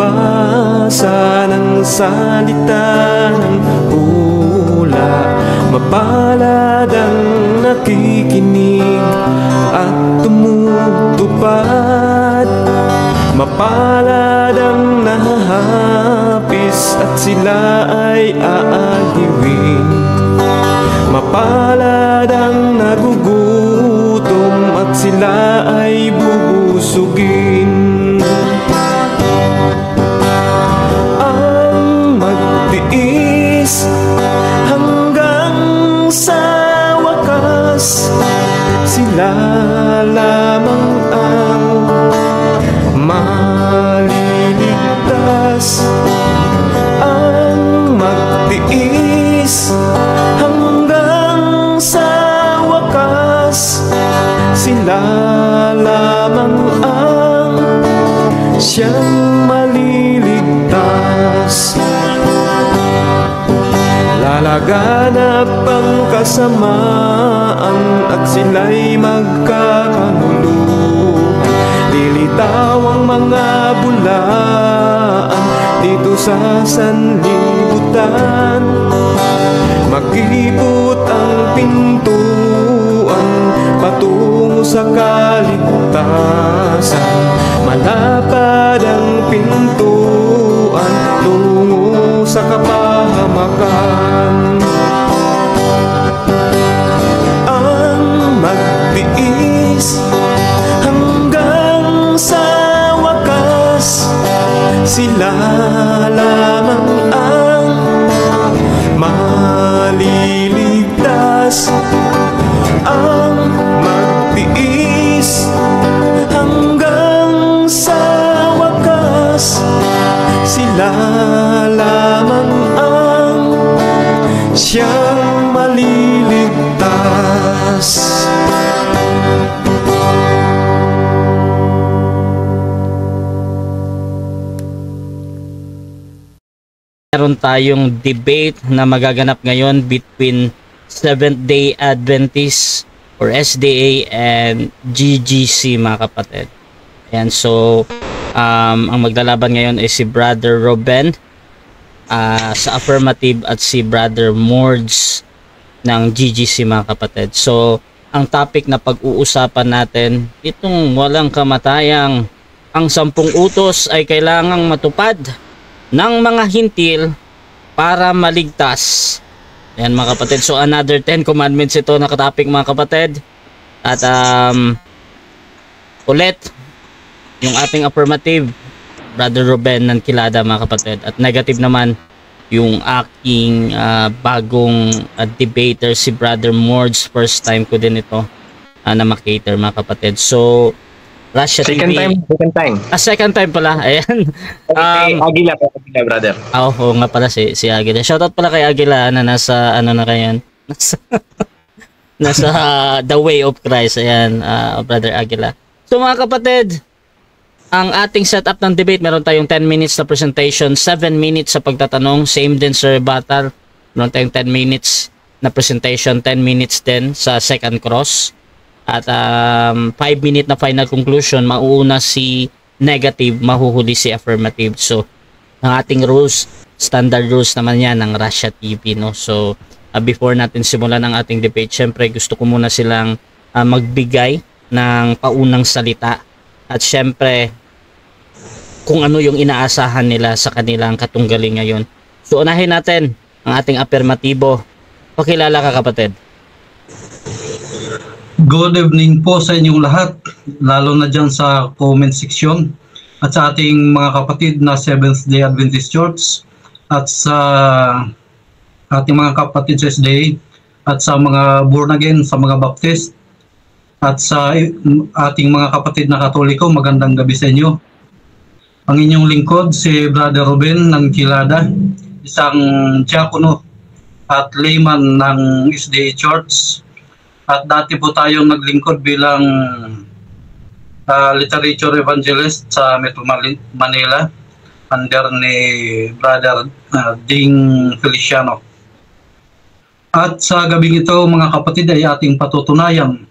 magbasa ng salita ng hula. Mapalad ang nakikinig at tumutupad. Mapalad ang nahahapis at sila ay aaliwin. Mapalad ang nagugutom at sila ay bubusugin. Ang magtiis hanggang sa wakas, sila lamang ang maliligtas. Ang magtiis hanggang sa wakas, sila lamang ang siyang maliligtas. Lalaganap ang kasamaan at sila'y magkakanuluhan. Lilitaw ang mga bulaan dito sa sanlibutan. Makipot ang pintuan patungo sa kaligtasan. Malapad ang pintuan tungo sa kapahamakan. Ang magtiis hanggang sa wakas, sila lamang ang maliligtas. Ang magtiis hanggang sa wakas, sila lamang ang siyang maliligtas. Meron tayong debate na magaganap ngayon between Seventh-day Adventists or SDA and GGC, mga kapatid. Ayan, so ang maglalaban ngayon ay si Brother Ruben sa affirmative at si Brother Mords ng GGC, mga kapatid. So ang topic na pag-uusapan natin, itong walang kamatayang ang 10 utos ay kailangang matupad ng mga hintil para maligtas. Ayan, mga kapatid. So another 10 commandments ito na topic, mga kapatid. At ulit yung ating affirmative, Brother Ruben ng Kilada, mga kapatid. At negative naman yung aking bagong debater, si Brother Mords. First time ko din ito na makater, mga kapatid. So Russia second TV. Second time pala. Ayan. Aguila, brother. Oo nga pala si Aguila. Shoutout pala kay Aguila na nasa ano na kayan. Nasa The Way of Christ. Ayan, Brother Aguila. So mga kapatid, ang ating setup ng debate, meron tayong 10 minutes na presentation, 7 minutes sa pagtatanong, same din sa rebuttal. Meron tayong 10 minutes na presentation, 10 minutes din sa second cross. At 5 minute na final conclusion, mauuna si negative, mahuhuli si affirmative. So, ang ating rules, standard rules naman yan ng Russia TV, no? So, before natin simulan ang ating debate, syempre gusto ko muna silang magbigay ng paunang salita. At syempre, kung ano yung inaasahan nila sa kanilang katunggali ngayon. So, unahin natin ang ating affirmatibo. Pakilala ka, kapatid. Good evening po sa inyong lahat, lalo na dyan sa comment section at sa ating mga kapatid na Seventh-day Adventist Church at sa ating mga kapatid sa SDA at sa mga born again, sa mga Baptist at sa ating mga kapatid na Katoliko. Magandang gabi sa inyo. Ang inyong lingkod si Brother Ruben ng Kilada, isang diakono at layman ng SDA Church. At dati po tayong naglingkod bilang literature evangelist sa Metro Manila under ni Brother Ding Feliciano. At sa gabing ito, mga kapatid, ay ating patutunayan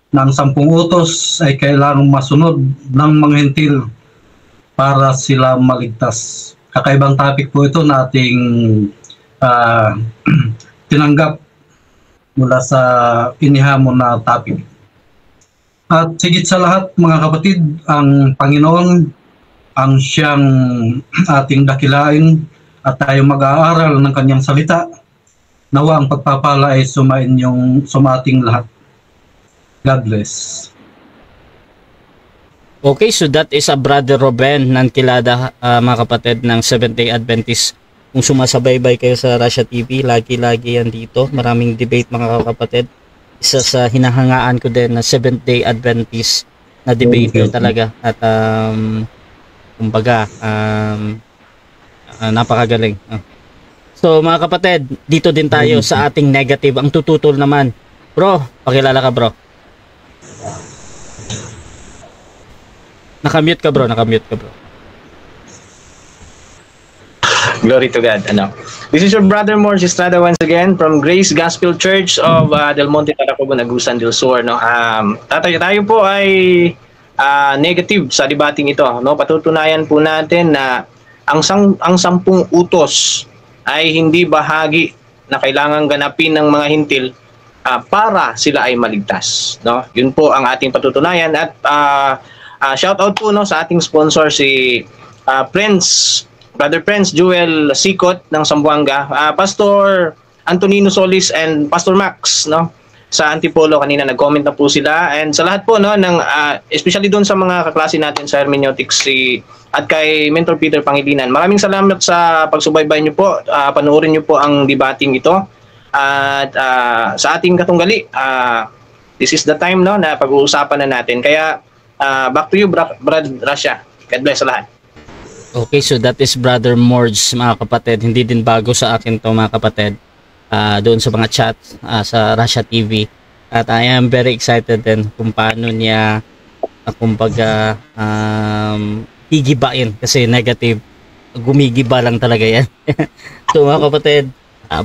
ng 10 utos ay kailangang masunod ng mga hentil para sila maligtas. Kakaibang topic po ito na ating tinanggap mula sa inihamon na topic. At higit sa lahat mga kapatid, ang Panginoon ang siyang ating dakilain at tayo mag-aaral ng kanyang salita. Nawa ang pagpapala ay sumating lahat. God bless. Okay, so that is a Brother Ruben Nankilada, mga kapatid ng Seventh-day Adventist. Kung sumasabaybay kayo sa Russia TV, lagi-lagi yan dito. Maraming debate mga kapatid. Isa sa hinahangaan ko din na Seventh-day Adventist na debater talaga. At kumbaga, napakagaling. So mga kapatid, dito din tayo sa ating negative. Ang tututol naman. Bro, pakilala ka bro. Nakamute ka bro. Glory to God. This is your brother Morge Estrada once again from Grace Gospel Church of Del Monte, Taracoban, Agusan del Sur. Tayo po ay negative sa debating ito. Patutunayan po natin na ang 10 utos ay hindi bahagi na kailangan ganapin ng mga hintil para sila ay maligtas. Yun po ang ating patutunayan. At shout out po sa ating sponsor si Brother Prince Joel Sikot ng Zamboanga, Pastor Antonino Solis and Pastor Max sa Antipolo. Kanina nag-comment na po sila, and sa lahat po ng especially doon sa mga kaklase natin sa hermeneutics at kay Mentor Peter Pangilinan. Maraming salamat sa pagsubaybay niyo po. Panoorin niyo po ang debating ito at sa ating katunggali, this is the time na pag-uusapan na natin. Kaya back to you, Brad Russia. God bless sa lahat. Okay, so that is Brother Morge, mga kapatid. Hindi din bago sa akin to mga kapatid. Doon sa mga chat sa Russia TV. At I am very excited din kung paano niya kumbaga higibain, kasi negative. Gumigiba lang talaga yan. So mga kapatid,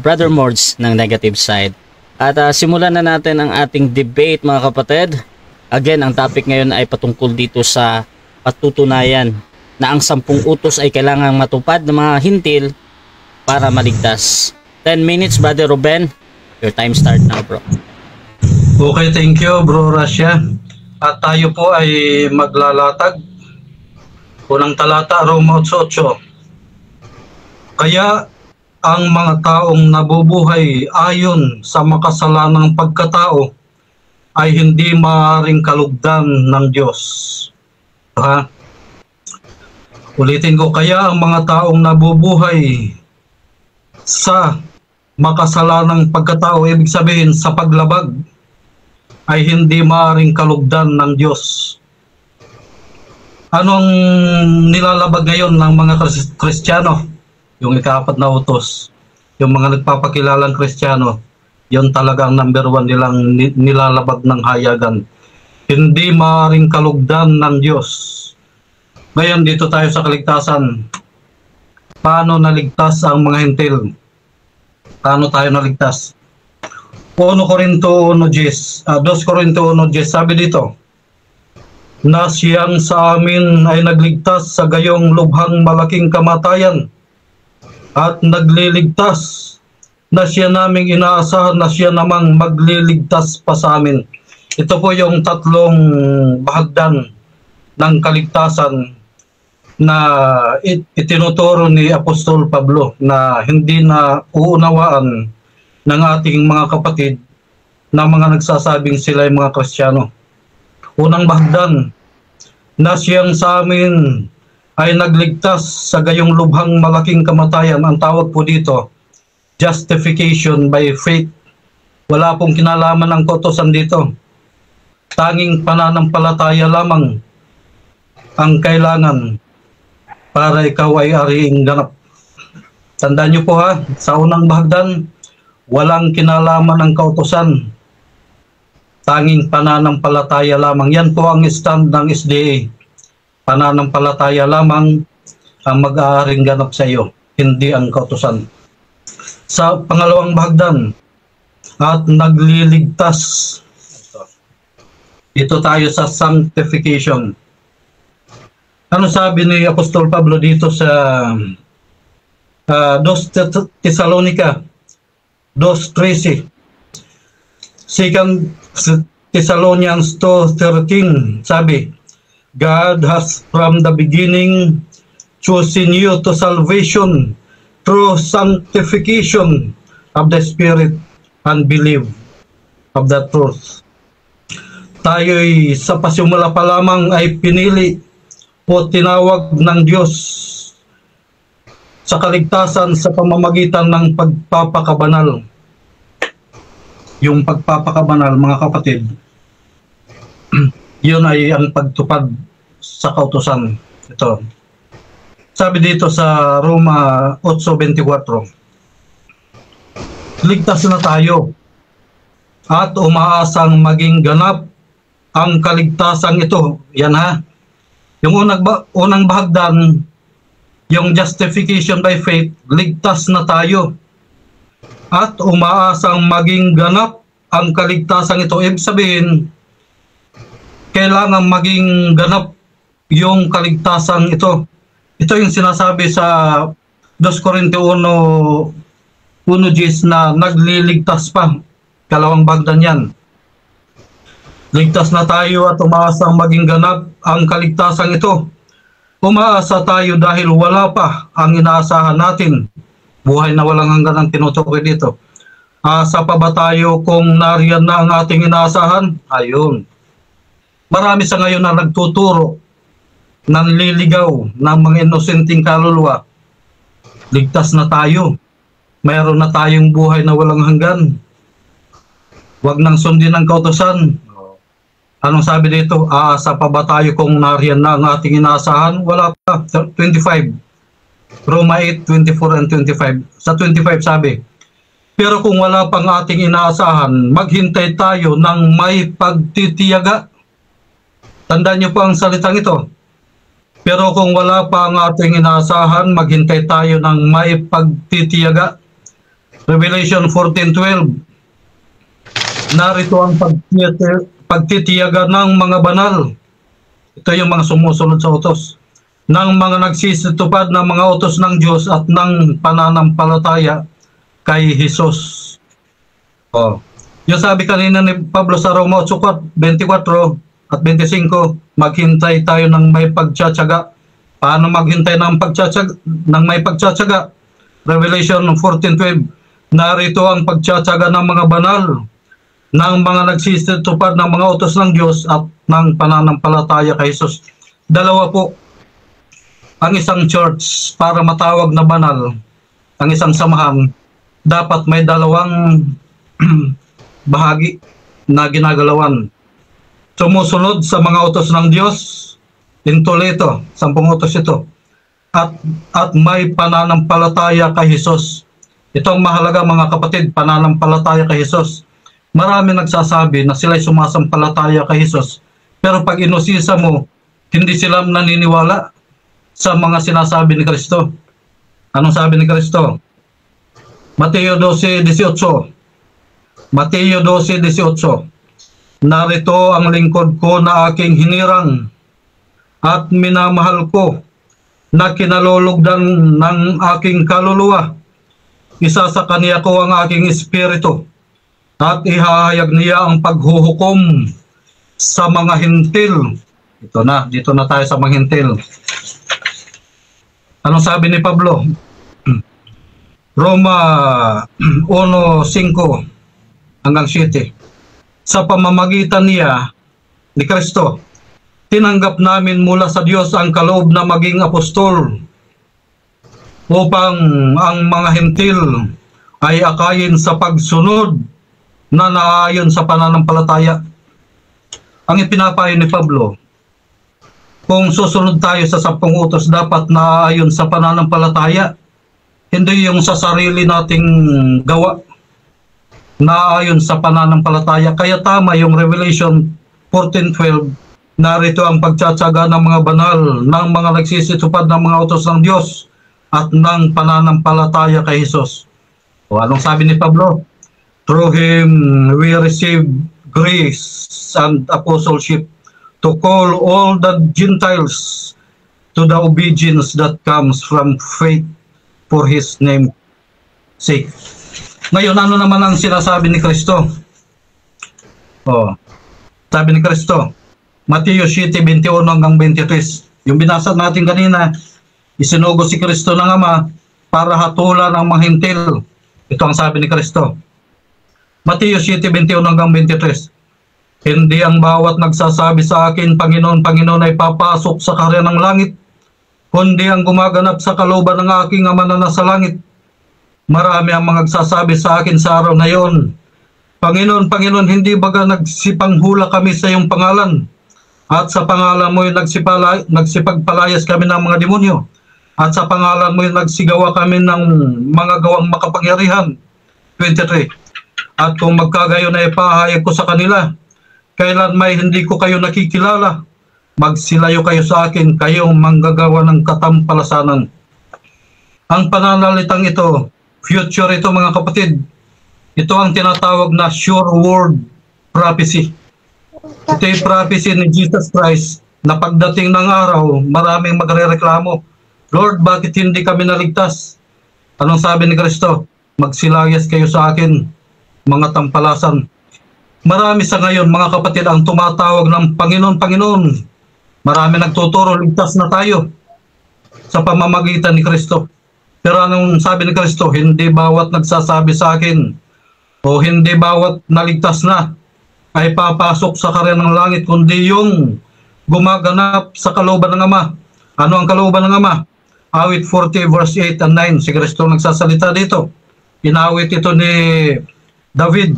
Brother Morge ng negative side. At simulan na natin ang ating debate mga kapatid. Again, ang topic ngayon ay patungkol dito sa patutunayan na ang 10 utos ay kailangang matupad ng mga hintil para maligtas. 10 minutes, Brother Ruben. Your time start now, bro. Okay, thank you, Bro Russia. At tayo po ay maglalatag. Unang talata, Roma 8:8. Kaya ang mga taong nabubuhay ayon sa makasalanang pagkatao ay hindi maaaring kalugdan ng Diyos. Ulitin ko, kaya ang mga taong nabubuhay sa makasalanang pagkatao, ibig sabihin sa paglabag, ay hindi maaaring kalugdan ng Diyos. Anong nilalabag ngayon ng mga Kristiyano? Yung ika-4 na utos. Yung mga nagpapakilalang Kristiyano, yun talagang number 1 nilang nilalabag ng hayagan. Hindi maaaring kalugdan ng Diyos. Ngayon dito tayo sa kaligtasan. Paano naligtas ang mga hintil? Paano tayo naligtas? 2 Corinto 1:10, sabi dito, na siyang sa amin ay nagligtas sa gayong lubhang malaking kamatayan at nagliligtas na siya naming inaasahan na siya namang magliligtas pa sa amin. Ito po yung 3 bahagdan ng kaligtasan na itinuturo ni Apostol Pablo na hindi na uunawaan ng ating mga kapatid na mga nagsasabing sila ay mga Kristiyano. Unang bahagdan, na siyang sa amin ay nagligtas sa gayong lubhang malaking kamatayan. Ang tawag po dito, justification by faith. Wala pong kinalaman ng kautusan dito. Tanging pananampalataya lamang ang kailangan para ikaw ay ariing ganap. Tandaan niyo po sa unang bahagdan, walang kinalaman ng kautusan. Tanging pananampalataya lamang. Yan po ang stand ng SDA. Pananampalataya lamang ang mag-aaring ganap sa iyo, hindi ang kautusan. Sa pangalawang bahagdan, at nagliligtas. Ito tayo sa sanctification. Ano sabi ni Apostol Pablo dito sa 2 Thessalonica 2:13? 2 Thessalonians 2:13 sabi, God has from the beginning chosen you to salvation through sanctification of the Spirit and belief of the truth. Tayo'y sa pasimula pa lamang ay pinili o tinawag ng Diyos sa kaligtasan sa pamamagitan ng pagpapakabanal. Yung pagpapakabanal, mga kapatid, yun ay ang pagtupad sa kautusan. Ito. Sabi dito sa Roma 8:24, ligtas na tayo at umaasang maging ganap ang kaligtasan ito. Yan ha. Yung unang bahagdan, yung justification by faith, ligtas na tayo at umaasang maging ganap ang kaligtasan ito. Ibig sabihin, kailangan maging ganap yung kaligtasan ito. Ito yung sinasabi sa 2 Corinto 1:10 na nagliligtas pa. Kalawang bagdan yan. Ligtas na tayo at umaasang maging ganap ang kaligtasan ito. Umaasa tayo dahil wala pa ang inaasahan natin. Buhay na walang hanggan ang tinutukoy dito. Asa pa ba tayo kung nariyan na ang ating inaasahan? Ayun. Marami sa ngayon na nagtuturo, nanliligaw ng mga inosenteng kaluluwa. Ligtas na tayo. Mayroon na tayong buhay na walang hanggan. Huwag nang sundin ang kautusan. Anong sabi dito? Aasa pa ba tayo kung nariyan na ang ating inaasahan? Wala pa. 25. Roma 8:24 and 25. Sa 25 sabi, pero kung wala pang ating inaasahan, maghintay tayo ng may pagtitiyaga. Tandaan niyo po ang salitang ito. Pero kung wala pa ang ating inaasahan, maghintay tayo ng may pagtitiyaga. Revelation 14:12. Narito ang pagtitiyaga ng mga banal. Ito yung mga sumusunod sa utos. Ng mga nagsisitupad ng mga utos ng Diyos at ng pananampalataya kay Jesus. Yung sabi kanina ni Pablo sa Roma 8:24 at 25, maghintay tayo ng may pagtsatsaga. Paano maghintay ng may pagtsatsaga? Revelation 14:12. Narito ang pagtsatsaga ng mga banal, ng mga nagsisitupad ng mga utos ng Diyos at ng pananampalataya kay Jesus. Dalawa po ang isang church para matawag na banal, ang isang samahan, dapat may dalawang bahagi na ginagalawan. Sumusunod sa mga utos ng Diyos, intuleto, 10 utos ito, at may pananampalataya kay Jesus. Itong mahalaga mga kapatid, pananampalataya kay Jesus. Marami nagsasabi na sila'y sumasampalataya kay Jesus, pero pag inusisa mo, hindi sila naniniwala sa mga sinasabi ni Kristo. Anong sabi ni Kristo? Mateo 12:18. Mateo 12:18. Narito ang lingkod ko na aking hinirang at minamahal ko, na kinalulugdan ng aking kaluluwa. Isa sa kaniya ko ang aking espiritu, at ihahayag niya ang paghuhukom sa mga hintil. Dito na tayo sa mga hintil. Anong sabi ni Pablo? Roma 1:5 hanggang 7. Sa pamamagitan niya, ni Kristo, tinanggap namin mula sa Diyos ang kaloob na maging apostol, upang ang mga hintil ay akayin sa pagsunod na naayon sa pananampalataya. Ang ipinapayo ni Pablo, kung susunod tayo sa 10 utos, dapat naayon sa pananampalataya, hindi yung sa sarili nating gawa, naayon sa pananampalataya. Kaya tama yung Revelation 14:12, narito ang pagtsatsaga ng mga banal, ng mga nagsisitupad ng mga utos ng Diyos at ng pananampalataya kay Jesus. Anong sabi ni Pablo? Through Him we receive grace and apostleship to call all the Gentiles to the obedience that comes from faith for His name sake. Ngayon, ano naman ang sinasabi ni Kristo? Oh, sabi ni Kristo, Mateo 7:21 hanggang 23. Yung binasa natin kanina, isinugo si Kristo ng Ama para hatulan ang mga hintil. Ito ang sabi ni Kristo. Mateo 7:21 hanggang 23. Hindi ang bawat nagsasabi sa akin, Panginoon, Panginoon, ay papasok sa kaharian ng langit, kundi ang gumaganap sa kalooban ng aking Ama na nasa langit. Marami ang mga nagsasabi sa akin sa araw na yon, Panginoon, Panginoon, hindi baga nagsipanghula kami sa iyong pangalan? At sa pangalan mo yung nagsipagpalayas kami ng mga demonyo? At sa pangalan mo yung nagsigawa kami ng mga gawang makapangyarihan? 23. At kung magkagayon ay ipahayag ko sa kanila, kailan may hindi ko kayo nakikilala, magsilayo kayo sa akin, kayong manggagawa ng katampalasanan. Ang pananalitang ito, future ito mga kapatid, ito ang tinatawag na sure word prophecy. Ito yung prophecy ni Jesus Christ na pagdating ng araw, maraming magrereklamo, Lord, bakit hindi kami naligtas? Anong sabi ni Kristo? Magsilayas kayo sa akin, mga tampalasan. Marami sa ngayon, mga kapatid, ang tumatawag ng Panginoon, Panginoon. Marami nagtuturo, ligtas na tayo sa pamamagitan ni Kristo. Pero anong sabi ni Kristo? Hindi bawat nagsasabi sa akin o hindi bawat naligtas na ay papasok sa kaharian ng langit, kundi yung gumaganap sa kalooban ng Ama. Ano ang kalooban ng Ama? Awit 40 verse 8 and 9. Si Kristo nagsasalita dito. Inawit ito ni David.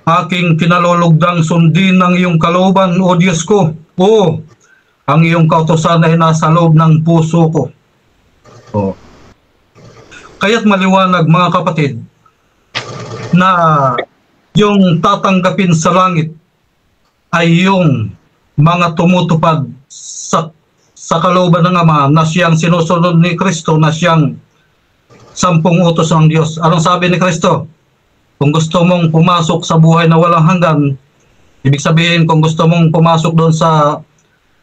Aking kinalulugdang sundin ng iyong kalooban, O Diyos ko. O, ang iyong kautusan ay nasa loob ng puso ko. O. Kaya't maliwanag mga kapatid na yung tatanggapin sa langit ay yung mga tumutupad sa kalooban ng Ama na siyang sinusunod ni Kristo, na siyang 10 utos ng Diyos. Anong sabi ni Kristo? Kung gusto mong pumasok sa buhay na walang hanggan, ibig sabihin kung gusto mong pumasok doon sa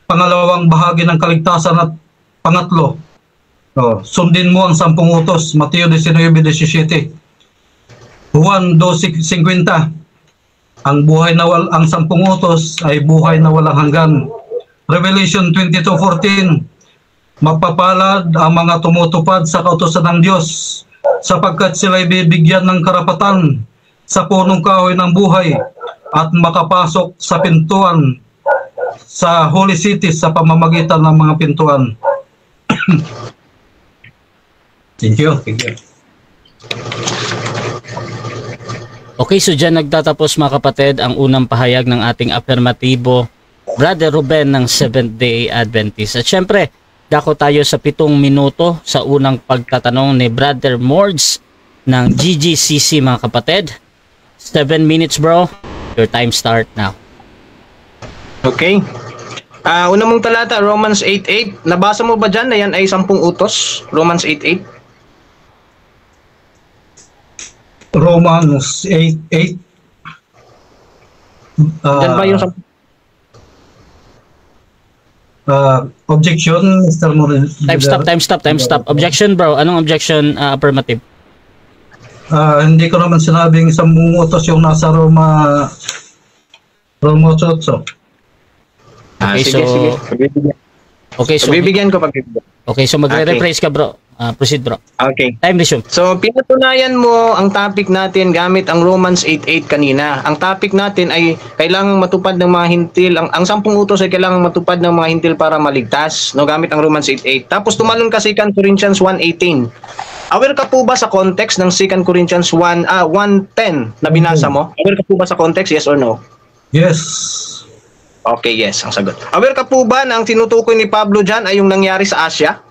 pangalawang bahagi ng kaligtasan at pangatlo, sundin mo ang 10 utos. Mateo 19:17. Juan 2:50. Ang buhay na ang 10 utos ay buhay na walang hanggan. Revelation 22:14. Mapapalad ang mga tumutupad sa kautusan ng Diyos, sapagkat sila ay bibigyan ng karapatan sa punong kahoy ng buhay at makapasok sa pintuan sa Holy City sa pamamagitan ng mga pintuan. Thank you. Okay, so dyan nagtatapos mga kapatid ang unang pahayag ng ating afirmatibo, Brother Ruben ng Seventh-day Adventist. At syempre, dako tayo sa 7 minuto sa unang pagtatanong ni Brother Mords ng GGCC mga kapatid. 7 minutes bro, your time start now. Okay. Una mong talata, Romans 8:8. Nabasa mo ba dyan na yan ay 10 utos? Romans 8:8. Romans 8:8. Dyan ba yung 10? Objection, Mr. Morel. Time stop. Objection bro, anong objection? Affirmative. Hindi ko naman sinabing 10 utos yung nasa Roma 8. Okay, Sige. Pagbibigyan ko. Okay, so magre-rephrase ka bro. Proceed bro. Okay. Time resume. So, pinatunayan mo ang topic natin gamit ang Romans 8:8 kanina. Ang topic natin ay kailangang matupad ng mga hintil. Ang 10 utos ay kailangang matupad ng mga hintil para maligtas, no, gamit ang Romans 8:8. Tapos tumalon ka 2 Corinthians 1:18. Aware ka po ba sa context ng 2 Corinthians 1:10 na binasa mo? Aware ka po ba sa context? Yes or no? Yes. Okay, yes, ang sagot. Aware ka po ba na ang tinutukoy ni Pablo dyan ay yung nangyari sa Asia?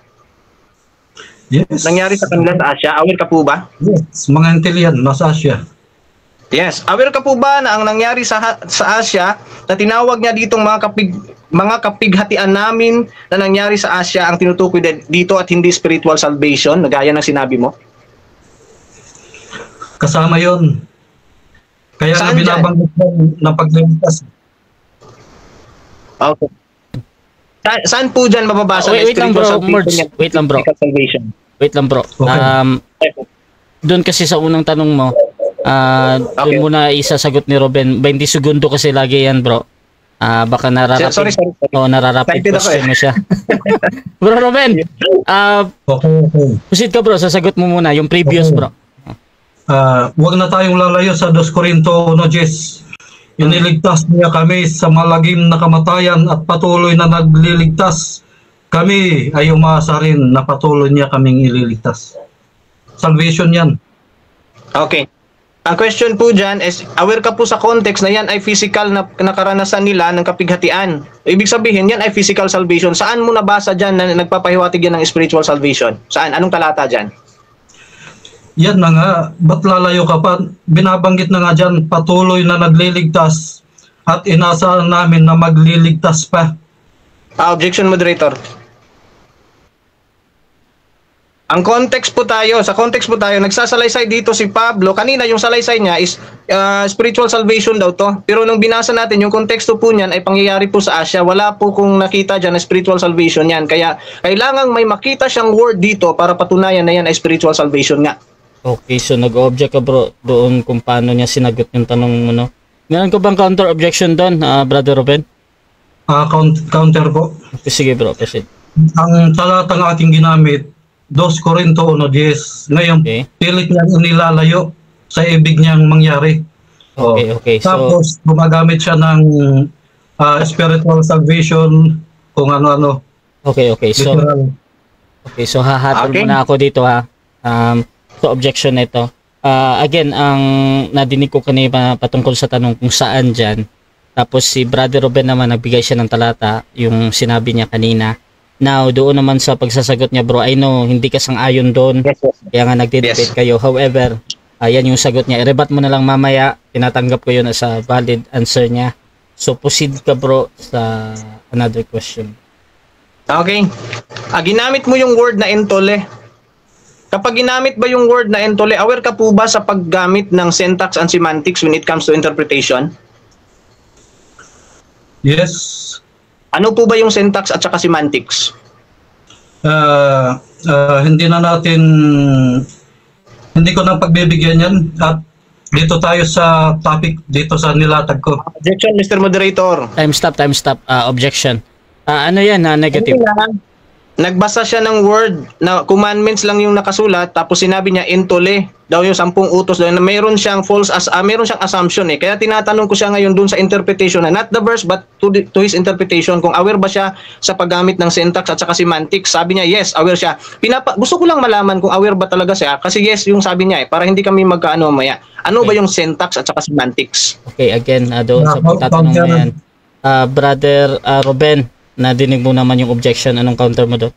Yes. Nangyari sa kanila sa Asia? Aware ka po ba? Yes, mga hintil yan, nasa Asia. Yes. Aware ka po ba na ang nangyari sa Asia na tinawag niya ditong mga kapighatian namin na nangyari sa Asia ang tinutukoy dito at hindi spiritual salvation, na gaya ng sinabi mo? Kasama yon. Kaya Saan na binabanggit ng pagligtas. Okay. Saan po dyan mababasa na Wait lang bro, spiritual Merge. salvation? Wait lang bro. Salvation. Wait lang bro. Okay. Doon kasi sa unang tanong mo, doon Okay. muna isasagot ni Ruben. 20 segundo kasi lagi yan bro. Baka nararapid. Sorry. Oo, nararapid Excited ako question eh. mo siya. Bro Ruben, Okay. proceed ka bro, sasagot mo muna yung previous Okay. bro. Huwag na tayong lalayo sa 2 Corinto 1:10. Iniligtas niya kami sa malagim na kamatayan at patuloy na nagliligtas. Kami ay umasa rin na patuloy niya kaming ililigtas. Salvation yan. Okay. Ang question po dyan is, aware ka po sa context na yan ay physical na karanasan nila ng kapighatian. Ibig sabihin, yan ay physical salvation. Saan mo nabasa dyan na nagpapahiwatig yan ng spiritual salvation? Saan? Anong talata dyan? Yan na nga, ba't lalayo ka pa? Binabanggit na nga dyan, patuloy na nagliligtas at inaasahan namin na magliligtas pa. Objection, moderator. Ang context po tayo, sa context po tayo, nagsasalaysay dito si Pablo. Kanina yung salaysay niya is spiritual salvation daw to. Pero nung binasa natin, yung konteksto po niyan ay pangyayari po sa Asia. Wala po kung nakita dyan na spiritual salvation yan. Kaya kailangang may makita siyang word dito para patunayan na yan ay spiritual salvation nga. Okay, so nag-object ka bro doon kung paano niya sinagot yung tanong mo, no? Meron ko bang counter objection doon, Brother Ruben? Counter po. Sige bro, proceed. Ang talatang ating ginamit, 2 Corinto 1:10. Ngayon, Okay. pilit niyang inilalayo sa ibig niyang mangyari. Okay. So, Tapos, gumagamit siya ng spiritual salvation, kung ano-ano. okay. So, Literal. so hahatol Okay. muna ako dito ha. So objection nito. Again, ang nadinig ko kanina patungkol sa tanong kung saan dyan. Tapos si Brother Ruben naman nagbigay siya ng talata, yung sinabi niya kanina. Now, doon naman sa pagsasagot niya bro, I know, hindi ka sang-ayon doon. Yes. Kaya nga nagde-debate Yes. kayo. However, yan yung sagot niya. I-rebat mo na lang mamaya. Tinatanggap ko yun as a valid answer niya. So proceed ka bro sa another question. Okay. Ginamit mo yung word na entole. Kapag ginamit ba yung word na entole, aware ka po ba sa paggamit ng syntax and semantics when it comes to interpretation? Yes. Ano po ba yung syntax at saka semantics? Hindi ko na pagbibigyan yan. At dito tayo sa topic, dito sa nilatag ko. Objection, Mr. Moderator. Time stop. Objection. Ano yan, negative? Nagbasa siya ng word na commandments lang yung nakasulat, tapos sinabi niya entole daw yung 10 utos daw na meron siyang meron siyang assumption eh. Kaya tinatanong ko siya ngayon dun sa interpretation na not the verse but to his interpretation, kung aware ba siya sa paggamit ng syntax at saka semantics. Sabi niya yes, aware siya. Gusto ko lang malaman kung aware ba talaga siya kasi yes yung sabi niya eh, para hindi kami magkaano maya. Ano ba yung syntax at saka semantics? Okay, again, doon sa pagtatanong na yan. Brother Ruben, nadinig mo naman yung objection. Anong counter mo doon?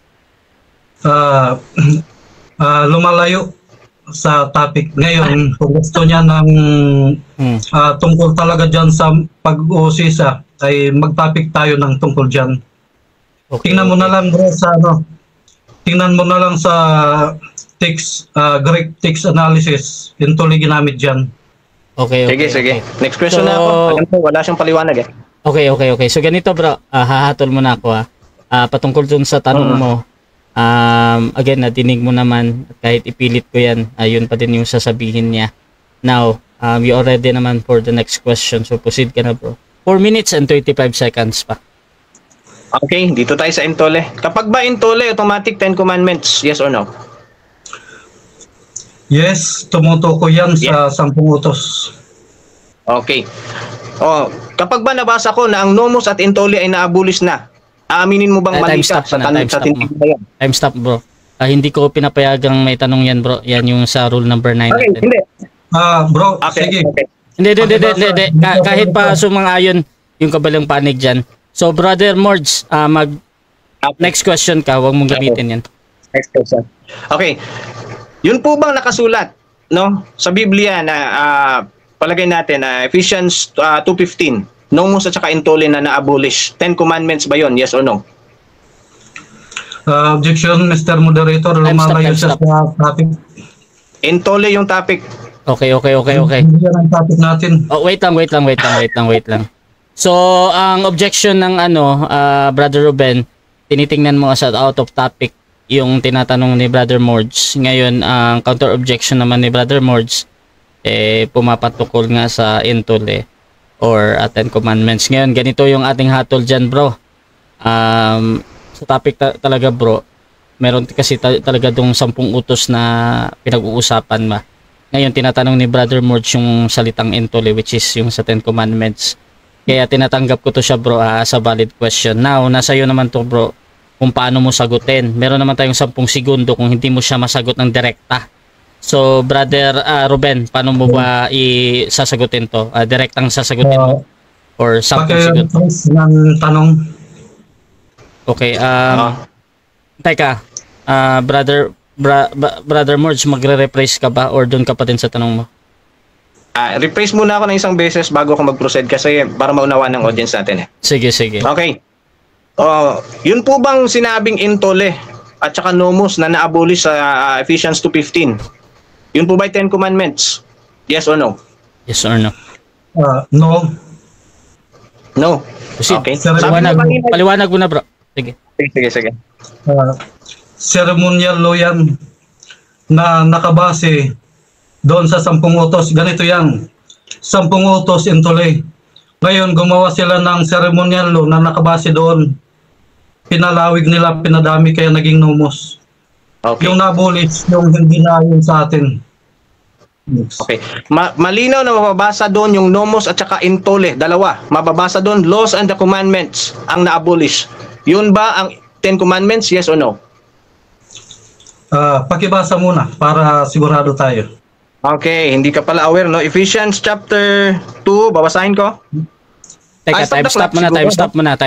Lumalayo sa topic. Ngayon, kung gusto niya ng tungkol talaga dyan sa pag-uusisa, ay mag-topic tayo ng tungkol dyan. Okay, Tingnan mo na lang bro sa tingnan mo na lang sa text, Greek text analysis. Entole ginamit dyan. Okay. Sige. Next question So, na ako. Alam ko, wala siyang paliwanag eh. Okay. So ganito bro, hahatol mo na ako patungkol dun sa tanong mo. Again, nadinig mo naman, kahit ipilit ko yan, yun pa din yung sasabihin niya. Now, you already naman for the next question. So proceed ka na bro. 4 minutes and 35 seconds pa. Okay, dito tayo sa entole. Kapag ba entole, automatic 10 commandments, yes or no? Yes, tumutuko yan sa 10 utos. Okay. Kapag ba nabasa ko na ang nomos at entole ay na-abolish na, aaminin mo bang mali ka sa tindig na yan? Time stop bro. Hindi ko pinapayagang may tanong yan bro. Yan yung sa rule number 9 Okay, natin. hindi. Bro, Okay, sige. okay. Hindi. Kahit pa sumang-ayon yung kabalang panig dyan. So brother Morge, next question ka, huwag mong gamitin yan. Next question. Okay. Yun po bang nakasulat, no, sa Biblia na palagay natin Ephesians 2:15, nomos at saka entole na na-abolish. 10 commandments ba yun? Yes or no? Objection, Mr. Moderator. Lumalayo siya sa topic. Entole yung topic. Okay. Hindi yan ang topic natin. Oh, wait lang. So, ang objection ng Brother Ruben, tinitingnan mo as out of topic yung tinatanong ni Brother Morge. Ngayon, ang counter objection naman ni Brother Morge, pumapatukol nga sa intol or Ten Commandments. Ngayon, ganito yung ating hatol dyan, bro. Sa topic talaga, bro, meron kasi talaga dong 10 utos na pinag-uusapan ba. Ngayon, tinatanong ni Brother Morge yung salitang intol, which is yung sa Ten Commandments. Kaya tinatanggap ko to siya, bro, sa valid question. Now, nasa iyo naman to, bro, kung paano mo sagutin. Meron naman tayong 10 segundo kung hindi mo siya masagot ng direkta. So, Brother Ruben, paano mo ba sasagutin to? Direktang sasagutin mo? Or 10 segundo? ng tanong. Okay, teka, Brother Morge, magre-rephrase ka ba or doon ka pa din sa tanong mo? Rephrase muna ako ng isang beses bago ako mag-proceed kasi para maunawaan ng audience natin Sige. Okay. Yun po bang sinabing intole at saka nomos na na-abolish sa Ephesians 2:15? Yun po ba 10 Commandments? Yes or no? Yes or no? No. No. Okay. Okay. Paliwanag mo na, bro. Sige. Ceremonial law yan na nakabase doon sa 10 utos. Ganito yan. 10 utos intole. Ngayon, gumawa sila ng ceremonial law na nakabase doon. Pinalawig nila, pinadami, kaya naging nomos. Okay. Yung na-abolish, yung hindi na yun sa atin. Yes. Okay. Malinaw na mababasa doon yung nomos at saka intole. Dalawa. Mababasa doon, laws and the commandments ang na-abolish. Yun ba ang 10 Commandments? Yes or no? Pakibasa muna para sigurado tayo. Okay, hindi ka pala aware, no? Ephesians chapter 2, babasahin ko. Teka, time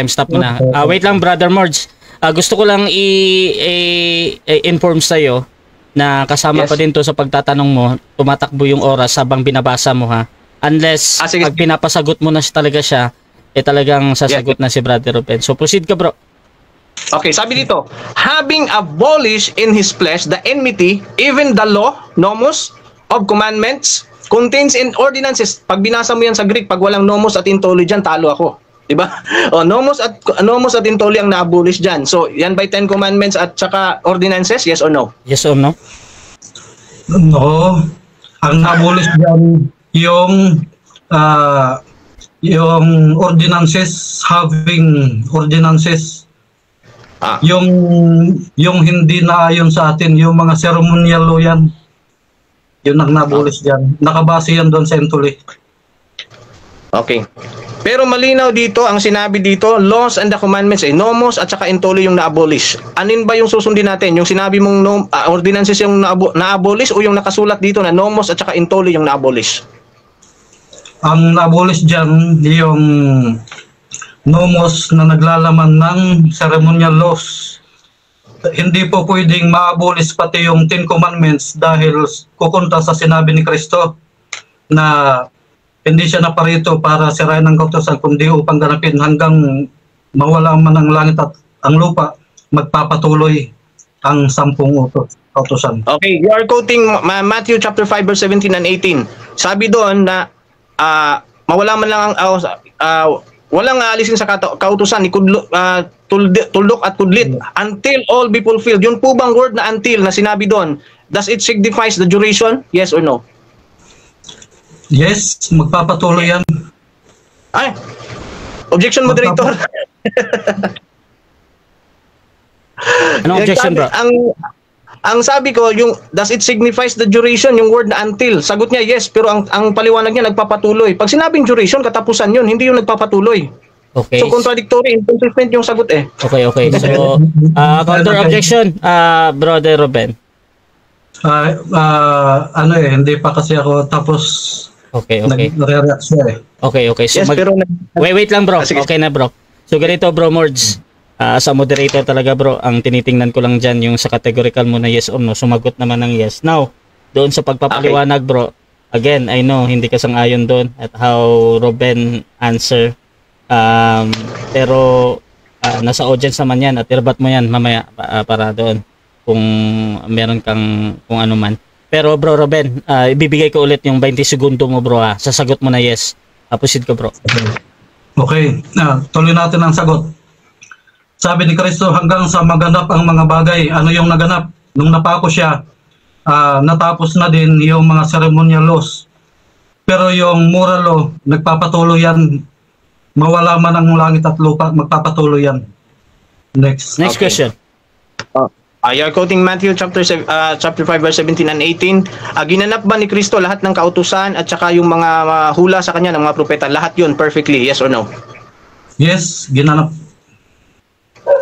stop muna. Wait lang, Brother Morge. Gusto ko lang i-inform sa'yo na kasama pa din to sa pagtatanong mo, tumatakbo yung oras habang binabasa mo, ha? Unless, pag pinapasagot mo na talaga siya, talagang sasagot na si Brother Ruben. So, proceed ka, bro. Okay, sabi dito, having abolished in his flesh the enmity, even the law, nomos, of commandments, contains in ordinances. Pag binasa mo yan sa Greek, pag walang nomos at intole dyan, talo ako. Diba? Nomos at intole ang na-abolish dyan. So, yan by 10 commandments at saka ordinances, yes or no? Yes or no? No. Ang na-abolish dyan, yung ordinances, having ordinances, yung hindi na ayon sa atin, yung mga ceremonial law yan, yun ang na-abolish dyan. Nakabase yan doon sa intole. Okay. Pero malinaw dito, ang sinabi dito, laws and the commandments, nomos at saka intole yung na-abolish. Anin ba yung susundin natin? Yung sinabi mong ordinances yung na-abolish o yung nakasulat dito na nomos at saka intole yung na-abolish? Ang na-abolish dyan, yung nomos na naglalaman ng ceremonial laws. Hindi po pwedeng ma-abolish pati yung 10 Commandments dahil kukunta sa sinabi ni Kristo na hindi siya naparito para sirain ang kautusan kundi upang ganapin hanggang mawala man ang langit at ang lupa, magpapatuloy ang 10 kautusan. Okay, you are quoting Matthew chapter 5 verse 17 and 18. Sabi doon na mawala man lang ang walang aalisin sa kautusan ni tuldok at kudlit until all be fulfilled. Yun po bang word na until na sinabi doon, does it signifies the duration? Yes or no? Yes, magpapatuloy yan. Ay, objection, moderator. Anong objection, bro? Ang sabi ko, yung does it signifies the duration, yung word na until. Sagot niya, yes, pero ang paliwanag niya, nagpapatuloy. Pag sinabing duration, katapusan yun, hindi yung nagpapatuloy. Okay. So, contradictory, inconsistent yung sagot Okay. So, counter objection, Brother Ruben. Hindi pa kasi ako tapos nag-react siya Okay. So, yes, pero wait lang, bro. Okay na, bro. So, ganito, bro, Morge. Sa moderator talaga, bro, ang tinitingnan ko lang dyan yung sa categorical mo na yes or no, sumagot naman ng yes. Now, doon sa pagpapaliwanag, bro, again, I know, hindi ka sang-ayon doon at how Ruben answer. Pero, nasa audience naman yan at irbat mo yan mamaya para doon kung meron kang kung ano man. Pero, bro, Ruben, ibibigay ko ulit yung 20 segundo mo, bro, sasagot mo na yes. Proceed ko, bro. Okay. Tuloy natin ang sagot. Sabi ni Kristo, hanggang sa maganap ang mga bagay. Ano yung naganap? Nung napako siya, natapos na din yung mga ceremonial laws. Pero yung moral law, nagpapatuloy yan. Mawala man ang langit at lupa, magpapatuloy yan. Next Okay. question. You're quoting Matthew chapter 5 verse 17 and 18. Ginanap ba ni Kristo lahat ng kautusan at saka yung mga hula sa kanya ng mga propeta? Lahat yun perfectly, yes or no? Yes, ginanap.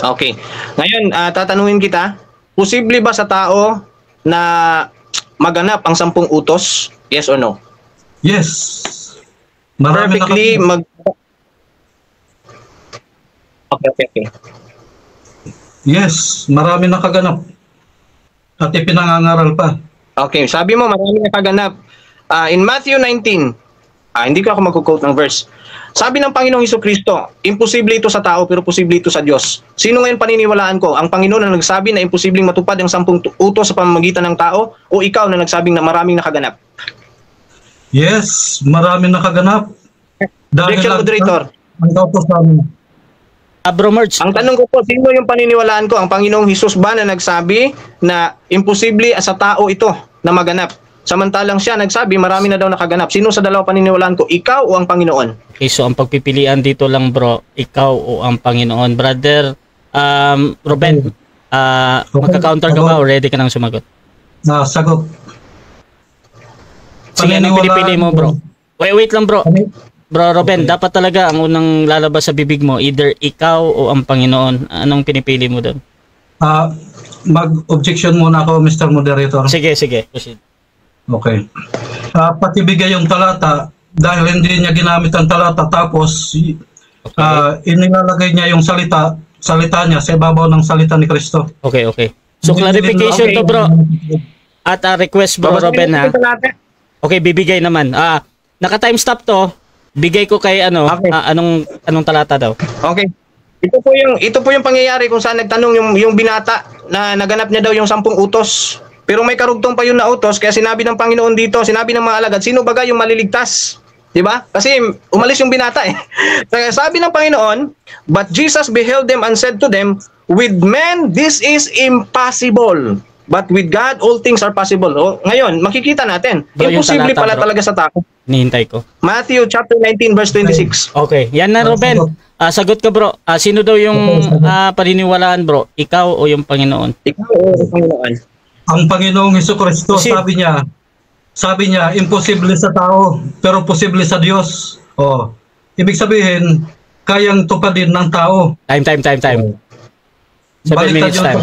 Okay. Ngayon, tatanungin kita, posible ba sa tao na maganap ang 10 utos? Yes or no? Yes. Marami Perfectly Okay. Yes, marami nakaganap. At ipinangangaral pa. Okay, sabi mo marami na kaganap. In Matthew 19, hindi ko ako mag-quote ng verse. Sabi ng Panginoong Hesukristo, imposible ito sa tao pero posible ito sa Diyos. Sino ngayon paniniwalaan ko? Ang Panginoon na nagsabi na imposibleng matupad ang 10 utos sa pamamagitan ng tao o ikaw na nagsabing na maraming nakaganap? Yes, marami nakaganap. Objection, moderator. Ang tapos namin. Bro Merge, Ang tanong ko po, sino yung paniniwalaan ko? Ang Panginoong Hesus ba na nagsabi na imposible sa tao ito na maganap? Samantalang siya nagsabi marami na daw nakaganap. Sino sa dalawa paniniwalaan ko? Ikaw o ang Panginoon? okay, so ang pagpipilian dito lang bro, ikaw o ang Panginoon. Brother Ruben, magka-counter ka ba o ready ka nang sumagot? Sagot. Sige, anong pinipili mo bro? Wait lang bro. Bro Ruben, dapat talaga ang unang lalabas sa bibig mo, either ikaw o ang Panginoon. Anong pinipili mo doon? Mag-objection muna ako, Mr. Moderator. Sige, proceed. Okay. Pati bigay yung talata, dahil hindi niya ginamit ang talata, tapos inilalagay niya yung salita niya sa ibabaw ng salita ni Kristo. Okay. So clarification to bro. At request bro Ruben ha. Okay, bibigay naman. Naka-time stop to. Bigay ko kay Okay. anong talata daw? Okay. Ito po yung pangyayari kung saan nagtanong yung binata na naganap niya daw yung 10 utos. Pero may karugtong pa yun na utos kaya sinabi ng Panginoon dito, sinabi ng mga alagad, sino baga yung maliligtas? 'Di ba? Kasi umalis yung binata eh. Kaya sabi ng Panginoon, but Jesus beheld them and said to them, with men this is impossible. But with God, all things are possible. Ngayon, makikita natin. Bro, Imposible talata, pala bro. talaga sa tao. Nihintay ko. Matthew chapter 19 verse 26. Okay, yan na Ruben. Sagot ka bro. Sino daw yung paniniwalaan bro? Ikaw o yung Panginoon? Ikaw o ang Panginoon? Ang Panginoong Hesukristo, Proceed. sabi niya, imposible sa tao, pero posible sa Diyos. Ibig sabihin, kayang tupadin ng tao. Time. 7 minutes time.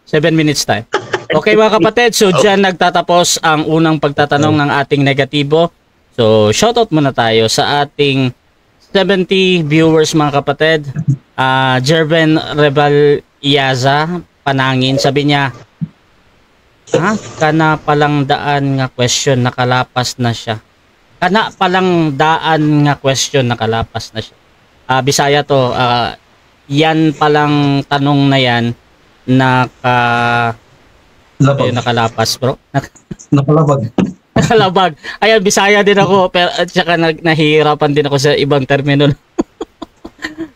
7 minutes time. Okay mga kapatid, so dyan nagtatapos ang unang pagtatanong ng ating negatibo. So shoutout muna tayo sa ating 70 viewers mga kapatid. Jerven Rebal Iaza Panangin, sabi niya, kana palang daan nga question, nakalapas na siya. Kana palang daan nga question, nakalapas na siya. Bisaya to, yan palang tanong na yan, nakalapas bro. Nakalabag. Nakalabag. Ayan, Bisaya din ako, pero at saka nahihirapan din ako sa ibang termino.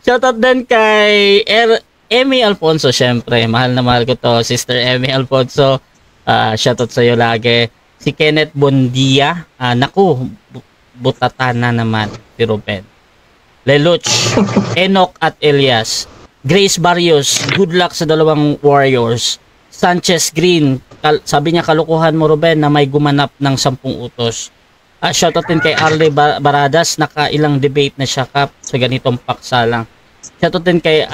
Shoutout din kay Emmy Alfonso, syempre. Mahal na mahal ko to, Sister Emmy Alfonso. Shoutout sa iyo lagi. Si Kenneth Bondia. Naku, butatan na naman si Ruben. Leluch, Enoch at Elias. Grace Barrios, good luck sa dalawang Warriors. Sanchez Green, sabi niya kalukuhan mo Ruben na may gumanap ng 10 utos. Shoutout din kay Arley Baradas, nakailang debate na siya kap sa ganitong paksa lang. Shoutout din kay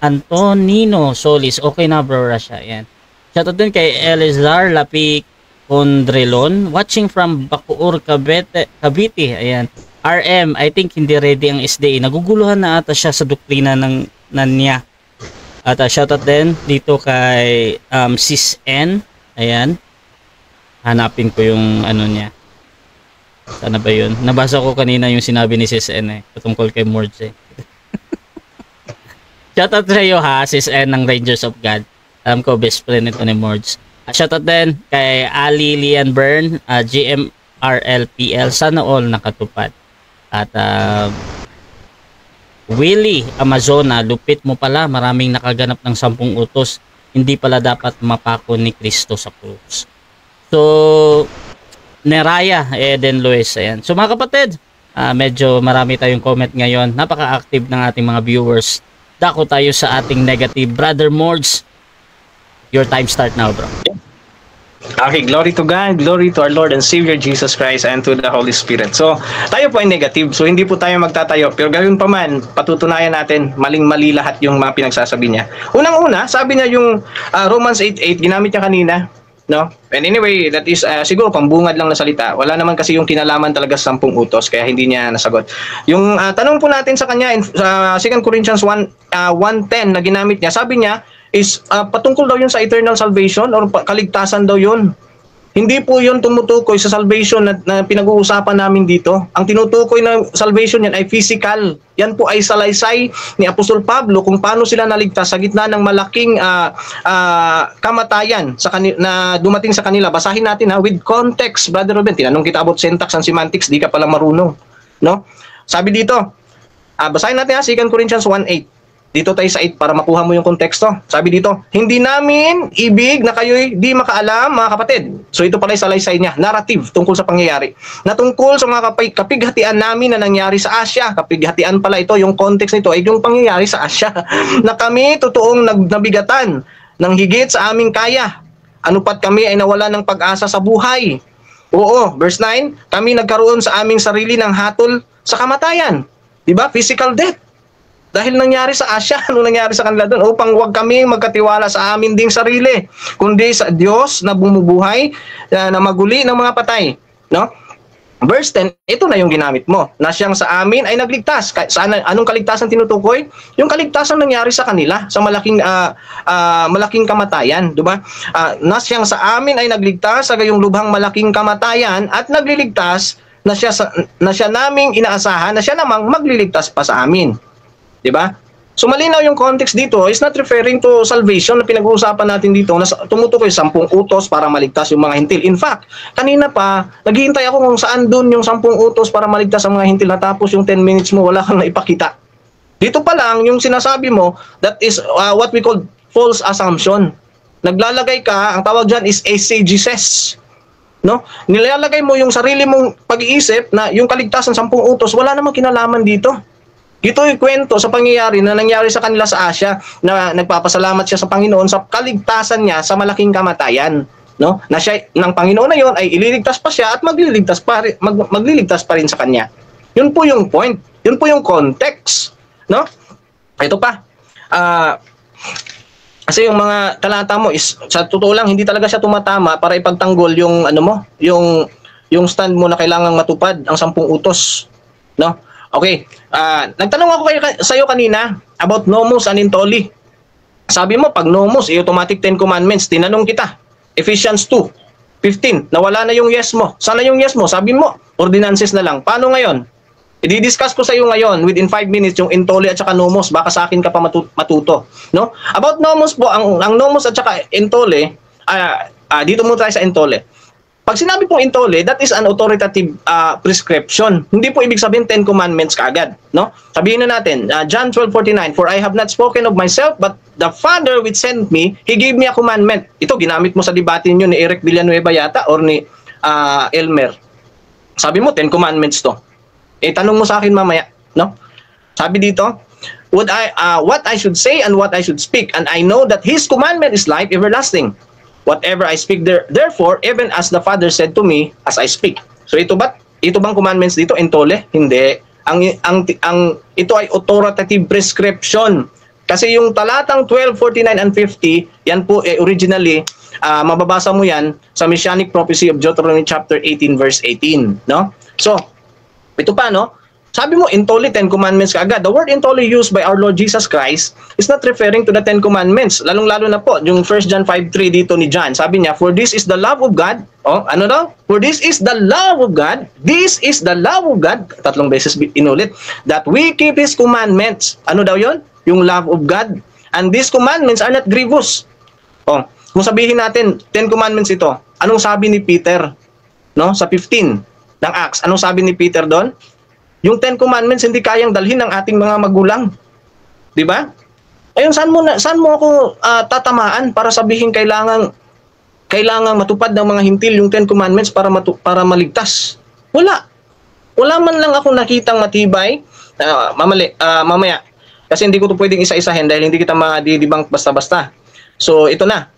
Antonino Solis, okay na bro Rasha, yan. Shoutout din kay Elizar Lapi Condrelon, watching from Bacoor, Cavite, ayan. RM, I think hindi ready ang SDA. Naguguluhan na ata siya sa doktrina ng niya. At shoutout din dito kay Sis N. Ayan. Hanapin ko yung ano niya. Sana ba yun? Nabasa ko kanina yung sinabi ni Sis N patungkol kay Morge. Shoutout sa iyo ha, Sis N ng Rangers of God. Alam ko, best friend ito ni Morge. Shoutout din kay Ali Lian Byrne, GMRLPL. Sana all nakatupad. At Willie Amazona, lupit mo pala, maraming nakaganap ng 10 utos. Hindi pala dapat mapako ni Kristo sa krus. So, Neraya Eden Luis, ayan. So mga kapatid, medyo marami tayong comment ngayon. Napaka-active ng ating mga viewers. Dako tayo sa ating negative. Brother Mords, your time start now, bro. Okay, glory to God, glory to our Lord and Savior Jesus Christ and to the Holy Spirit. So, tayo po ay negative. So, hindi po tayo magtatayo. Pero gayon pa man, patutunayan natin, maling-mali lahat yung mga pinagsasabi niya. Unang-una, sabi niya yung Romans 8:8, ginamit niya kanina, no? And anyway, that is siguro pambungad lang na salita. Wala naman kasi yung kinalaman talaga sa 10 utos, kaya hindi niya nasagot. Yung tanong po natin sa kanya, sa 2 Corinthians 1:10 na ginamit niya, sabi niya, is patungkol daw yun sa eternal salvation or kaligtasan daw yun. Hindi po yun tumutukoy sa salvation na pinag-uusapan namin dito. Ang tinutukoy na salvation yan ay physical. Yan po ay salaysay ni Apostol Pablo kung paano sila naligtas sa gitna ng malaking kamatayan na dumating sa kanila. Basahin natin with context, Brother Ruben. Tinanong kita about syntax and semantics, di ka pala marunong. No? Sabi dito, basahin natin 2 Corinthians 1:8. Dito tayo sa 8 para makuha mo yung konteksto. Sabi dito, hindi namin ibig na kayo'y di makaalam, mga kapatid. So ito pala yung salaysay niya, narrative tungkol sa pangyayari. Na tungkol sa mga kapighatian namin na nangyari sa Asya. Kapighatian pala ito, yung context nito ay yung pangyayari sa Asya. Na kami totoong nabigatan ng higit sa aming kaya. Ano pat kami ay nawala ng pag-asa sa buhay. Oo, verse 9, kami nagkaroon sa aming sarili ng hatol sa kamatayan. Diba? Physical death. Dahil nangyari sa Asya, ano nangyari sa kanila doon? Upang huwag kami magkatiwala sa amin ding sarili, kundi sa Diyos na bumubuhay, na maguli ng mga patay. No? Verse 10, ito na yung ginamit mo, na siyang sa amin ay nagligtas. Anong kaligtasan tinutukoy? Yung kaligtasan nangyari sa kanila, sa malaking kamatayan. Diba? Na siyang sa amin ay nagligtas sa gayong lubhang malaking kamatayan at nagliligtas na siya naming inaasahan na siya namang magliligtas pa sa amin. Diba? So malinaw yung context dito is not referring to salvation na pinag-uusapan natin dito na tumutukoy 10 utos para maligtas yung mga hintil. In fact, kanina pa, naghihintay ako kung saan dun yung 10 utos para maligtas ang mga hintil, natapos yung 10 minutes mo, wala kang naipakita. Dito pa lang, yung sinasabi mo, that is what we call false assumption. Naglalagay ka, ang tawag dyan is exegesis. No? Nilalagay mo yung sarili mong pag-iisip na yung kaligtasan 10 utos, wala namang kinalaman dito. Ito yung kwento sa pangyayari na nangyari sa kanila sa Asya na nagpapasalamat siya sa Panginoon sa kaligtasan niya sa malaking kamatayan. No? Na siya, ng Panginoon na yon ay ililigtas pa siya at magliligtas pa rin sa kanya. Yun po yung point. Yun po yung context. No? Ito pa. Kasi yung mga talata mo is sa totoo lang hindi talaga siya tumatama para ipagtanggol yung yung stand mo na kailangang matupad ang 10 utos. No? Okay, nagtanong ako sa iyo kanina about nomos and intoli. Sabi mo, pag nomos, automatic 10 commandments. Tinanong kita, Ephesians 2:15, nawala na yung yes mo. Sana yung yes mo? Sabi mo, ordinances na lang. Paano ngayon? I-discuss ko sa iyo ngayon, within 5 minutes, yung intoli at saka nomos. Baka sa akin ka pa matuto. No? About nomos po, ang nomos at saka intoli, dito muna tayo sa intoli. Pag sinabi pong intoli, that is an authoritative prescription. Hindi po ibig sabihin 10 commandments kaagad. No? Sabihin na natin, John 12:49, for I have not spoken of myself, but the Father which sent me, He gave me a commandment. Ito, ginamit mo sa debate niyo ni Eric Villanueva yata or ni Elmer. Sabi mo, 10 commandments to. Tanong mo sa akin mamaya. No? Sabi dito, what I should say and what I should speak, and I know that His commandment is life everlasting. Whatever I speak therefore, even as the Father said to me, as I speak. So ito bang commandments dito? Intole? Hindi. Ito ay authoritative prescription. Kasi yung talatang 12, 49, and 50, yan po originally, mababasa mo yan sa Messianic Prophecy of Deuteronomy chapter 18, verse 18. No? So, ito pa, no? Sabi mo, intoli, 10 commandments kaagad. The word intoli used by our Lord Jesus Christ is not referring to the 10 commandments. Lalong-lalo na po, yung 1 John 5:3 dito ni John. Sabi niya, for this is the love of God. Ano daw? For this is the love of God. This is the love of God. 3 beses inulit. That we keep His commandments. Ano daw yon? Yung love of God. And these commandments are not grievous. Kung sabihin natin, 10 commandments ito, anong sabi ni Peter? No? Sa 15 ng Acts, anong sabi ni Peter doon? Yung 10 Commandments hindi kayang dalhin ng ating mga magulang. Di ba? Ayun, saan mo ako tatamaan para sabihin kailangan matupad ng mga hintil yung 10 Commandments para maligtas? Wala. Wala man lang ako nakitang matibay. Mamaya. Kasi hindi ko ito pwedeng isa-isahin dahil hindi kita ma-debunk basta-basta. So, ito na.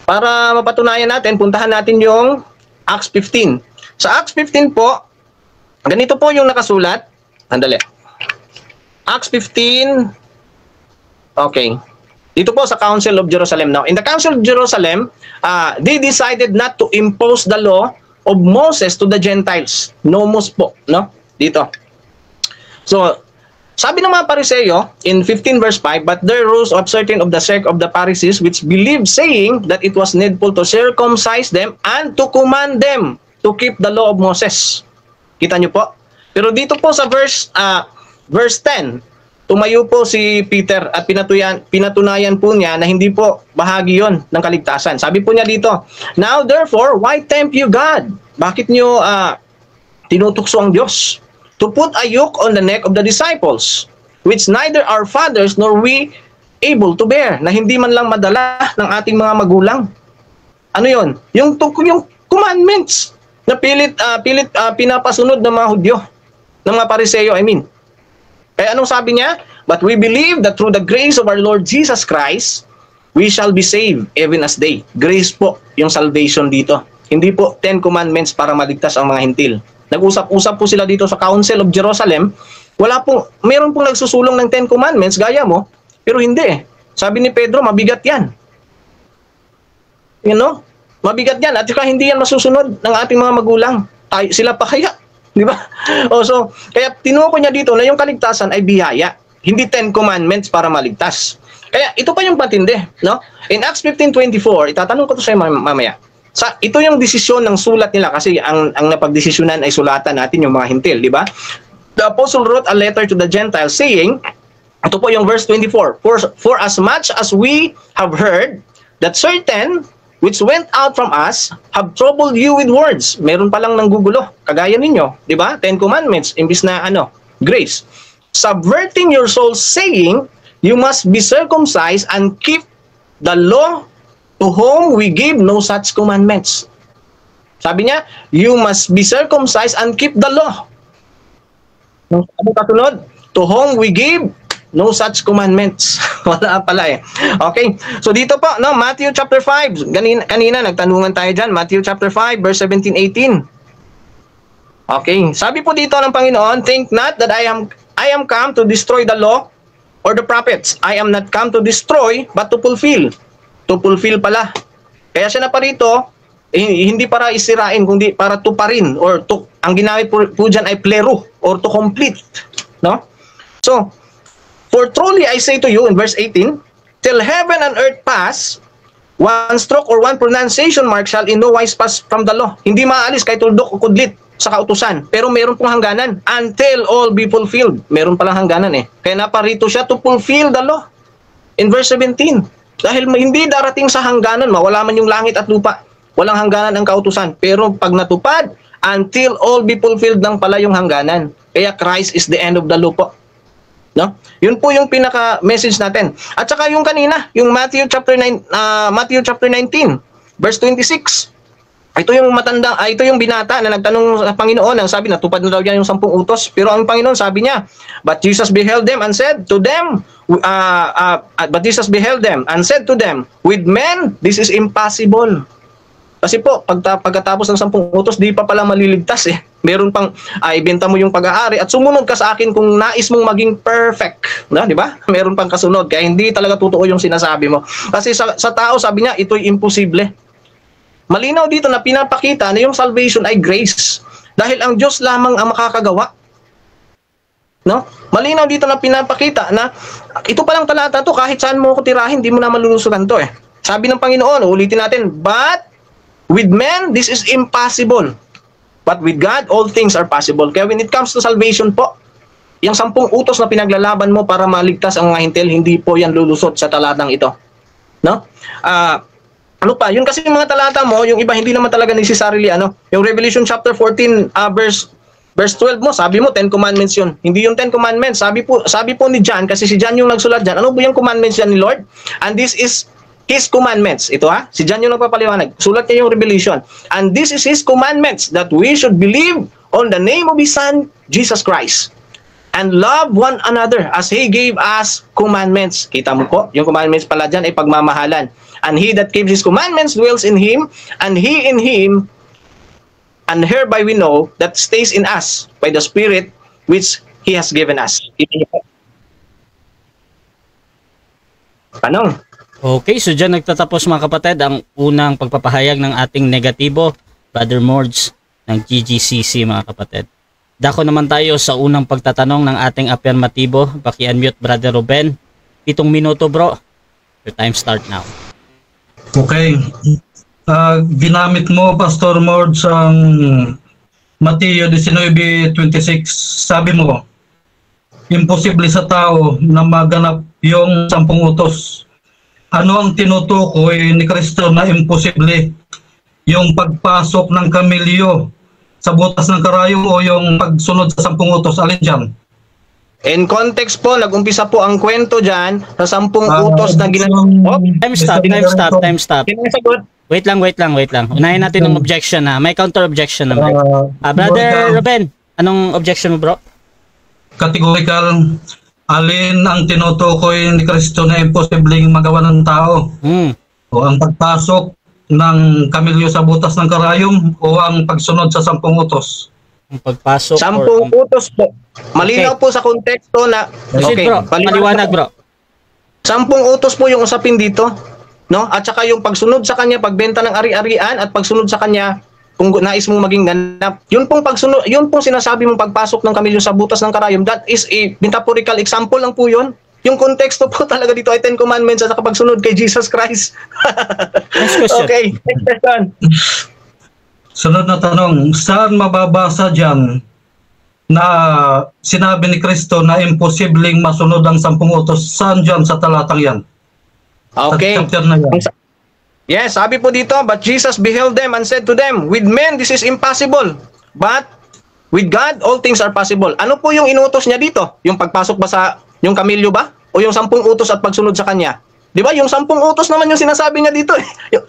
Para mapatunayan natin, puntahan natin yung Acts 15. Sa Acts 15 po, ganito po yung nakasulat. Andali. Acts 15. Okay. Dito po sa Council of Jerusalem. Now, in the Council of Jerusalem, they decided not to impose the law of Moses to the Gentiles. Nomos po, no? Dito. So, sabi ng mga Pariseo in 15 verse 5, but there rose up certain of the sect of the Pharisees which believed, saying that it was needful to circumcise them and to command them to keep the law of Moses. Kita nyo po? Pero dito po sa verse 10, tumayo po si Peter at pinatunayan po niya na hindi po bahagi yon ng kaligtasan. Sabi po niya dito, now therefore, why tempt you God? Bakit nyo tinutukso ang Diyos? To put a yoke on the neck of the disciples, which neither our fathers nor we able to bear, na hindi man lang madala ng ating mga magulang. Ano yon? Yung commandments na pinapasunod ng mga Hudyo, ng mga Pariseo, I mean. Kaya anong sabi niya? But we believe that through the grace of our Lord Jesus Christ, we shall be saved even as they. Grace po yung salvation dito. Hindi po 10 commandments para maligtas ang mga hintil. Nag-usap-usap po sila dito sa Council of Jerusalem. Meron pong nagsusulong ng 10 commandments, gaya mo, pero hindi eh. Sabi ni Pedro, mabigat yan. You know? Mabigat yan. At saka hindi yan masusunod ng ating mga magulang. Sila pa kaya. Di ba? So, kaya tinuko niya dito na yung kaligtasan ay biyaya. Hindi 10 commandments para maligtas. Kaya ito pa yung patindi. No? In Acts 15:24, itatanong ko to sa mamaya. Ito yung desisyon ng sulat nila kasi ang napagdesisyonan ay sulatan natin yung mga hintil, di ba? The apostle wrote a letter to the Gentiles saying, ito po yung verse 24, for as much as we have heard that certain which went out from us have troubled you with words. Meron palang nanggugulo, kagaya ninyo, di ba? 10 commandments, imbis na grace. Subverting your souls, saying, you must be circumcised and keep the law, to whom we give no such commandments. Sabi niya, you must be circumcised and keep the law. Ano kasunod? To whom we give no such commandments. Wala pala eh. Okay. So dito po, no, Matthew chapter 5. Kanina nagtanungan tayo dyan. Matthew chapter 5, verse 17-18. Okay. Sabi po dito ng Panginoon, think not that I am come to destroy the law or the prophets. I am not come to destroy, but to fulfill. To fulfill pala. Kaya siya na pa rito, hindi para isirain, kundi para tuparin, or ang ginamit po dyan ay plero, or to complete. No? So, for truly I say to you, in verse 18, till heaven and earth pass, one stroke or one pronunciation mark shall in no wise pass from the law. Hindi maalis kahit tuldok o kudlit sa kautusan. Pero meron pong hangganan. Until all be fulfilled. Meron palang hangganan eh. Kaya naparito siya to fulfill the law. In verse 17, dahil hindi darating sa hangganan, mawala man yung langit at lupa. Walang hangganan ang kautusan. Pero pag natupad, until all be fulfilled lang pala yung hangganan. Kaya Christ is the end of the law po. No? Yun po yung pinaka-message natin. At saka yung kanina, yung Matthew chapter 19, verse 26. Ito yung ito yung binata na nagtanong sa Panginoon, ang sabi, natupad na daw yan yung 10 utos. Pero ang Panginoon sabi niya, but Jesus beheld them and said to them, with men, this is impossible. Kasi po, pagkatapos ng 10 utos, di pa pala maliligtas eh. Meron pang, ibenta mo yung pag-aari at sumunod ka sa akin kung nais mong maging perfect. No? Di ba? Meron pang kasunod. Kaya hindi talaga totoo yung sinasabi mo. Kasi sa tao, sabi niya, ito'y imposible. Malinaw dito na pinapakita na yung salvation ay grace. Dahil ang Diyos lamang ang makakagawa. No? Malinaw dito na pinapakita na ito palang talata to, kahit saan mo ko tirahin, hindi mo na malulusugan to eh. Sabi ng Panginoon, ulitin natin, but with men, this is impossible. But with God, all things are possible. Kaya when it comes to salvation po, yung 10 utos na pinaglalaban mo para maligtas ang mga hintil, hindi po yan lulusot sa talatang ito. No? Ano pa? Yun kasi yung mga talata mo, yung iba hindi naman talaga necessarily yung Revelation chapter 14 verse Verse 12 mo, sabi mo 10 commandments yun. Hindi yung 10 commandments. Sabi po ni John, kasi si John yung nagsulat dyan. Ano po yung commandments yan ni Lord? And this is His commandments. Ito ha, si John yung nagpapaliwanag. Sulat niya yung Revelation. And this is His commandments, that we should believe on the name of His Son, Jesus Christ. And love one another as He gave us commandments. Kita mo po, yung commandments pala dyan ay pagmamahalan. And he that keeps His commandments dwells in Him, and He in Him. And hereby we know that stays in us by the Spirit which He has given us. Tanong. Okay, so dyan nagtatapos mga kapatid ang unang pagpapahayag ng ating negatibo, Brother Mords ng GGCC mga kapatid. Dako naman tayo sa unang pagtatanong ng ating affirmatibo. Paki-unmute Brother Ruben. 7 minuto bro. Your time start now. Okay. Ginamit mo, Pastor Mords, ang Mateo 19:26. Sabi mo, imposible sa tao na maganap yung 10 utos. Ano ang tinutukoy ni Kristo na imposible? Yung pagpasok ng kamilyo sa butas ng karayom o yung pagsunod sa 10 utos? Alin dyan? In context po, nag-umpisa po ang kwento dyan sa 10 utos na ginagawa. Time stop. Wait lang. Unahin natin ang objection na. May counter objection naman. Brother Ruben, anong objection mo bro? Categorical. Alin ang tinutukoy ni Kristo na imposibleng magawa ng tao? O ang pagpasok ng kamilyo sa butas ng karayom o ang pagsunod sa 10 utos? Ang pagpasok 10 utos po. Malinaw po sa konteksto na bro, paliwanag bro. 10 utos po yung usapin dito, no? At saka yung pagsunod sa kanya, pagbenta ng ari-arian at pagsunod sa kanya kung nais mong maging ganap. Yun pong pagsunod, yun pong sinasabi mong pagpasok ng kamilyo sa butas ng karayom, that is a metaphorical example lang po yun. Yung konteksto po talaga dito ay 10 commandments at saka pagsunod kay Jesus Christ. Next question. Okay, next question. Sunod na tanong, saan mababasa dyan na sinabi ni Kristo na imposibleng masunod ang 10 utos? Saan dyan sa talatang yan? Okay. Sa chapter na yan. Yes, sabi po dito, but Jesus beheld them and said to them, with men this is impossible, but with God all things are possible. Ano po yung inutos niya dito? Yung pagpasok ba sa yung kamilyo ba? O yung 10 utos at pagsunod sa kanya? Di ba? Yung 10 utos naman yung sinasabi niya dito.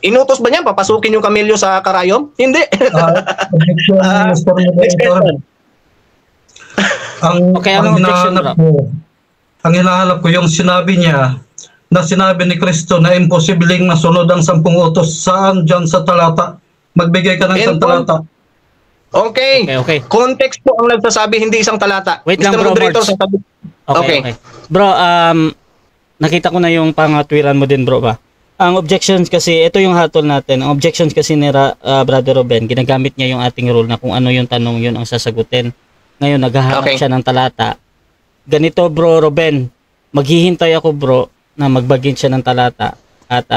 Inutos ba niya papasukin yung kamilyo sa karayom? Hindi. Next question. Ang hinahanap ko yung sinabi niya na sinabi ni Kristo na imposibleng masunod ang 10 utos. Saan dyan sa talata? Magbigay ka ng isang talata. Okay. Context po ang nagsasabi, hindi isang talata. Wait lang bro, Marge. Okay. Bro, nakita ko na yung pangatwiran mo din bro ba? Ang objections kasi, ito yung hatol natin. Ang objections kasi ni Brother Ruben, ginagamit niya yung ating rule na kung ano yung tanong yun ang sasagutin. Ngayon, naghahanap siya ng talata. Ganito bro, Ruben, maghihintay ako bro na magbagin siya ng talata at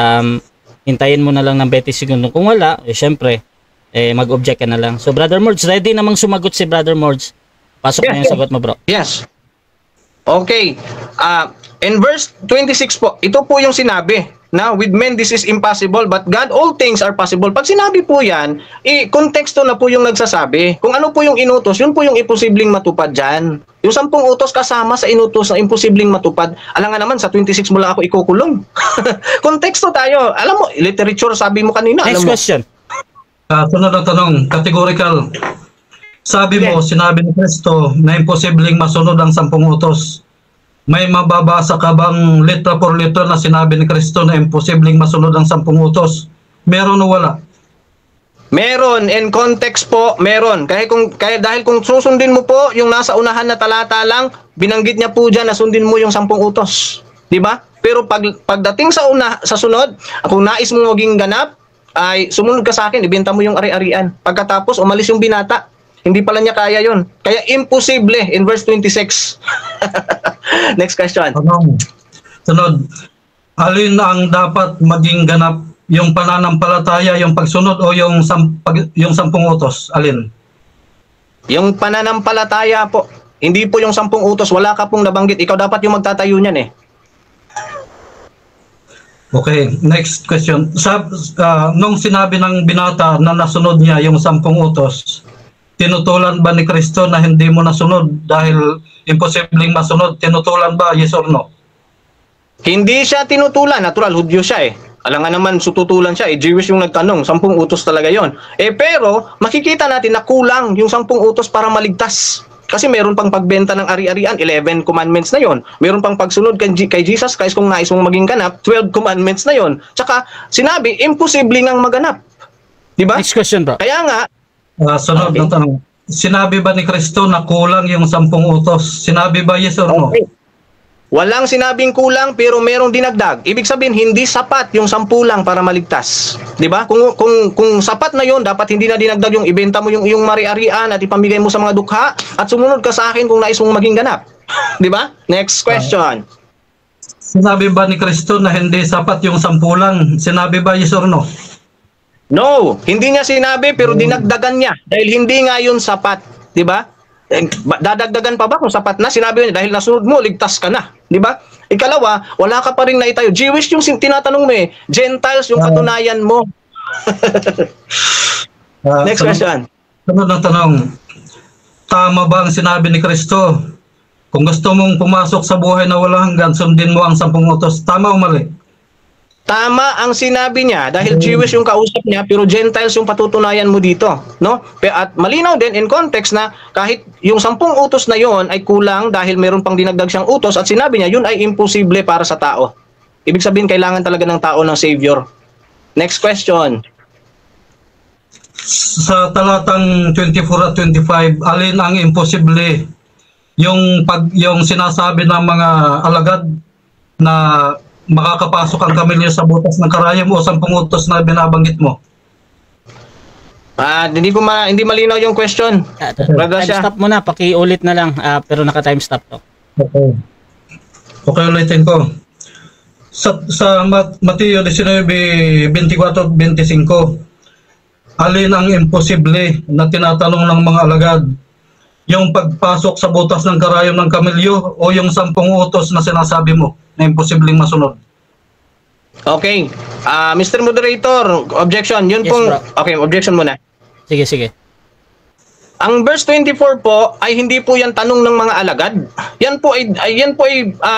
hintayin mo na lang ng 20 segundo. Kung wala, syempre, mag-object ka na lang. So Brother Mords, ready namang sumagot si Brother Mords. Pasok na yung sagot mo bro. Yes. Okay. In verse 26 po, ito po yung sinabi na with men this is impossible but God all things are possible. Pag sinabi po yan, konteksto na po yung nagsasabi. Kung ano po yung inutos, yun po yung imposibleng matupad dyan. Yung 10 utos kasama sa inutos na imposibleng matupad. Alam nga naman, sa 26 mo lang ako ikukulong. Konteksto tayo. Alam mo, literature sabi mo kanina. Next question. Sunod ang tanong, categorical. Sabi mo, sinabi ni Kristo na imposibleng masunod ang 10 utos. May mababasa ka bang letra por letra na sinabi ni Kristo na imposibleng masunod ang 10 utos? Meron o wala? Meron, in context po, meron. Dahil kung susundin mo po yung nasa unahan na talata lang, binanggit niya po dyan na sundin mo yung 10 utos. Di ba? Pero pagdating sa sunod, kung nais mo maging ganap, ay sumunod ka sa akin, ibenta mo yung ari-arian. Pagkatapos, umalis yung binata. Hindi pala niya kaya yon. Kaya imposible in verse 26. Next question. Sunod. Alin ang dapat maging ganap? Yung pananampalataya, yung pagsunod o yung 10 utos? Alin? Yung pananampalataya po. Hindi po yung 10 utos. Wala ka pong nabanggit. Ikaw dapat yung magtatayo niyan eh. Okay, next question. Nung sinabi ng binata na nasunod niya yung 10 utos, tinutulan ba ni Kristo na hindi mo nasunod dahil imposibleng masunod? Tinutulan ba? Yes or no? Hindi siya tinutulan, natural, Hudyo siya eh. Alam nga naman, sututulan siya, Jewish yung nagtanong, 10 utos talaga yon. Pero, makikita natin na kulang yung 10 utos para maligtas. Kasi meron pang pagbenta ng ari-arian, 11 commandments na yon. Meron pang pagsunod kay Jesus Christ kung nais mong maging ganap, 12 commandments na yon. Tsaka, sinabi, imposible ngang maganap. Diba? Next question, bro. Kaya nga, Sunod ng tanong. Sinabi ba ni Kristo na kulang yung 10 utos? Sinabi ba yes or no? okay. Walang sinabing kulang pero merong dinagdag. Ibig sabihin hindi sapat yung 10 lang para maligtas. 'Di ba? Kung sapat na 'yon, dapat hindi na dinagdag yung ibenta mo yung iyong mari-arian at ipamigay mo sa mga dukha at sumunod ka sa akin kung nais mong maging ganap. 'Di ba? Next question. Sinabi ba ni Kristo na hindi sapat yung 10 lang? Sinabi ba yes or no? No, hindi niya sinabi pero dinagdagan niya dahil hindi nga 'yun sapat, 'di ba? Dadagdagan pa ba kung sapat na? Sinabi niya dahil nasunod mo, ligtas ka na. Di ba? Ikalawa, wala ka pa rin naitayo. Jewish yung tinatanong mo eh. Gentiles yung katunayan mo. Next question. Sunod ng tanong. Tama ba ang sinabi ni Kristo? Kung gusto mong pumasok sa buhay na walang hanggan, sundin mo ang 10 utos. Tama o mali? Tama ang sinabi niya dahil Jewish yung kausap niya pero Gentiles yung patutunayan mo dito, no? At malinaw din in context na kahit yung 10 utos na yon ay kulang dahil meron pang dinagdag siyang utos at sinabi niya yun ay imposible para sa tao. Ibig sabihin kailangan talaga ng tao ng savior. Next question. Sa talatang 24 at 25, alin ang imposible? Yung sinasabi ng mga alagad na makakapasok ang kamilyo sa butas ng karayom o 10 utos na binabanggit mo? Hindi malinaw yung question. Time stop muna, pakiulit na lang pero naka-time stop to. Okay, ulitin ko. Sa Mateo 19:24-25, alin ang imposible na tinatanong ng mga alagad? Yung pagpasok sa butas ng karayom ng kamilyo o yung 10 utos na sinasabi mo na imposibleng masunod? Okay. Mr. Moderator, objection. Yun Yes, pong... bro. Okay, objection muna. Sige. Ang verse 24 po ay hindi po yan tanong ng mga alagad. Yan po ay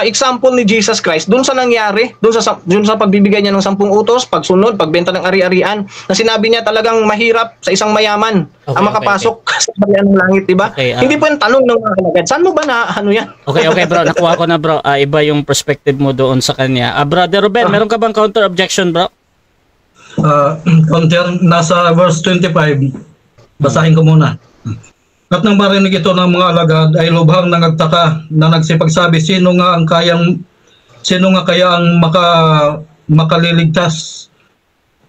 example ni Jesus Christ dun sa nangyari, dun sa pagbibigay niya ng 10 utos, pagsunod, pagbenta ng ari-arian, na sinabi niya talagang mahirap sa isang mayaman ang makapasok sa bayan ng langit, di ba? Okay, hindi po yan tanong ng mga alagad. Saan mo ba na ano yan? Okay bro, nakuha ko na bro. Iba yung perspective mo doon sa kanya. Brother Ruben, meron ka bang counter objection, bro? Nasa verse 25, basahin ko muna. At nang marinig ito ng mga alagad ay lubhang nagtaka na nagsipagsabi, sino nga kaya ang makaliligtas?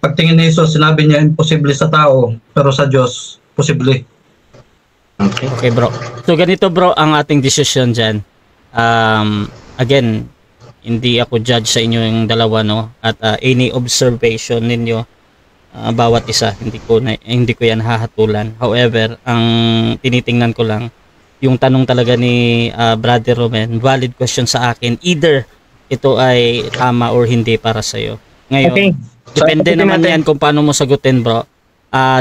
Pagtingin ni Jesus, sinabi niya imposible sa tao pero sa Diyos posible. Okay bro. So ganito bro ang ating decision dyan. Again, hindi ako judge sa inyo yung dalawa, no? At any observation ninyo bawat isa, hindi ko yan hahatulan. However, ang tinitingnan ko lang yung tanong talaga ni Brother Roman, valid question sa akin, either ito ay tama or hindi para sa iyo. Ngayon, Okay. depende So, naman natin. yan kung paano mo sagutin, bro.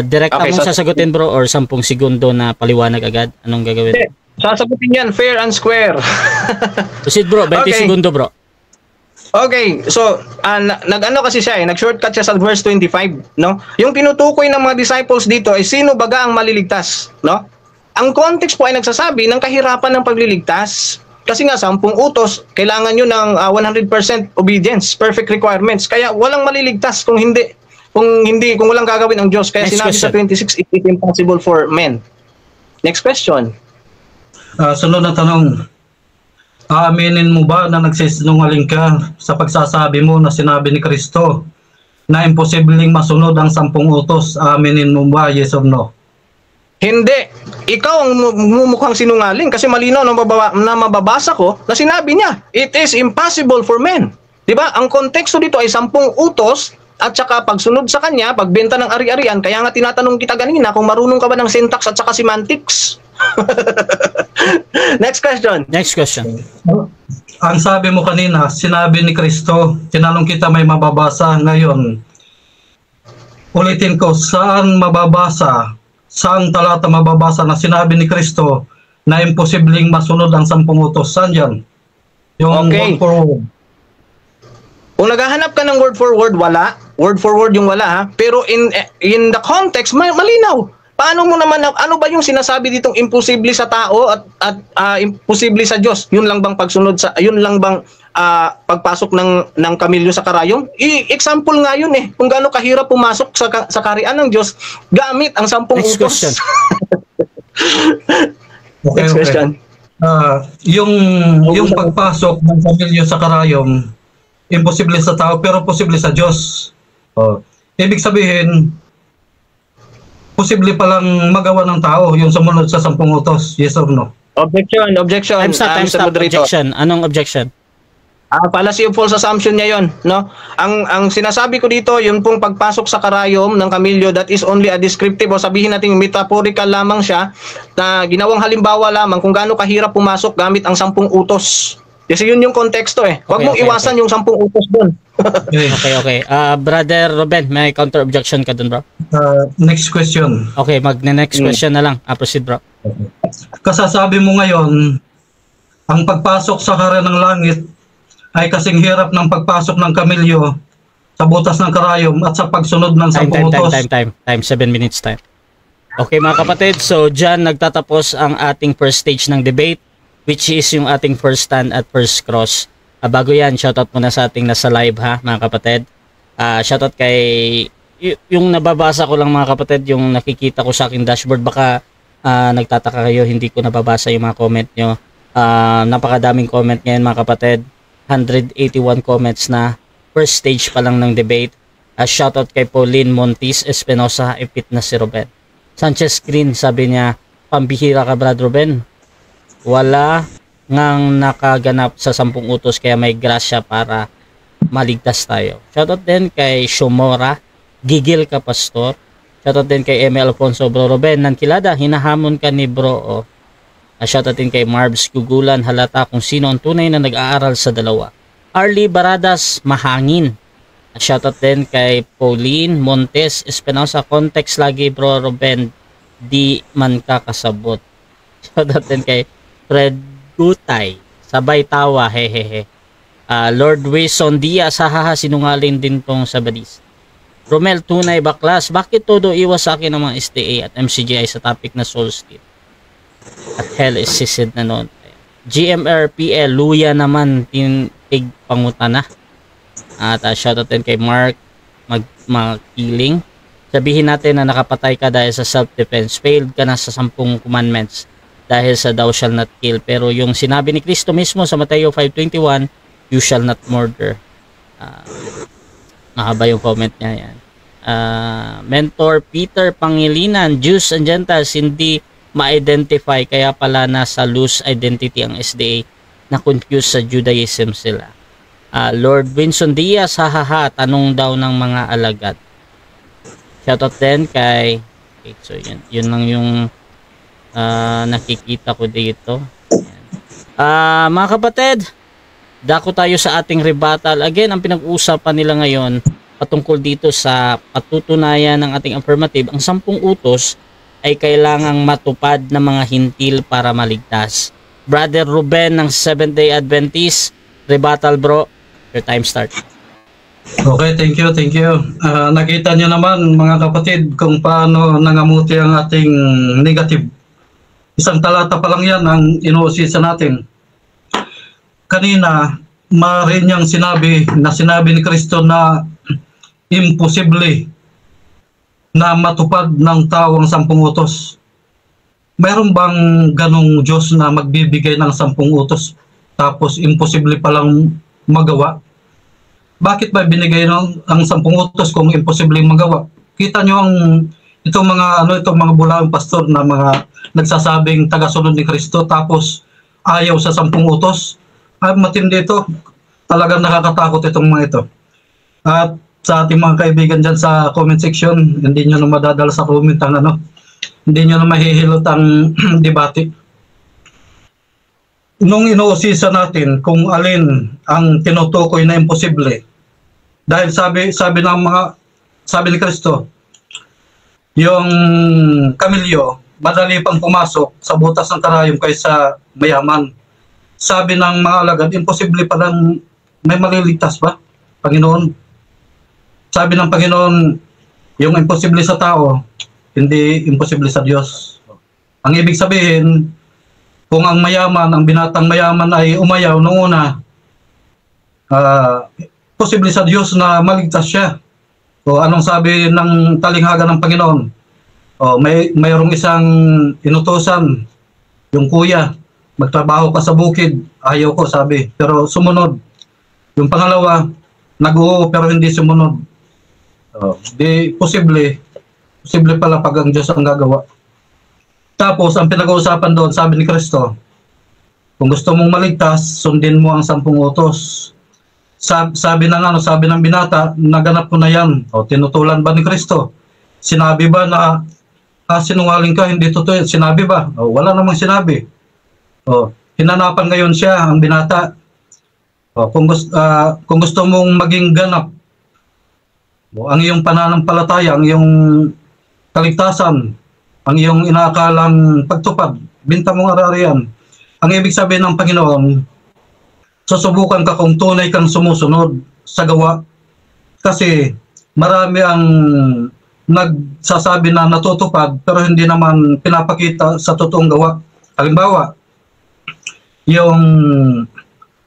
Direkta Okay, mo sasagutin, bro, or 10 segundo na paliwanag agad? Anong gagawin? Sasagutin yan, fair and square. Proceed, bro. 20 Okay. segundo, bro. Okay, so nag-ano kasi siya nag-shortcut siya sa verse 25, no? Yung tinutukoy ng mga disciples dito ay sino baga ang maliligtas, no? Ang context po ay nagsasabi ng kahirapan ng pagliligtas. Kasi nga 10 utos, kailangan nyo ng 100% obedience, perfect requirements. Kaya walang maliligtas kung walang gagawin ang Diyos. Kaya Next sinabi sa 26, it is impossible for men. Next question. Sunod na tanong. Aaminin mo ba na nagsisinungaling ka sa pagsasabi mo na sinabi ni Kristo na imposibleng masunod ang 10 utos? Aaminin mo ba, yes or no? Hindi. Ikaw ang mumukhang sinungaling kasi malinaw na mababasa ko na sinabi niya, it is impossible for men. Diba? Ang konteksto dito ay 10 utos at saka pagsunod sa kanya, pagbenta ng ari-arian. Kaya nga tinatanong kita kanina kung marunong ka ba ng syntax at saka semantics. Next question. Next question. Ang sabi mo kanina, sinabi ni Kristo, tinanong kita may mababasa ngayon. Ulitin ko, saan mababasa saang talata mababasa na sinabi ni Kristo na imposibleng masunod ang 10 utos? Saan yan? Yung Okay. word for word. Kung naghahanap ka ng word for word, wala. Word for word yung wala, ha. Pero in the context, malinaw. Paano mo naman, ano ba yung sinasabi ditong imposible sa tao at imposible sa Diyos? Yun lang bang pagsunod sa, yun lang bang pagpasok ng kamilyo sa karayom? Example nga yun eh. Kung gaano kahirap pumasok sa karian ng Diyos gamit ang 10 Next utos. question. Next question. Yung pagpasok ng pamilya sa karayom, imposible sa tao pero posible sa Diyos. Ibig sabihin, posible palang magawa ng tao yung sumunod sa 10 utos. Yes or no? Objection. Time stop. Mr. Moderator. Objection. Anong objection? Fallacy of false assumption niya yun, no? Ang sinasabi ko dito, yung pong pagpasok sa karayom ng kamilyo, that is only a descriptive o sabihin natin metaphorical lamang siya na ginawang halimbawa lamang kung gaano kahirap pumasok gamit ang 10 utos. Kasi yun yung konteksto eh. Huwag mong iwasan yung 10 utos doon. Okay. Brother Ruben, may counter objection ka dun, bro? Next question. Okay, next question na lang. Proceed, bro. Kasasabi mo ngayon, ang pagpasok sa karayom ng langit ay kasing hirap ng pagpasok ng kamilyo sa butas ng karayom at sa pagsunod ng 10 utos. Time. 7 minutes time. Okay mga kapatid, so dyan nagtatapos ang ating first stage ng debate, which is yung ating first stand at first cross. Bago yan, shoutout muna sa ating nasa live ha mga kapatid. Shoutout kay yung nababasa ko lang mga kapatid, yung nakikita ko sa aking dashboard. Baka nagtataka kayo, hindi ko nababasa yung mga comment nyo. Napakadaming comment ngayon mga kapatid. 181 comments na first stage pa lang ng debate. Shoutout kay Pauline Montis Espinosa, ipit na si Ruben. Sanchez Green, sabi niya, pambihira ka Brad Ruben. Wala ngang nakaganap sa 10 utos kaya may grasya para maligtas tayo. Shoutout din kay Shomora, gigil ka pastor. Shoutout din kay Emil Alfonso, bro Ruben, nankilada, hinahamon ka ni bro. Shoutout din kay Marbs Gugulan, halata kung sino ang tunay na nag-aaral sa dalawa. Arlie Baradas, mahangin. Shoutout din kay Pauline Montes Espinosa, context lagi bro Ruben, di man ka kasabot. Shoutout din kay Fred Gutay, sabay tawa, hehehe. Lord Wilson Diaz, hahaha, sinungaling din tong sabadis. Romel Tunay Baklas, bakit todo iwas sa akin ng mga STA at MCGI sa topic na Soul Steal? At Hell is sisid na noon. GMRPL, luya naman, tintig pangutana. At shoutout din kay Mark Magkiling. Sabihin natin na nakapatay ka dahil sa self-defense. Failed ka na sa 10 commandments dahil sa thou shall not kill. Pero yung sinabi ni Kristo mismo sa Mateo 5:21, you shall not murder. Mahaba yung comment niya yan. Mentor Peter Pangilinan, Jews and Gentiles hindi ma-identify, kaya pala nasa loose identity ang SDA, na confused sa Judaism sila. Lord Vincent Diaz, hahaha, tanong daw ng mga alagad. Shoutout din kay, okay, so yun lang yung nakikita ko dito. Mga kapatid, dako tayo sa ating rebuttal. Again, ang pinag-uusapan nila ngayon patungkol dito sa patutunayan ng ating affirmative, ang 10 utos ay kailangang matupad ng mga hintil para maligtas. Brother Ruben ng Seventh-day Adventist, rebuttal bro, your time start. Okay, thank you. Nakita niyo naman mga kapatid kung paano nangamuti ang ating negative. Isang talata pa lang yan ang inuusisa natin. Kanina, maaari niyang sinabi ni Kristo na imposible na matupad ng tao ang 10 utos. Mayroon bang ganong Diyos na magbibigay ng 10 utos tapos imposible palang magawa? Bakit ba binigay ang 10 utos kung imposible magawa? Kita nyo itong mga bulaang pastor na mga nagsasabing tagasunod ni Kristo tapos ayaw sa 10 utos. Matindi ito. Talagang nakakatakot itong mga ito. At sa ating mga kaibigan dyan sa comment section, hindi nyo na madadala sa comment ang hindi nyo na mahihilot ang debate. Nung inuusisa natin kung alin ang tinutukoy na imposible, dahil sabi ni Kristo, yung kamilyo, madali pang pumasok sa butas ng karayom kaysa mayaman. Sabi ng mga alagad, imposible palang may maliligtas ba, Panginoon? Sabi ng Panginoon, yung imposible sa tao, hindi imposible sa Diyos. Ang ibig sabihin, kung ang mayaman, ang binatang mayaman ay umayaw noong una, posible sa Diyos na maligtas siya. O anong sabi ng talinghaga ng Panginoon? O mayroong isang inutusan, yung kuya, magtrabaho ka sa bukid, ayaw ko, sabi, pero sumunod. Yung pangalawa, nag-oo pero hindi sumunod. Di posible pala pag ang Diyos ang gagawa. Tapos ang pinag-uusapan doon, sabi ni Kristo, kung gusto mong maligtas, sundin mo ang 10 utos. Sabi ng binata, naganap ko na yan. Tinutulan ba ni Kristo? Sinabi ba na sinungaling ka, hindi totoo? Sinabi ba? Wala namang sinabi. Hinanapan ngayon siya, ang binata. Kung gusto mong maging ganap, ang iyong pananampalataya, ang iyong kaligtasan, ang iyong inaakalang pagtupad, binta mong ararian. Ang ibig sabihin ng Panginoon, susubukan ka kung tunay kang sumusunod sa gawa. Kasi marami ang nagsasabi na natutupad pero hindi naman pinapakita sa totoong gawa. Halimbawa, yung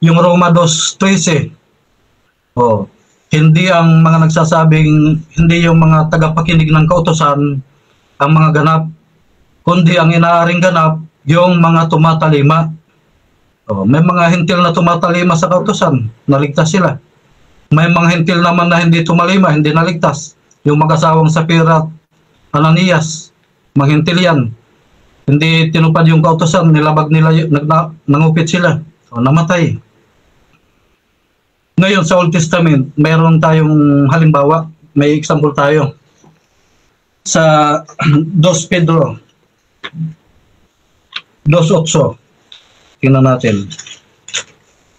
Roma 2:13. Hindi ang mga nagsasabing, hindi yung mga tagapakinig ng kautusan ang mga ganap, kundi ang inaaring ganap, yung mga tumatalima. May mga hintil na tumatalima sa kautusan, naligtas sila. May mga hintil naman na hindi tumalima, hindi naligtas. Yung mag-asawang Sapira at Ananias, mga hintil yan. Hindi tinupad yung kautusan, nilabag nila, nangupit sila, namatay. Ngayon sa Old Testament, mayroon tayong halimbawa, may example tayo. Sa 2 Pedro 2:8, tingnan natin.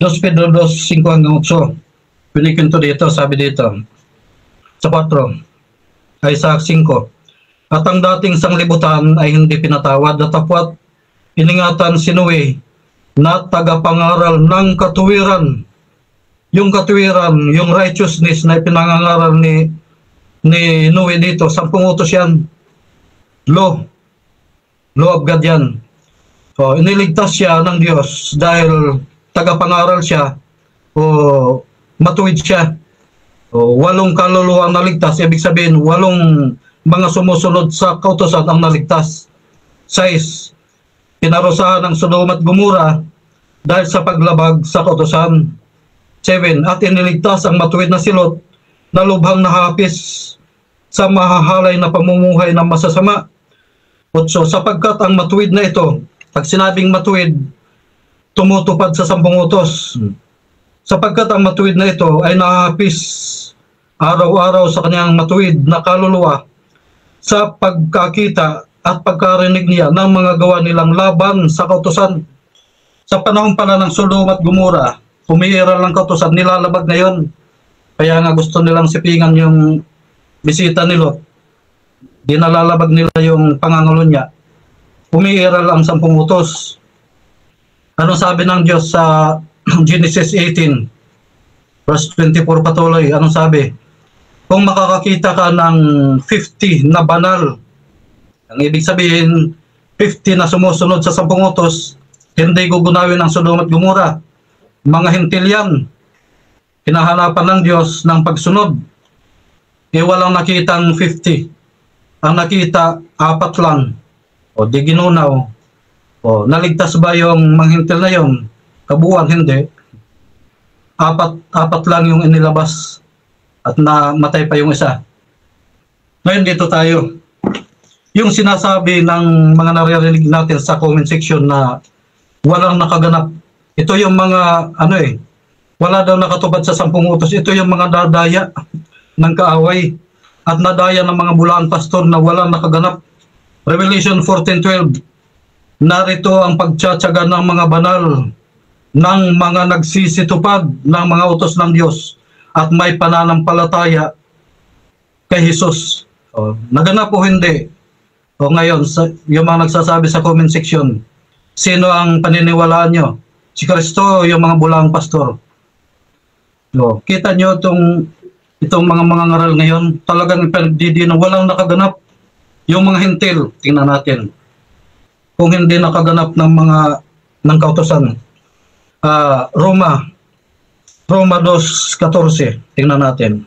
2 Pedro 2:5-8, pinikinto dito, sabi dito, sa 4, ay sa 5. At ang dating sanglibutan ay hindi pinatawad, datapwat iningatan si Noe na tagapangaral ng katuwiran. Yung katuwiran, yung righteousness na pinangangaral ni Noe dito, 10 utos yan. Law of God yan. Iniligtas siya ng Diyos dahil tagapangaral siya o matuwid siya. 8 kaluluwa ang naligtas, ibig sabihin 8 mga sumusunod sa kautosan ang naligtas. 6, pinarusahan ng Sodom at Gomora dahil sa paglabag sa kautosan. 7, at iniligtas ang matuwid na si Lot na lubhang nahapis sa mahahalay na pamumuhay ng masasama. 8, sapagkat ang matuwid na ito, pag sinabing matuwid, tumutupad sa 10 utos. Sapagkat ang matuwid na ito ay nahapis araw-araw sa kanyang matuwid na kaluluwa sa pagkakita at pagkarinig niya ng mga gawa nilang laban sa kautosan. Sa panahon pala ng Sodom at Gomora, umiiral ng kautosan, nilalabag ngayon. Kaya nga gusto nilang sipingan yung bisita ni Lot. Dinalalabag nila yung pangangulo niya. Umiiral ang 10 utos. Ano sabi ng Diyos sa Genesis 18, verse 24 patuloy? Anong sabi? Kung makakakita ka ng 50 na banal, ang ibig sabihin, 50 na sumusunod sa 10 utos, hindi gugunawin ang Sodom at Gomora. Mga hintil yan. Hinahanapan ng Diyos ng pagsunod. Walang nakitang 50. Ang nakita, 4 lang. Di ginunaw. Naligtas ba yung mga hintil na yun? Kabuuan, hindi. 4 lang yung inilabas. At namatay pa yung isa. Ngayon dito tayo. Yung sinasabi ng mga naririnig natin sa comment section na walang nakaganap. Ito yung mga, wala daw nakatupad sa 10 utos. Ito yung mga dadaya ng kaaway at nadaya ng mga bulaan pastor na walang nakaganap. Revelation 14:12, narito ang pagtsatsaga ng mga banal, ng mga nagsisitupad ng mga utos ng Diyos at may pananampalataya kay Jesus. Naganap o hindi? O ngayon, yung mga nagsasabi sa comment section, sino ang paniniwalaan nyo? Si Kristo o yung mga bulaang pastor? Kita nyo itong mga ngaral ngayon, talagang pinagdidinan, walang nakaganap. Yung mga hintil, tingnan natin. Kung hindi nakaganap ng kautusan. Roma 2:14, tingnan natin.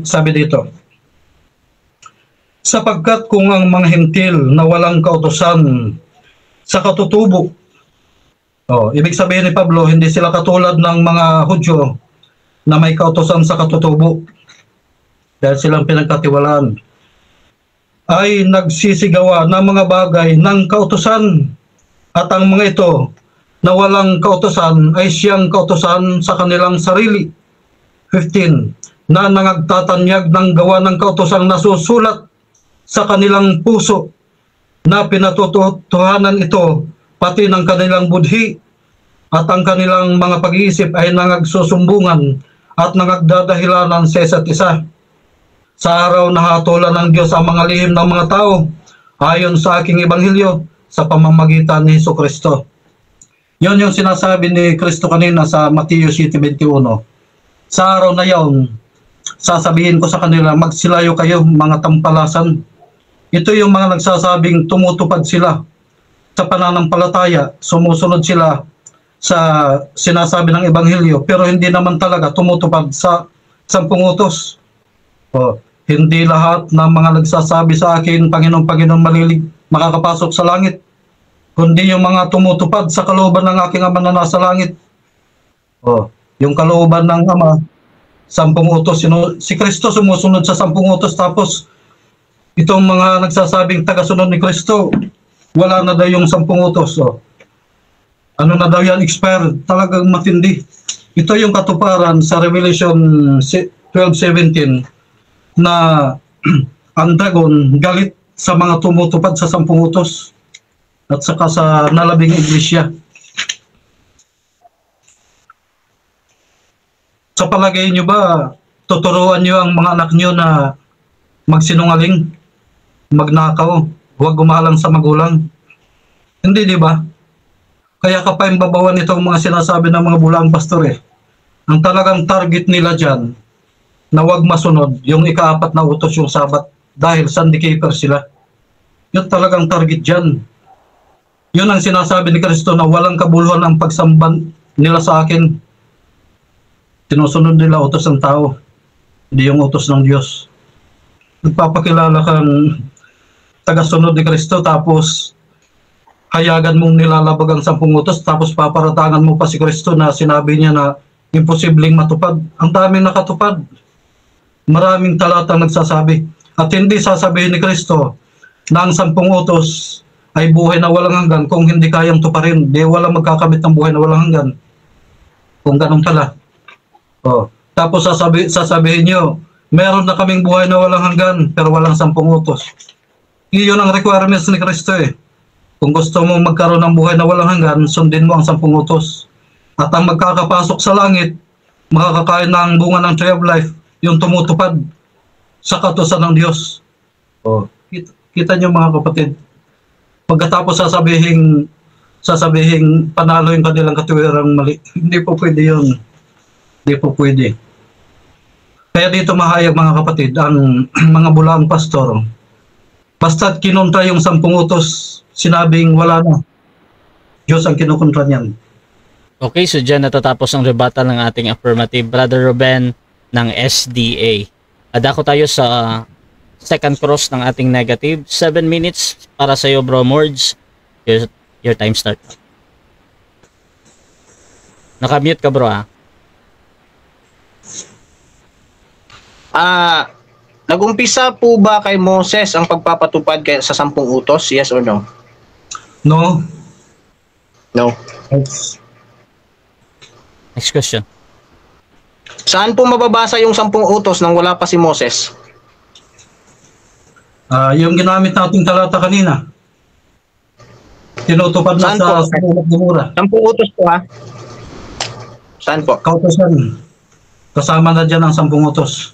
Sabi dito, sapagkat kung ang mga hintil na walang kautusan sa katutubo, ibig sabihin ni Pablo, hindi sila katulad ng mga Hudyo na may kautusan sa katutubo dahil silang pinagkatiwalaan, ay nagsisigawa ng mga bagay ng kautusan, at ang mga ito na walang kautusan ay siyang kautusan sa kanilang sarili. 15, na nangagtatanyag ng gawa ng kautusan na susulat sa kanilang puso, na pinatutuhanan ito pati ng kanilang budhi, at ang kanilang mga pag-iisip ay nangagsusumbungan at nangagdadahilanan sa isa't isa. Sa araw na hatulan ng Diyos ang mga lihim ng mga tao, ayon sa aking ebanghelyo, sa pamamagitan ni Jesucristo. Yon yung sinasabi ni Kristo kanina sa Mateo 7:21. Sa araw na yon, sasabihin ko sa kanila, magsilayo kayo mga tampalasan. Ito yung mga nagsasabing tumutupad sila sa pananampalataya, sumusunod sila sa sinasabi ng ebanghelyo, pero hindi naman talaga tumutupad sa 10 utos. Hindi lahat ng mga nagsasabi sa akin, Panginoon, Panginoon, makakapasok sa langit, kundi yung mga tumutupad sa kalooban ng aking Ama na nasa langit. Yung kalooban ng Ama, 10 utos. Si Kristo sumusunod sa 10 utos, tapos itong mga nagsasabing tagasunod ni Kristo, wala na daw yung 10 utos. Ano na daw yan, expired. Talagang matindi. Ito yung katuparan sa Revelation 12:17 na ang dragon galit sa mga tumutupad sa 10 utos at saka sa nalabing iglesia. Sa palagay nyo ba, tuturuan nyo ang mga anak nyo na magsinungaling, magnakaw, huwag gumalang sa magulang? Hindi, di ba? Kaya kapaimbabawan itong mga sinasabi ng mga bulaang pastor Ang talagang target nila dyan, na huwag masunod yung ika-4 na utos, yung Sabat, dahil Sunday-keeper sila. Yun talagang target dyan. Yun ang sinasabi ni Kristo na walang kabuluhan ang pagsamban nila sa akin. Sinusunod nila utos ng tao, hindi yung utos ng Diyos. Nagpapakilala kang tagasunod ni Kristo, tapos hayagan mong nilalabag ang 10 utos, tapos paparatangan mo pa si Kristo na sinabi niya na imposibleng matupad. Ang daming nakatupad. Maraming talatang nagsasabi. At hindi sasabihin ni Kristo na ang 10 utos ay buhay na walang hanggan kung hindi kayang tuparin. Di walang magkakamit ng buhay na walang hanggan. Kung ganun pala. Tapos sasabihin nyo, meron na kaming buhay na walang hanggan pero walang 10 utos. Iyon ang requirements ni Kristo Kung gusto mo magkaroon ng buhay na walang hanggan, sundin mo ang 10 utos. At ang magkakapasok sa langit, makakakain ng bunga ng tree of life, yung tumutupad sa kautusan ng Diyos. Kita nyo mga kapatid, pagkatapos sasabihin panalo yung kanilang katuwirang mali. Hindi po pwede yun. Hindi po pwede. Kaya dito mahayag mga kapatid, ang mga bulaang pastor, basta't kinontra yung 10 utos, sinabing wala na. Diyos ang kinukontra niyan. Okay, so dyan natatapos ang rebuttal ng ating affirmative. Brother Ruben ng SDA. Adako tayo sa second cross ng ating negative. 7 minutes para sa iyo, Bro Mords. Your time start. Naka-mute ka, bro, Nag-umpisa po ba kay Moses ang pagpapatupad sa 10 utos? Yes or no? No. No. Next question. Saan po mababasa yung 10 utos nang wala pa si Moses? Yung ginamit nating talata kanina. Tinutupad na sa Sulat Gomora. 10 utos po Saan po? Kautosan. Kasama na dyan ang 10 utos.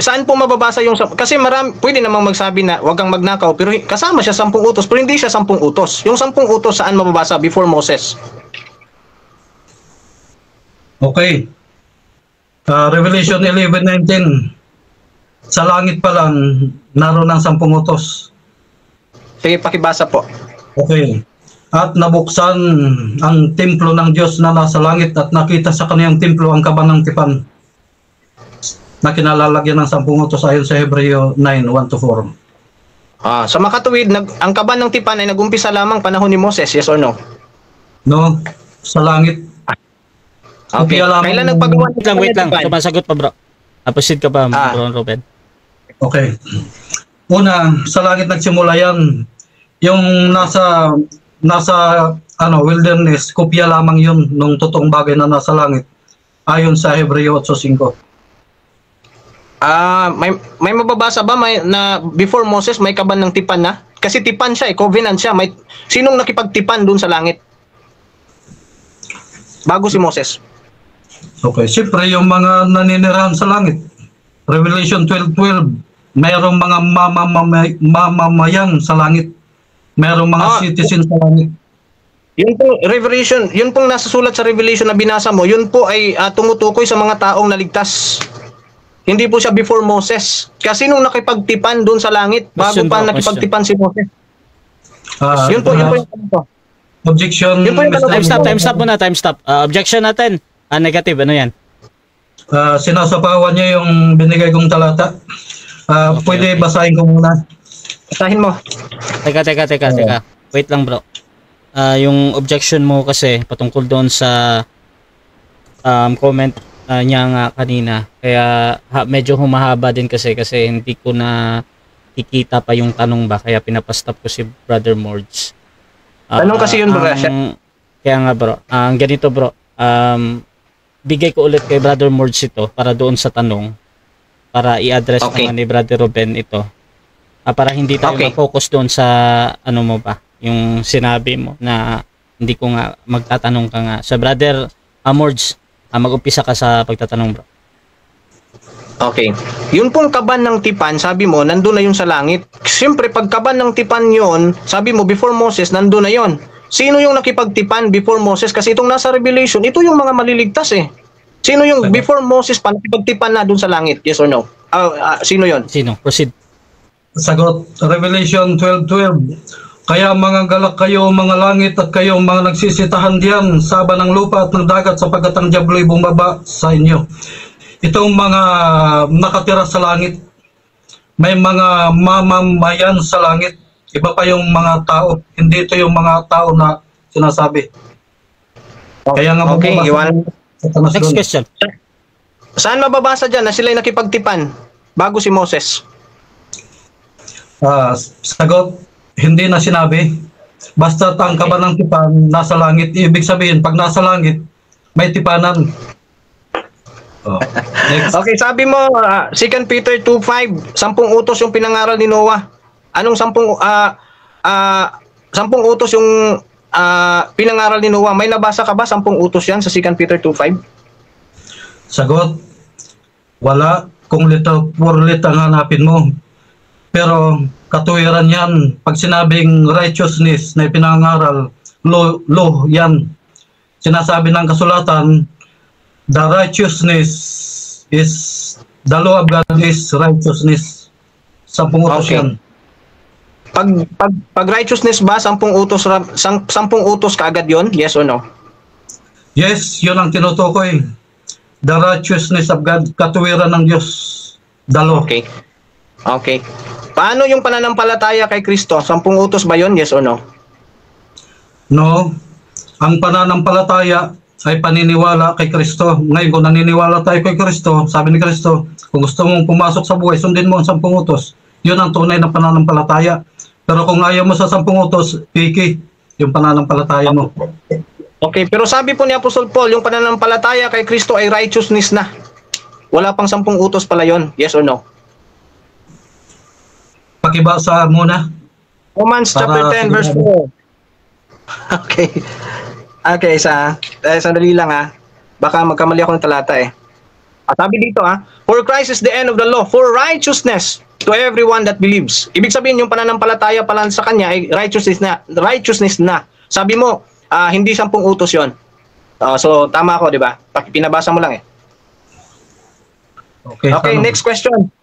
Saan po mababasa yung kasi pwede namang magsabi na wag kang magnakaw pero kasama siya 10 utos pero hindi siya 10 utos. Yung 10 utos saan mababasa before Moses? Okay. Revelation 11:19. Sa langit pa lang naroon ang 10 utos. Sige, pakibasa po. Okay. At nabuksan ang templo ng Diyos na nasa langit at nakita sa kaniyang templo ang kaban ng tipan na kinalalagyan ng 10 utos ayon sa Hebreo 9:1-4. Sa makatuwid, ang kaban ng tipan ay nag-umpisa lamang panahon ni Moses, yes or no? No, sa langit. Okay. Kailan nagpagawa ng Wait lang. Sumasagot pa, bro. Proceed ka pa, bro Ruben. Okay. Una, sa langit nagsimula yan. Yung nasa wilderness, kopya lamang yun nung totoong bagay na nasa langit. Ayon sa Hebreo 8:5. May mababasa ba na before Moses may kaban ng tipan na? Kasi tipan siya, covenant siya. Sinong nakipagtipan dun sa langit? Bago si Moses. Okay, siyempre yung mga naninirahan sa langit. Revelation 12:12, mayroong mga mamamayan sa langit. Mayroong mga citizens sa langit. Yun po, Revelation, yun pong nasa sulat sa Revelation na binasa mo, yun po ay tumutukoy sa mga taong naligtas. Hindi po siya before Moses. Kasi nung nakipagtipan doon sa langit, bago pa nakipagtipan si Moses. Yun po yung po. Objection. Time stop muna, time stop. Objection natin. Negative, ano yan? Sinasapawan niya yung binigay kong talata. Pwede basahin ko muna. Basahin mo. Teka. Wait lang, bro. Yung objection mo kasi patungkol doon sa comment niya nga kanina. Kaya medyo humahaba din kasi hindi ko na kikita pa yung tanong ba. Kaya pinapastop ko si Brother Mords. Tanong kasi yun, bro. Kaya nga, bro. Ganito, bro. Bigay ko ulit kay Brother Mords ito para doon sa tanong. Para i-address naman ni Brother Ruben ito. Para hindi tayo ma-focus doon sa ano mo ba. Yung sinabi mo na hindi ko nga magtatanong ka nga. Sa Brother Mords, mag-umpisa ka sa pagtatanong, bro. Okay. Yun pong kaban ng tipan, sabi mo, nandun na yun sa langit. Siyempre, pag kaban ng tipan yun, sabi mo, before Moses, nandun na yun. Sino yung nakipagtipan before Moses? Kasi itong nasa Revelation, ito yung mga maliligtas eh. Sino yung before Moses pa nakipagtipan na dun sa langit? Yes or no? Sino yun? Sino? Proceed. Sagot, Revelation 12:12. Kaya mga galak kayo, mga langit, at kayo mga nagsisitahan diyan sa ng lupa at ng dagat sapagkat ang diablo'y bumaba sa inyo. Itong mga nakatira sa langit, may mga mamamayan sa langit. Iba pa yung mga tao. Hindi ito yung mga tao na sinasabi. Kaya nga Next question. Saan mababasa dyan na sila'y nakipagtipan bago si Moses? Sagot, hindi na sinabi. Basta ang kaban ng tipan nasa langit. Ibig sabihin, pag nasa langit, may tipanan. Next. Okay, sabi mo, 2 Peter 2:5, 10 utos yung pinangaral ni Noah. Anong 10 utos yung pinangaral ni Noah? May nabasa ka ba 10 utos yan sa 2 Peter 2:5? Sagot, wala. Kung letter for letter ang hanapin mo. Pero katuwiran yan. Pag sinabing righteousness na ipinangaral, law yan. Sinasabi ng kasulatan, the righteousness is, the law of God is righteousness. 10 utos yan. Pag righteousness ba, 10 utos kaagad yon? Yes or no? Yes, yun ang tinutukoy. The righteousness of God, katuwiran ng Diyos. The law. Okay. Paano yung pananampalataya kay Kristo? 10 utos ba yon? Yes or no? No. Ang pananampalataya ay paniniwala kay Kristo. Ngayon, kung naniniwala tayo kay Kristo, sabi ni Kristo, kung gusto mong pumasok sa buhay, sundin mo ang 10 utos. Yun ang tunay na pananampalataya. Pero kung ayaw mo sa 10 utos, piki yung pananampalataya mo. Okay, pero sabi po ni Apostol Paul, yung pananampalataya kay Kristo ay righteousness na. Wala pang 10 utos pala yon. Yes or no? Pakibasa muna. Romans chapter 10 verse 4. Okay, sandali lang ha. Baka magkamali ako ng talata eh. Sabi dito for Christ is the end of the law, for righteousness to everyone that believes. Ibig sabihin, yung pananampalataya pala sa kanya ay righteousness na. Sabi mo, hindi 10 utos yon. So, tama ako, di ba? Pinabasa mo lang Okay, next question.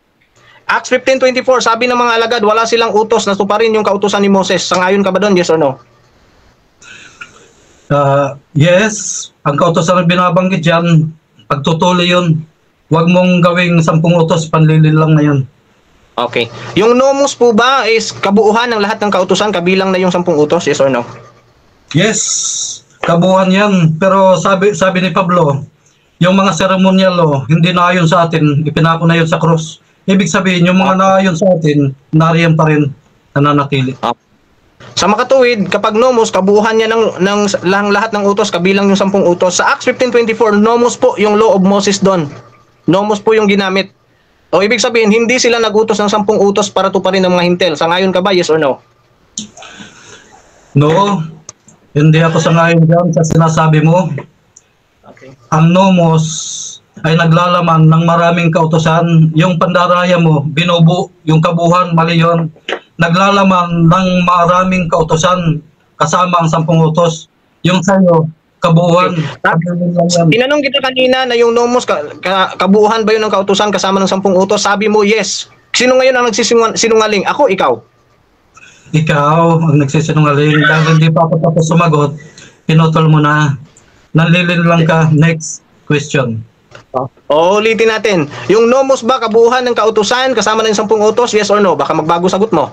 Acts 15:24, sabi ng mga alagad, wala silang utos na tuparin yung kautusan ni Moses. Sangayon ka ba doon? Yes or no? Yes. Ang kautosan na binabanggit dyan, pagtutuloy yun. Huwag mong gawing 10 utos, panlilin lang na yun. Okay. Yung nomos po ba is kabuuhan ng lahat ng kautusan, kabilang na yung 10 utos? Yes or no? Yes. Kabuuhan yan. Pero sabi ni Pablo, yung mga ceremonial hindi na ayon sa atin, ipinako na yun sa krus. Ibig sabihin, yung mga naayon sa atin, nariyan pa rin, nananatili. Sa makatuwid, kapag nomos, kabuuhan niya ng lahat ng utos, kabilang yung 10 utos. Sa Acts 15:24, nomos po yung law of Moses doon. Nomos po yung ginamit. O ibig sabihin, hindi sila nagutos ng 10 utos para tuparin ng mga hintel. Sangayon ka ba? Yes or no? No. Hindi ako sangayon dyan sa sinasabi mo. Okay. Ang nomos ay naglalaman ng maraming kautosan. Yung pandaraya mo, binubu, yung kabuhan, mali yun. Naglalaman ng maraming kautosan kasama ang 10 utos. Yung sa'yo, kabuhan. Okay. Tinanong kita kanina na yung nomos, kabuuhan ba yun ng kautosan kasama ng 10 utos? Sabi mo, yes. Sino ngayon ang nagsisinungaling? Ako, ikaw? Ikaw ang nagsisinungaling. Dahil hindi pa ako tapos sumagot, pinutol mo na. Nanlilin lang ka. Next question. Ulitin natin. Yung nomos ba kabuuhan ng kautusan kasama ng 10 utos? Yes or no? Baka magbago sagot mo.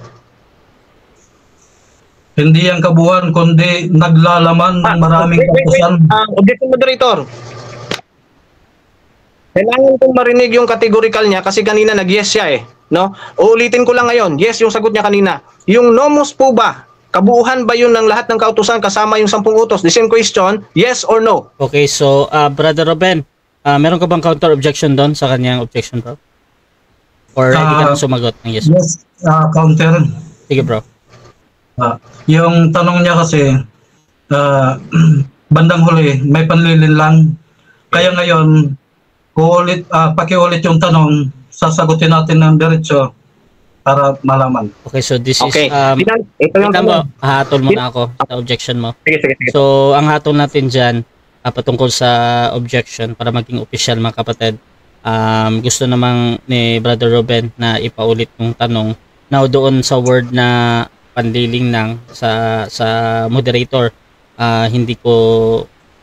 Hindi ang kabuuan, kundi naglalaman ng maraming kautusan. Objection, moderator. Kailangan kong marinig yung categorical niya kasi kanina nag-yes siya no? Uulitin ko lang ngayon. Yes, yung sagot niya kanina. Yung nomos po ba, kabuuhan ba yun ng lahat ng kautusan kasama yung 10 utos? The same question, yes or no? Okay, so Brother Ruben, meron ka bang counter objection doon sa kanyang objection, bro? Or hindi ka na sumagot ng yes? Yes, counter. Sige, bro. Yung tanong niya kasi, bandang huli, may panlilin lang. Kaya ngayon, pakiulit yung tanong, sasagutin natin ng diretso para malaman. Okay, so this is ito yung hatol muna ako sa objection mo. Sige. So ang hatol natin dyan patungkol sa objection para maging official, mga kapatid, gusto namang ni Brother Ruben na ipaulit yung tanong na doon sa word na panliling ng sa moderator. Hindi ko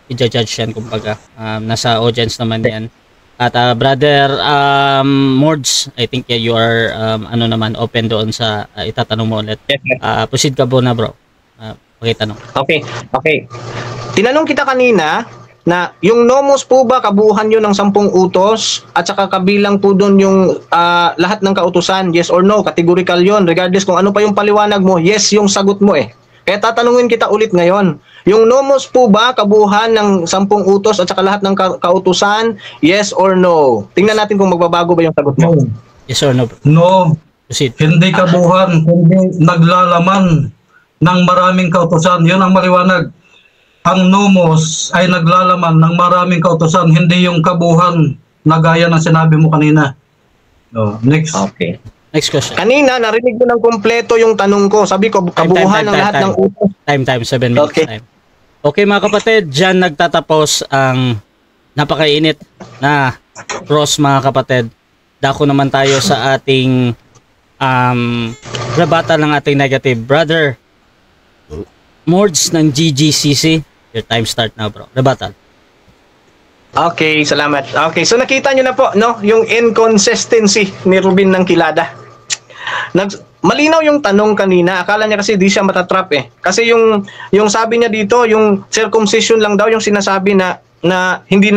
i-judge yan, kumbaga nasa audience naman yan. At Brother Mords, I think you are naman open doon sa itatanong mo ulit. Proceed ka na, bro. Pakitanong. Okay. Tinanong kita kanina na yung nomos po ba kabuuhan yun ng 10 utos at saka kabilang po doon yung lahat ng kautusan, yes or no? Categorical yun. Regardless kung ano pa yung paliwanag mo, yes yung sagot mo Kaya tatanungin kita ulit ngayon. Yung nomos po ba kabuuhan ng 10 utos at saka lahat ng kautusan? Yes or no? Tingnan natin kung magbabago ba yung sagot mo. Yes or no? No. Proceed. Hindi kabuuhan, kundi naglalaman ng maraming kautusan. Yun ang maliwanag. Ang nomos ay naglalaman ng maraming kautusan, hindi yung kabuuhan na gaya ng sinabi mo kanina. Next. Okay. Next question. Kanina, narinig mo ng kompleto yung tanong ko. Sabi ko, kabuuhan ng lahat ng utos. Time, 7 minutes. Okay. Time. Okay, mga kapatid, dyan nagtatapos ang napakainit na cross, mga kapatid. Dako naman tayo sa ating rebuttal ng ating negative. Brother Mords ng GGCC, your time start now, bro. Rebuttal. Okay, salamat. Okay, so nakita nyo na po, no? Yung inconsistency ni Ruben ng Kilada. Malinaw yung tanong kanina. Akala niya kasi di siya matatrap Kasi yung sabi niya dito, yung circumcision lang daw yung sinasabi na hindi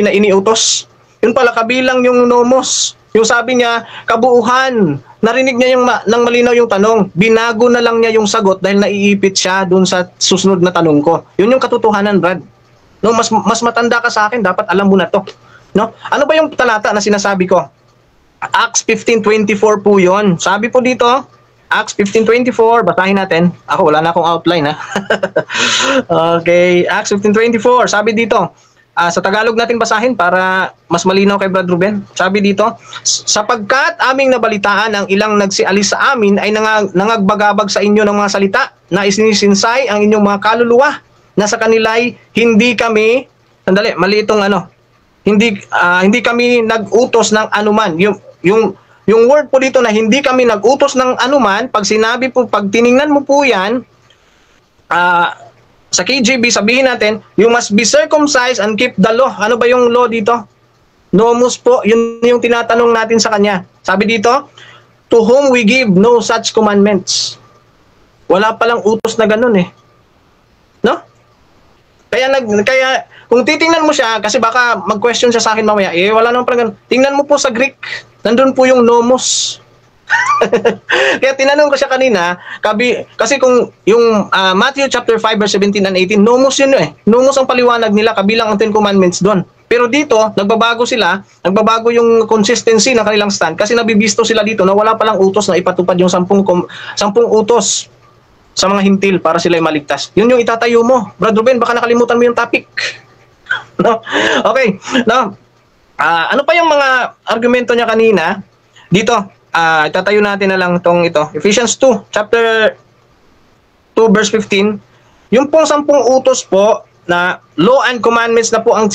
na iniutos. Yun pala kabilang yung nomos. Yung sabi niya, kabuuhan. Narinig niya nang malinaw yung tanong. Binago na lang niya yung sagot dahil naiipit siya dun sa susunod na tanong ko. Yun yung katotohanan, Brad. No, mas matanda ka sa akin, dapat alam mo na to. No? Ano ba yung talata na sinasabi ko? Acts 15:24 po yun. Sabi po dito, Acts 15:24, basahin natin. Ako, wala na akong outline Okay, Acts 15:24, sabi dito, Sa Tagalog natin basahin para mas malinaw kay Brad Ruben. Sabi dito, sapagkat aming nabalitaan ang ilang nagsialis sa amin ay nangagbagabag sa inyo ng mga salita na isinisinsay ang inyong mga kaluluwa na sa kanila'y hindi kami, sandali, mali itong hindi kami nag-utos ng anuman. Yung word po dito na hindi kami nag-utos ng anuman, pag sinabi po, pag tiningnan mo po yan, sa KJV, sabihin natin, you must be circumcised and keep the law. Ano ba yung law dito? Nomos po, yun yung tinatanong natin sa kanya. Sabi dito, to whom we give no such commandments. Wala palang utos na ganun eh. No? Kaya kung titingnan mo siya, kasi baka mag-question siya sa akin mamaya, wala naman palang ganun. Tingnan mo po sa Greek, nandun po yung nomos. Kaya tinanong ko siya kanina, kasi kung yung Matthew chapter 5 verse 17 and 18, nomos yun eh. Nomos ang paliwanag nila, kabilang ang 10 commandments doon. Pero dito, nagbabago yung consistency ng kanilang stand kasi nabibisto sila dito na wala palang utos na ipatupad yung 10 utos sa mga hintil para sila ay maligtas. Yun yung itatayo mo. Brad Ruben, baka nakalimutan mo yung topic. No? Okay. No? Ano pa yung mga argumento niya kanina? Dito, itatayo natin na lang ito. Ephesians 2, chapter 2, verse 15. Yung pong 10 utos po na law and commandments na po ang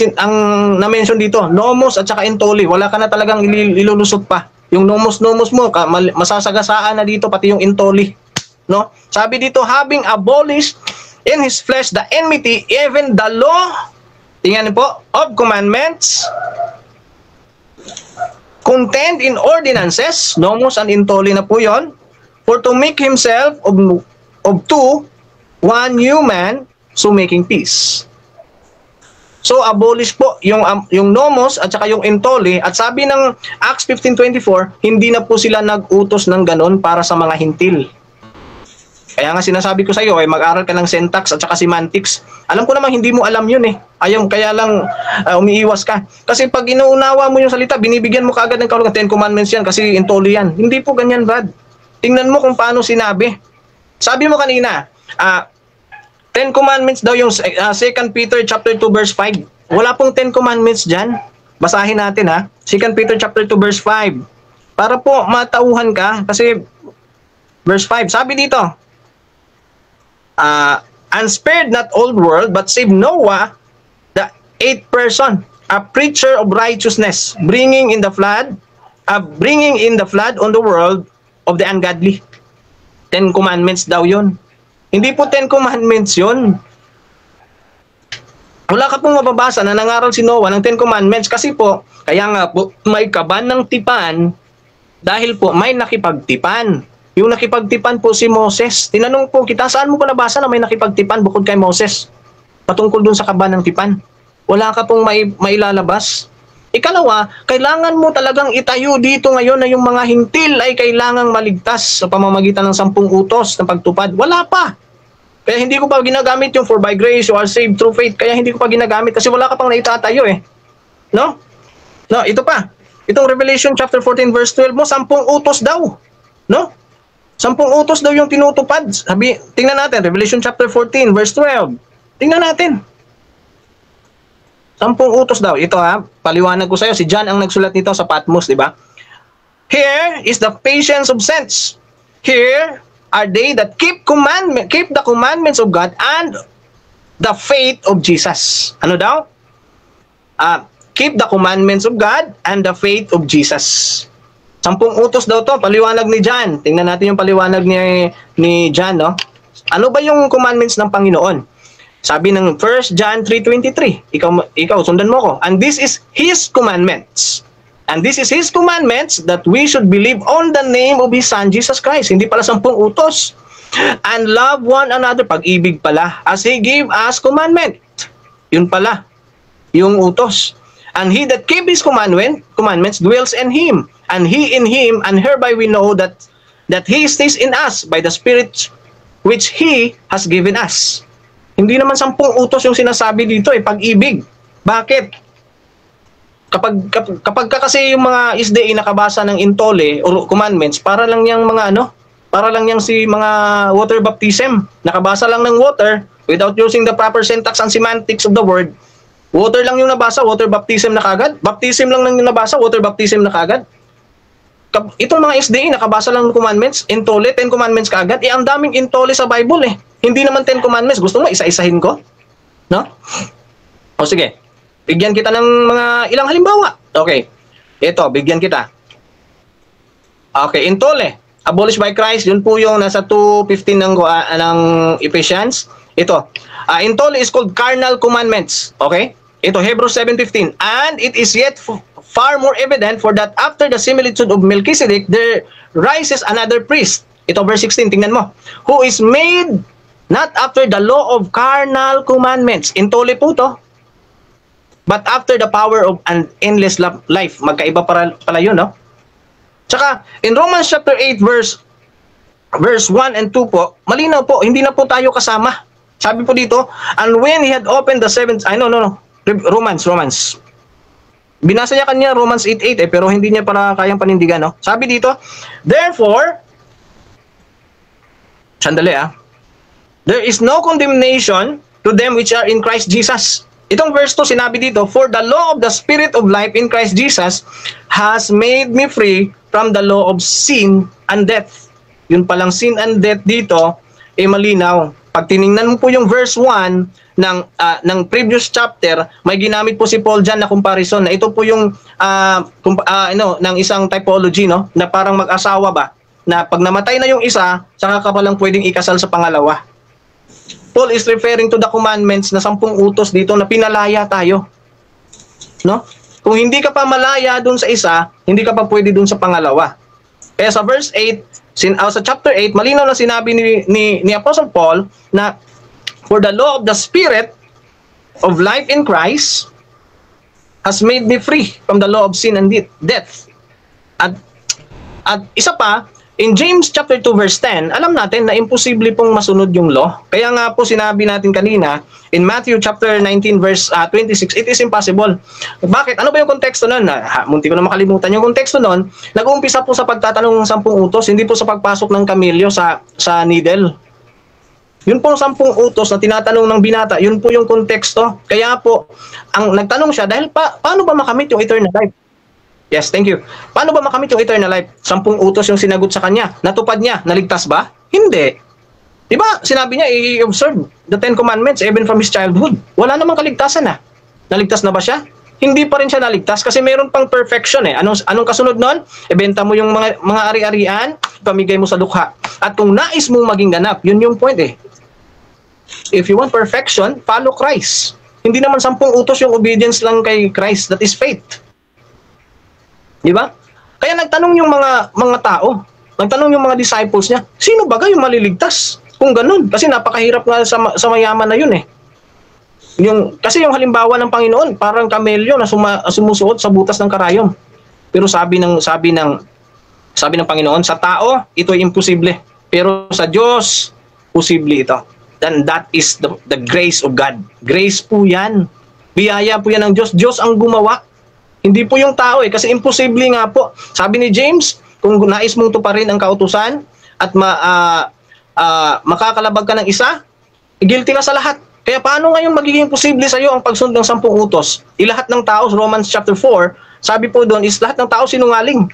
na-mention dito. Nomos at saka intoli. Wala ka na talagang ilulusot pa. Yung nomos mo, masasagasaan na dito, pati yung intoli. No? Sabi dito, having abolished in his flesh the enmity, even the law, tingnan po, of commandments, contained in ordinances, nomos and intoli na po yun, for to make himself of two, one new man, so making peace. So abolish po yung nomos at saka yung intoli, at sabi ng Acts 15:24, hindi na po sila nag-utos ng ganon para sa mga hintil. Kaya nga sinasabi ko sa iyo, mag-aral ka ng syntax at saka semantics. Alam ko naman hindi mo alam yun eh. Kaya lang umiiwas ka. Kasi pag inuunawa mo yung salita, binibigyan mo kaagad ng kahulugan, 10 commandments yan kasi intoli yan. Hindi po ganyan, Brad. Tingnan mo kung paano sinabi. Sabi mo kanina, 10 commandments daw yung 2 Peter chapter 2 verse 5. Wala pong 10 commandments dyan. Basahin natin ha. 2 Peter chapter 2 verse 5. Para po matauhan ka kasi verse 5. Sabi dito, and spared not all the world, but saved Noah, the 8th person, a preacher of righteousness, bringing in the flood on the world of the ungodly. 10 commandments daw yun. Hindi po 10 commandments yun. Wala ka pong mababasa na nangaral si Noah ng 10 commandments kasi po, kaya nga po, may kaban ng tipan dahil po may nakipagtipan. Yung nakipagtipan po si Moses. Tinanong po kita, saan mo ko nabasa na may nakipagtipan bukod kay Moses? Patungkol dun sa kaban ng tipan. Wala ka pong mailalabas. Ikalawa, kailangan mo talagang itayo dito ngayon na yung mga hintil ay kailangang maligtas sa pamamagitan ng 10 utos ng pagtupad. Wala pa. Kaya hindi ko pa ginagamit yung for by grace you are saved through faith. Kaya hindi ko pa ginagamit kasi wala ka pang naitatayo eh. No? No, ito pa. Itong Revelation chapter 14 verse 12 mo, 10 utos daw. No? 10 utos daw yung tinutupad. Tingnan natin, Revelation chapter 14, verse 12. Tingnan natin. 10 utos daw. Ito ha, paliwanag ko sa iyo. Si John ang nagsulat nito sa Patmos, di ba? Here is the patience of saints. Here are they that keep the commandments of God and the faith of Jesus. Ano daw? Keep the commandments of God and the faith of Jesus. 10 utos daw to, paliwanag ni John. Tingnan natin yung paliwanag ni John, no? Ano ba yung commandments ng Panginoon? Sabi ng 1 John 3:23. Ikaw sundan mo ko. And this is His commandments. And this is His commandments that we should believe on the name of His Son, Jesus Christ. Hindi pala 10 utos. And love one another. Pag-ibig pala. As He gave us commandment. Yun pala. Yung utos. And he that keep His commandments dwells in Him. And He in Him, and hereby we know that He stays in us by the Spirit which He has given us. Hindi naman 10 utos yung sinasabi dito pag-ibig. Bakit? Kapag kasi yung mga SDA nakabasa ng intole or commandments, para lang yung mga para lang yung si mga water baptism. Nakabasa lang ng water without using the proper syntax and semantics of the word. Water lang yung nabasa, water baptism na kagad. Baptism lang yung nabasa, water baptism na kagad. Itong mga SDA, nakabasa lang ng commandments, intole, 10 commandments kagad. Ang daming intole sa Bible eh. Hindi naman 10 commandments. Gusto mo, isa-isahin ko? No? O sige, bigyan kita ng mga ilang halimbawa. Okay, ito, bigyan kita. Okay, intole, abolished by Christ, yun po yung nasa 2:15 ng Ephesians. Ito, intole is called carnal commandments. Okay? Ito, Hebrews 7:15. And it is yet far more evident for that after the similitude of Melchizedek, there rises another priest. Ito, verse 16, tingnan mo. Who is made not after the law of carnal commandments. Intole po to. But after the power of an endless life. Magkaiba pala yun, no? Tsaka, in Romans chapter 8, verse 1 and 2 po, malinaw po, hindi na po tayo kasama. Sabi po dito, and when he had opened the seventh, Romans. Binasa niya kanya Romans 8:8 pero hindi niya para kayang panindigan, no? Sabi dito, therefore, sandali there is no condemnation to them which are in Christ Jesus. Itong verse 2 sinabi dito, for the law of the Spirit of life in Christ Jesus has made me free from the law of sin and death. Yun palang sin and death dito, malinaw. Pag tiningnan mo po yung verse 1 ng previous chapter, may ginamit po si Paul dyan na comparison na ito po yung ng isang typology, no, na parang mag-asawa ba, na pag namatay na yung isa, saka ka palang pwedeng ikasal sa pangalawa. Paul is referring to the commandments na 10 utos dito na pinalaya tayo, no? Kung hindi ka pa malaya dun sa isa, hindi ka pa pwede dun sa pangalawa. Kaya sa verse 8, sa chapter 8, malinaw na sinabi ni Apostle Paul na for the law of the Spirit of life in Christ has made me free from the law of sin and death. At isa pa, in James chapter 2 verse 10, alam natin na imposible pong masunod yung law. Kaya nga po sinabi natin kanina, in Matthew chapter 19 verse 26, it is impossible. Bakit? Ano ba yung konteksto nun? Munti ko na makalimutan yung konteksto nun. Nag-uumpisa po sa pagtatanong ng 10 utos, hindi po sa pagpasok ng kamelyo sa needle. Yun pong 10 utos na tinatanong ng binata, yun po yung konteksto. Kaya po, ang nagtanong siya, dahil paano ba makamit yung eternal life? Yes, thank you. Paano ba makamit yung eternal life? 10 utos yung sinagot sa kanya. Natupad niya. Naligtas ba? Hindi. Diba? Sinabi niya, i-observe the 10 commandments even from his childhood. Wala namang kaligtasan na. Naligtas na ba siya? Hindi pa rin siya naligtas kasi meron pang perfection eh. Anong kasunod nun? Ibenta mo yung mga ari-arian, pamigay mo sa dukha. At kung nais mong maging ganap, yun yung point eh. If you want perfection, follow Christ. Hindi naman 10 utos yung obedience lang kay Christ. That is faith. Diba? Kaya nagtanong yung mga tao, nagtanong yung mga disciples niya, sino ba yung maliligtas? Kung ganun, kasi napakahirap nga sa mayaman na yun eh. Kasi yung halimbawa ng Panginoon, parang kamelyo na sumusuot sa butas ng karayom. Pero sabi ng Panginoon, sa tao, ito ay imposible. Pero sa Diyos, posible ito. Then that is the grace of God. Grace po yan. Biyaya po yan ng Diyos. Diyos ang gumawa. Hindi po yung tao eh, kasi imposible nga po. Sabi ni James, kung nais mong tuparin ang kautusan at makakalabag ka ng isa, guilty ka sa lahat. Kaya paano ngayon magiging posible sa iyo ang pagsunod ng 10 utos? Lahat ng tao, Romans chapter 4, sabi po doon is lahat ng tao sinungaling.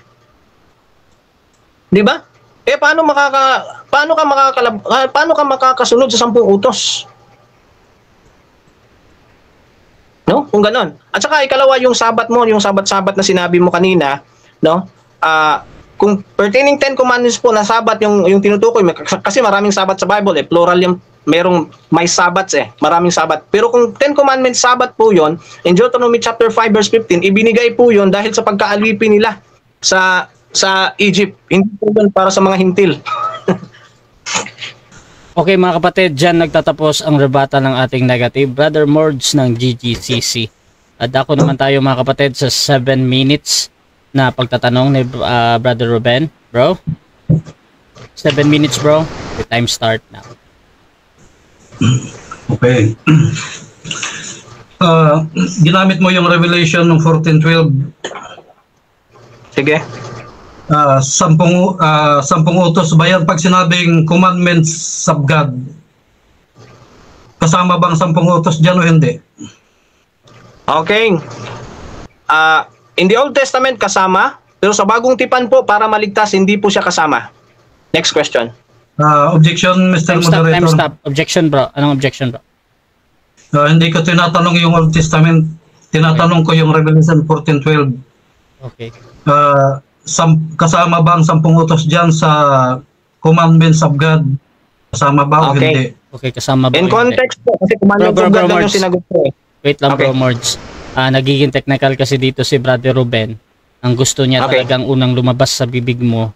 Di ba? Kaya paano ka makakasunod sa 10 utos? No? Kung ganon. At saka ikalawa yung sabat mo, yung sabat-sabat na sinabi mo kanina, no? Kung pertaining 10 commandments po na sabat yung tinutukoy, kasi maraming sabat sa Bible eh, plural yung may sabats eh, maraming sabat. Pero kung 10 commandments sabat po yon, in Deuteronomy chapter 5 verse 15, ibinigay po yon dahil sa pagkaalipin nila sa Egypt. Hindi po yun para sa mga hintil. Okay mga kapatid, dyan nagtatapos ang rebata ng ating negative. Brother Mords ng GGCC. At ako naman tayo mga kapatid sa 7 minutes na pagtatanong ni Brother Ruben. Bro? 7 minutes bro. The time start now. Okay. Ginamit mo yung Revelation ng 14:12. Sige. 10 utos ba yan pag sinabing commandments of God? Kasama bang 10 utos dyan o hindi? Okay. In the Old Testament kasama, pero sa Bagong Tipan po para maligtas hindi po siya kasama. Next question. Objection, Mr. Time stop, Moderator. time stop. Objection, bro. Anong objection, bro? Hindi ko tinatanong yung Old Testament. Tinatanong ko yung Revelation 14:12. Okay. Kasama ba ang 10 utos dyan sa commandments of God? Kasama ba o Okay. hindi? Okay, kasama ba? In o hindi? context po, kasi commandment Bro, of God lang Mards. yung sinagot ko eh. Wait lang, Okay. bro, Mords. Nagiging technical kasi dito si Brother Ruben. Ang gusto niya Okay. talagang unang lumabas sa bibig mo,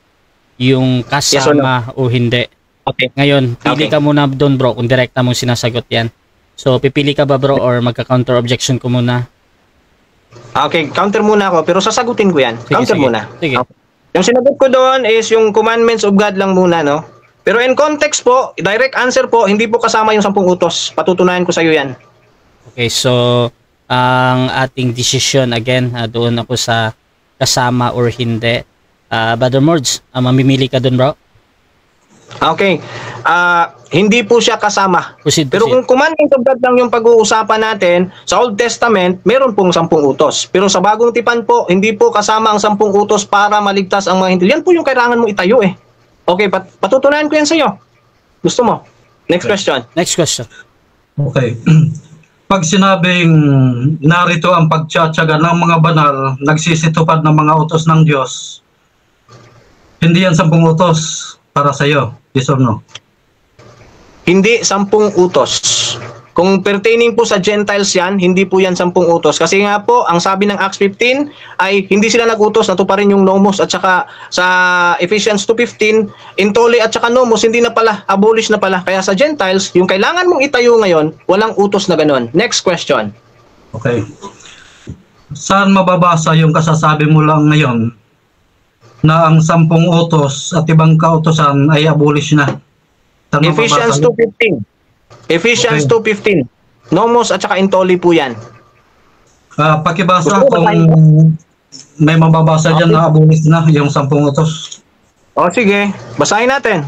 yung Yes or no? kasama o hindi. Okay. Ngayon, pili Okay. ka muna doon, bro, kung direkta mong sinasagot yan. So, pipili ka ba, bro, or magka-counter objection ko muna? Okay, counter muna ako, pero sasagutin ko yan. Sige, Counter sige. muna. Sige. Okay. Yung sinagot ko doon is yung commandments of God lang muna, no? Pero in context po, direct answer po, hindi po kasama yung 10 utos. Patutunayan ko sa iyo yan. Okay, so, ang ating decision, again, doon ako sa kasama or hindi. Brother Mords, mamimili ka doon, bro? Okay. Hindi po siya kasama. Proceed, Pero proceed. kung commandments of God lang yung pag-uusapan natin, sa Old Testament, meron pong 10 utos. Pero sa Bagong Tipan po, hindi po kasama ang 10 utos para maligtas ang mga hindi. Yan po yung kailangan mo itayo eh. Okay, patutunayan ko yan sa iyo. Gusto mo? Next question. Next question. Okay. Pag sinabing narito ang pagtsatsaga ng mga banal, nagsisitupad ng mga utos ng Diyos, hindi yan 10 utos para sa iyo. Yes or no? Hindi 10 utos. Kung pertaining po sa Gentiles yan, hindi po yan 10 utos. Kasi nga po, ang sabi ng Acts 15 ay hindi sila nag-utos, natuparin yung nomos at saka sa Ephesians 2:15, intole at saka nomos, hindi na pala, abolish na pala. Kaya sa Gentiles, yung kailangan mong itayo ngayon, walang utos na ganon. Next question. Okay. Saan mababasa yung kasasabi mo lang ngayon na ang 10 utos at ibang kautosan ay abolish na? Saan Ephesians mababasa yun? 2:15. Ephesians Okay. 2:15. Nomos at saka intole po yan. Pakibasa Gusto mo kung may mababasa dyan na abolish na yung 10 utos. O sige, basahin natin.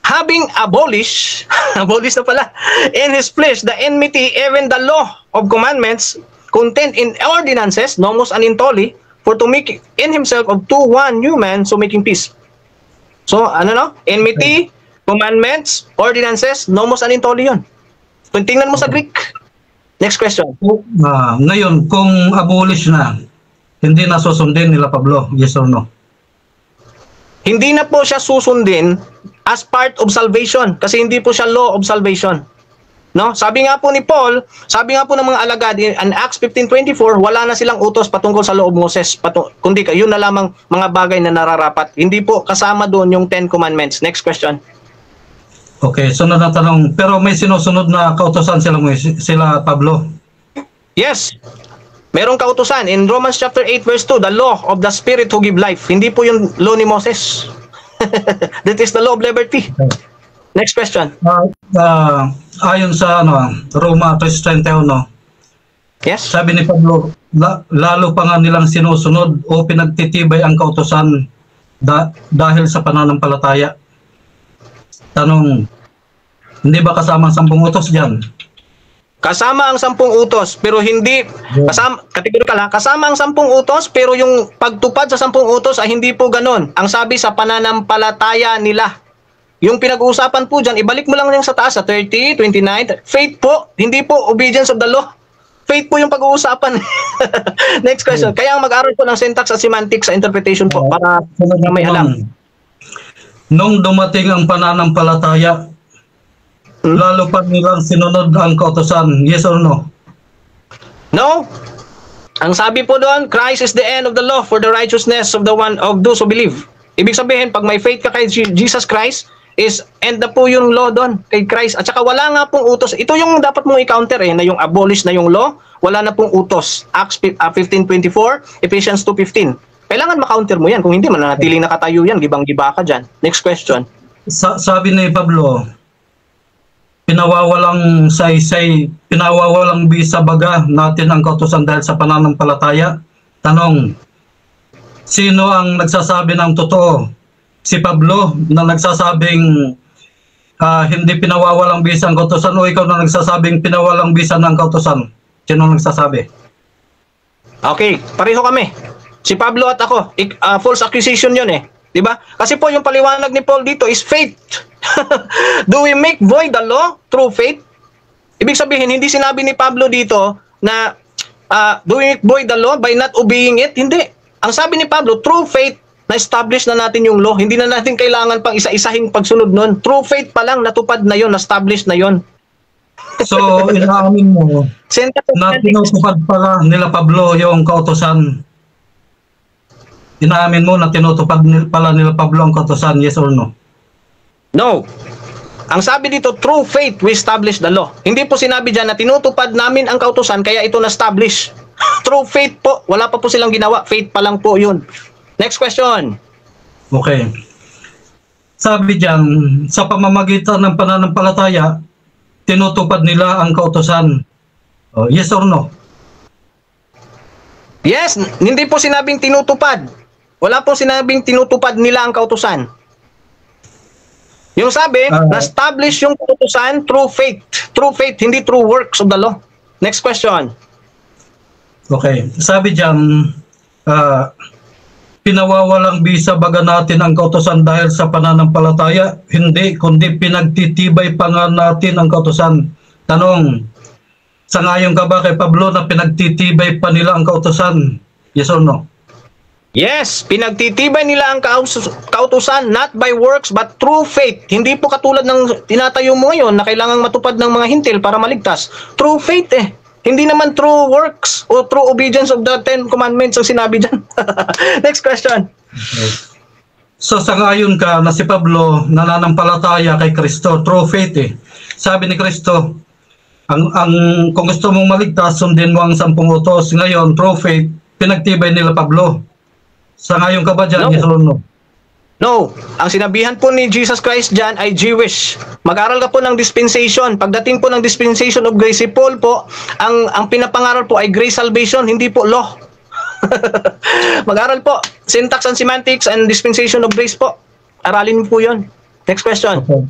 Having abolished, abolish na pala, in his flesh the enmity, even the law of commandments contained in ordinances, nomos and intoli, for to make in himself of two one new man, so making peace. So, ano no? Enmity, commandments, ordinances, nomos and intoli yun. Kung tingnan mo sa Greek. Next question. Ngayon, kung abolish na, hindi na susundin nila Pablo, yes or no? Hindi na po siya susundin as part of salvation kasi hindi po siya law of salvation. No? Sabi nga po ni Paul, sabi nga po ng mga alagad in Acts 15:24, wala na silang utos patungkol sa law of Moses, kundi yun na lamang mga bagay na nararapat. Hindi po kasama doon yung 10 commandments. Next question. Okay, sunod na tanong. Pero may sinusunod na kautosan sila Pablo. Yes. Merong kautusan in Romans chapter 8 verse 2, the law of the Spirit who give life. Hindi po yung law ni Moses. That is the law of liberty. Next question. Ayon sa Roma 3:31, Yes. sabi ni Pablo, lalo pa nga nilang sinusunod o pinagtitibay ang kautosan dahil sa pananampalataya. Tanong, hindi ba kasama ang 10 utos dyan? Kasama ang 10 utos, pero hindi kasama ang 10 utos, pero yung pagtupad sa 10 utos ay hindi po ganon. Ang sabi sa pananampalataya nila. Yung pinag-uusapan po dyan, ibalik mo lang yung sa taas, sa 30, 29, faith po, hindi po obedience of the law. Faith po yung pag-uusapan. Next question. Kaya mag-aral po ng syntax at semantics sa interpretation po para may alam. Nung dumating ang pananampalataya, lalo pa nilang sinunod ang kautosan, yes or no? No. Ang sabi po doon, Christ is the end of the law for the righteousness of the one of those who believe. Ibig sabihin, pag may faith ka kay Jesus Christ, is end na po yung law doon kay Christ. At saka wala nga pong utos. Ito yung dapat mong i-counter na yung abolish na yung law, wala na pong utos. Acts 15:24, Ephesians 2:15. Kailangan ma-counter mo yan. Kung hindi, mananatiling nakatayo yan. Gibang-giba ka dyan. Next question. Sabi ni Pablo, pinawawalang saysay, pinawawalang bisa baga natin ang kautosan dahil sa pananampalataya. Tanong, sino ang nagsasabi ng totoo? Si Pablo na nagsasabing hindi pinawawalang bisa ang kautosan o ikaw na nagsasabing pinawalang bisa ng kautosan? Sino nagsasabi? Okay, pareho kami. Si Pablo at ako, false accusation yun eh. Diba? Kasi po yung paliwanag ni Paul dito is faith. Do we make void the law through faith? Ibig sabihin, hindi sinabi ni Pablo dito na do we make void the law by not obeying it? Hindi. Ang sabi ni Pablo, through faith, na-establish na natin yung law. Hindi na natin kailangan pang isa-isahing pagsunod nun. Through faith pa lang, natupad na yon, na-establish na yon. So, inaamin mo na tinutupad pala nila Pablo yung kautosan. Inaamin mo na tinutupad pala nila Pablo ang kautosan, yes or no? No. Ang sabi dito, through faith, we establish the law. Hindi po sinabi dyan na tinutupad namin ang kautosan, kaya ito na-establish. Through faith po, wala pa po silang ginawa. Faith pa lang po yun. Next question. Okay. Sabi dyan, sa pamamagitan ng pananampalataya, tinutupad nila ang kautosan. Yes or no? Yes, hindi po sinabing tinutupad. Wala po sinabing tinutupad nila ang kautosan. Yung sabi, na-establish yung kautosan through faith. Through faith, hindi through works of the law. Next question. Okay. Sabi dyan, pinawawalang bisa baga natin ang kautosan dahil sa pananampalataya? Hindi, kundi pinagtitibay pa nga natin ang kautosan. Tanong, sangayon ka ba kay Pablo na pinagtitibay pa nila ang kautosan? Yes or no? Yes, pinagtitibay nila ang kautusan not by works but through faith. Hindi po katulad ng tinatayo mo ngayon na kailangang matupad ng mga hintil para maligtas. Through faith eh. Hindi naman through works o through obedience of the 10 commandments ang sinabi dyan. Next question. Okay. So sangayon ka na si Pablo nananampalataya kay Kristo through faith eh. Sabi ni Kristo, kung gusto mong maligtas, sundin mo ang 10 utos. Ngayon, through faith, pinagtibay nila Pablo. Sangayon ka ba dyan? No. Yes or no? No. Ang sinabihan po ni Jesus Christ dyan ay Jewish. Mag-aral ka po ng dispensation. Pagdating po ng dispensation of grace, si Paul po, ang pinapangaral po ay grace salvation, hindi po law. Mag-aral po. Syntax and semantics and dispensation of grace po. Aralin po yun. Next question. Okay.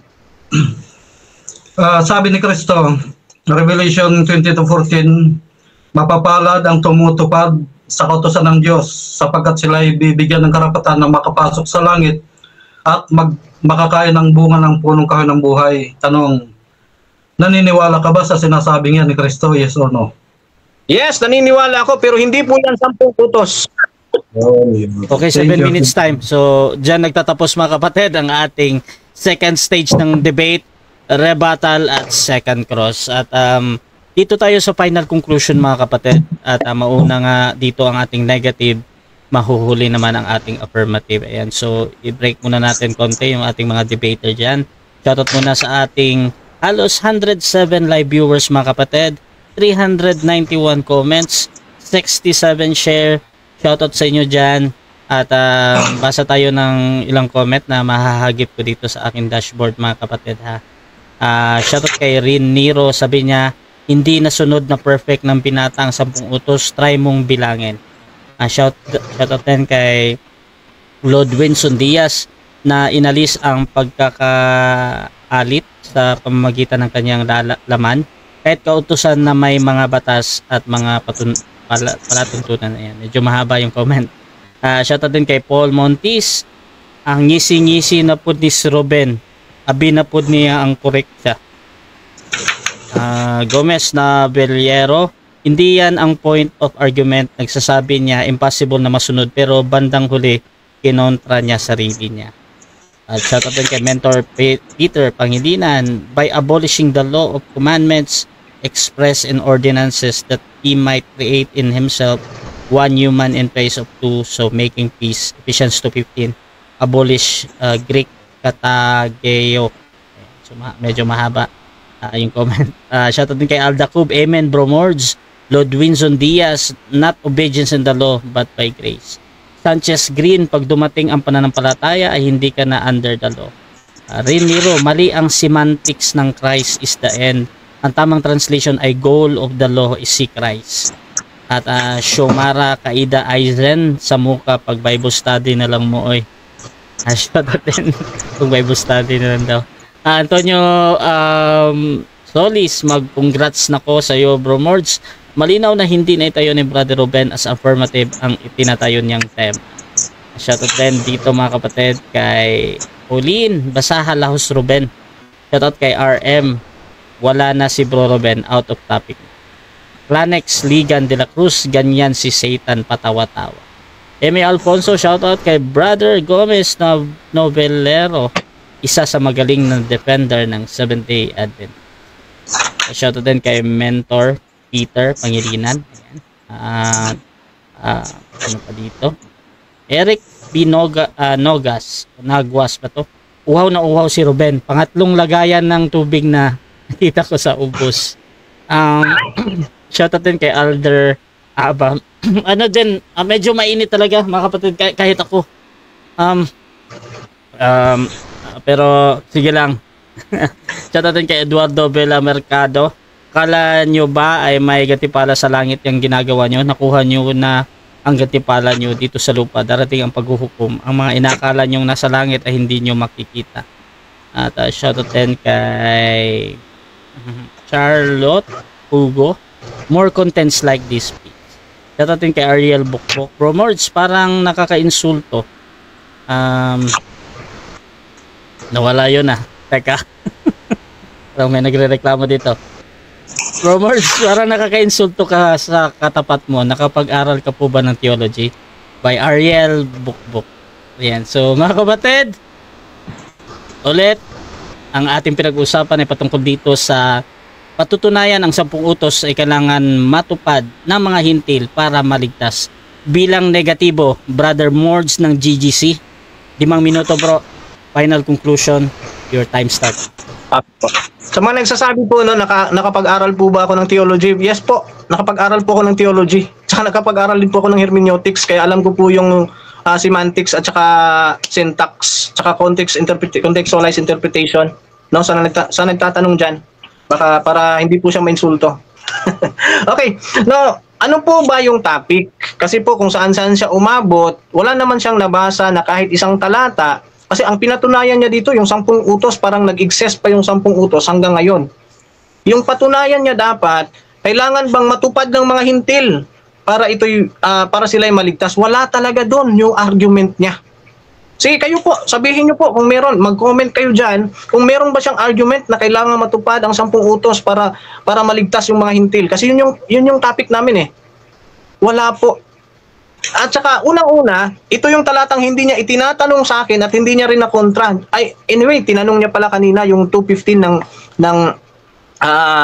Sabi ni Kristo, Revelation 22:14, mapapalad ang tumutupad sa kautusan ng Diyos sapagkat sila ay bibigyan ng karapatan na makapasok sa langit at makakain ng bunga ng punong kahoy ng buhay. Tanong, naniniwala ka ba sa sinasabing yan ni Kristo? Yes or no? Yes, naniniwala ako pero hindi po yan 10 utos. Okay, 7 minutes time. So, dyan nagtatapos mga kapatid ang ating second stage ng debate, rebuttal at second cross. At dito tayo sa final conclusion mga kapatid. At mauna nga dito ang ating negative, mahuhuli naman ang ating affirmative. Ayan, so i-break muna natin konti yung ating mga debater dyan. Shoutout muna sa ating halos 107 live viewers mga kapatid, 391 comments, 67 share. Shoutout sa inyo dyan. At basa tayo ng ilang comment na mahahagip ko dito sa aking dashboard mga kapatid ha. Shoutout kay Rin Niro, sabi niya, hindi nasunod na perfect ng binatang 10 utos, try mong bilangin. Shoutout din kay Lord Winson Diaz na inalis ang pagkakaalit sa pamamagitan ng kanyang laman kahit kautusan na may mga batas at mga palatuntunan. Ayan, medyo mahaba yung comment. Shoutout din kay Paul Montis, ang ngisi-ngisi na po ni Ruben, abi na po niya ang correct siya. Gomez na Beliero, hindi yan ang point of argument. Nagsasabi niya impossible na masunod pero bandang huli kinontra niya sarili niya. At shoutout din kay Mentor Peter Pangilinan, by abolishing the law of commandments expressed in ordinances that he might create in himself one human in place of two, so making peace. Ephesians 2:15. Abolish Greek katageo. So medyo mahaba yung comment. Shoutout din kay Alda Cub, amen bro Mords. Lord Winson Diaz, not obedience in the law but by grace. Sanchez Green, pag dumating ang pananampalataya ay hindi ka na under the law. Rin Niro, mali ang semantics ng Christ is the end. Ang tamang translation ay goal of the law is si Christ. At Shomara Kaida Aizen, sa muka pag Bible study na lang mo oy. Shoutout din kung Bible study na lang daw. Antonio Solis, mag-congrats na ko sa iyo bro Mords. malinaw na hindi na itayo ni Brother Ruben as affirmative ang itinatayo niyang tema. Shoutout din dito mga kapatid kay Pauline Basaha Lahos Ruben. Shoutout kay RM. Wala na si Bro Ruben, out of topic. Planex Ligan de la Cruz, ganyan si Satan, patawa-tawa. Emi Alfonso, shoutout kay Brother Gomez na Novelero, isa sa magaling na defender ng Seventh-day Advent. Shoutout din kay Mentor Peter Pangilinan. Ano pa dito? Eric Nogas ba to? Uhaw na uhaw si Ruben. Pangatlong lagayan ng tubig na nakita ko sa ubos. Shoutout din kay Alder Aba. Ano din, medyo mainit talaga mga kapatid kahit ako. Pero sige lang. Shoutout din kay Eduardo Vela Mercado. Kala nyo ba ay may gatipala sa langit yung ginagawa nyo? Nakuha nyo na ang gatipala nyo dito sa lupa. Darating ang paghuhukom. Ang mga inakala nyo nasa langit ay hindi nyo makikita. At shoutout din kay Charlotte Hugo. More contents like this, please. Shoutout din kay Ariel Bukbok. Promords, parang nakaka-insulto. Nawala yun Teka. Parang may nagre-reklamo dito. Romers, parang nakaka-insulto ka sa katapat mo. Nakapag-aral ka po ba ng theology? By Ariel Bukbok. Ayan. So, mga kapatid, ulit, ang ating pinag-usapan ay patungkol dito sa patutunayan ang 10 utos ay kailangan matupad ng mga hintil para maligtas. Bilang negatibo, Brother Mords ng GGC. 5 minuto bro. Final conclusion. Your time start. Sa mga nagsasabi po nakapag-aral po ba ako ng theology? Yes po, nakapag-aral po ako ng theology. Saka nakapag-aral din po ako ng hermeneutics, kaya alam ko po yung semantics at saka syntax, saka contextualized interpretation. No, sa nagtatanong diyan, baka para hindi po siya mainsulto. Okay. No, ano po ba yung topic? Kasi po kung saan-saan siya umabot, wala naman siyang nabasa na kahit isang talata. Kasi ang pinatunayan niya dito, yung 10 utos, parang nag-exist pa yung 10 utos hanggang ngayon. Yung patunayan niya dapat, kailangan bang matupad ng mga hintil para sila ay maligtas? Wala talaga doon yung argument niya. Sige, kayo po, sabihin niyo po kung meron, mag-comment kayo dyan, kung meron ba siyang argument na kailangan matupad ang 10 utos para maligtas yung mga hintil. Kasi yun yung topic namin Wala po. At saka unang-una, ito yung talatang hindi niya itinatanong sa akin at hindi niya rin na-kontra. Anyway, tinanong niya pala kanina yung 2:15 ng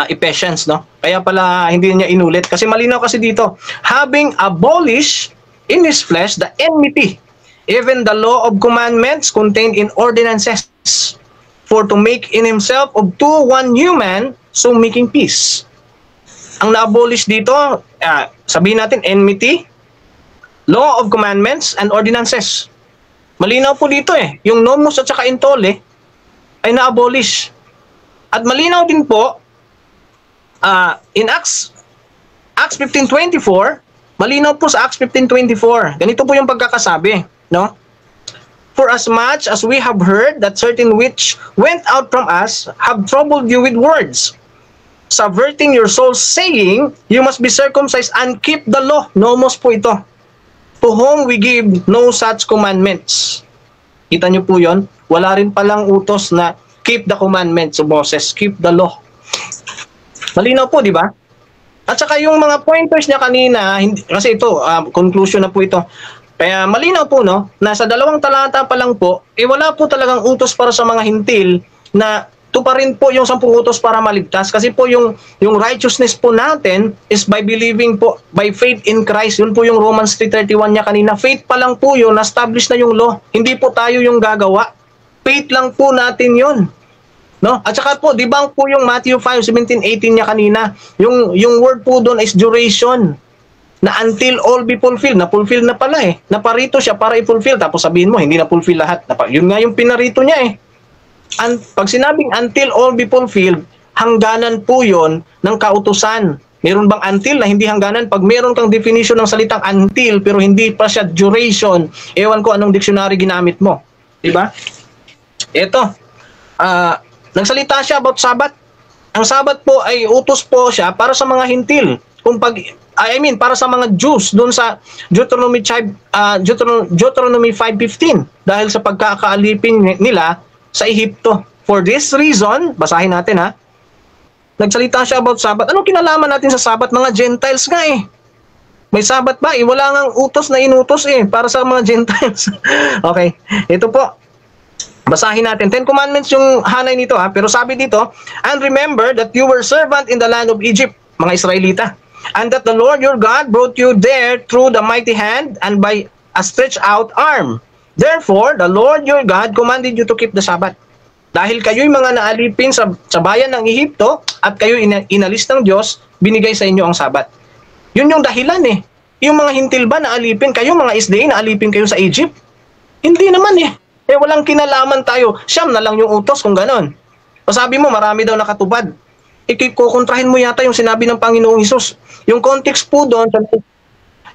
Ephesians, no? Kaya pala hindi niya inulit kasi malinaw kasi dito, having abolished in his flesh the enmity, even the law of commandments contained in ordinances, for to make in himself of two one new man, so making peace. Ang na-abolish dito, sabihin natin enmity, law of commandments and ordinances. Malinaw po dito yung nomos at saka intole ay na-abolish. At malinaw din po in Acts 15:24, malinaw po sa Acts 15:24. Ganito po yung pagkakasabi, no? For as much as we have heard that certain which went out from us have troubled you with words, subverting your souls, saying, you must be circumcised and keep the law. Nomos po ito. To whom we give no such commandments. Kita nyo po yon? Wala rin palang utos na keep the commandments, so boses, keep the law. Malinaw po, di ba? At saka yung mga pointers niya kanina, kasi ito, conclusion na po ito. Kaya malinaw po, no, na sa 2 talata pa lang po, wala po talagang utos para sa mga hintil na tuparin po yung 10 utos para maligtas. Kasi po yung righteousness po natin is by believing po, by faith in Christ. Yun po yung Romans 3:31 niya kanina. Faith pa lang po yun, na-establish na yung law. Hindi po tayo yung gagawa. Faith lang po natin yun. No? At saka po, di ba po yung Matthew 5:17-18 niya kanina, yung word po doon is duration. Na until all be fulfilled. Na-fulfill na pala Naparito siya para i-fulfill. Tapos sabihin mo, hindi na-fulfill lahat. Yun nga yung pinarito niya Pag sinabing until all be fulfilled, hangganan po yon ng kautusan. Meron bang until na hindi hangganan? Pag meron kang definition ng salitang until pero hindi pa siya duration, ewan ko anong dictionary ginamit mo. Diba? Ito, nagsalita siya about Sabat. Ang Sabat po ay utos po siya para sa mga hintil. kung para sa mga Jews doon sa Deuteronomy 5:15 dahil sa pagkakaalipin nila sa Ehipto. For this reason, basahin natin ha. Nagsalita siya about Sabat. Anong kinalaman natin sa Sabat? Mga Gentiles nga eh. May Sabat ba? Wala ngang utos na inutos para sa mga Gentiles. Okay, ito po. Basahin natin. 10 Commandments yung hanay nito pero sabi dito, and remember that you were servant in the land of Egypt, mga Israelita, and that the Lord your God brought you there through the mighty hand and by a stretched out arm. Therefore, the Lord your God commanded you to keep the Sabbath. Dahil kayo'y mga naalipin sa bayan ng Ehipto at kayo inalis ng Diyos, binigay sa inyo ang Sabat. Yun yung dahilan Yung mga hintil ba naalipin kayo, mga SDA naalipin kayo sa Egypt? Hindi naman walang kinalaman tayo. Siyam na lang yung utos kung ganon. O sabi mo, marami daw nakatupad. Kukontrahin mo yata yung sinabi ng Panginoong Hesus. Yung context po doon,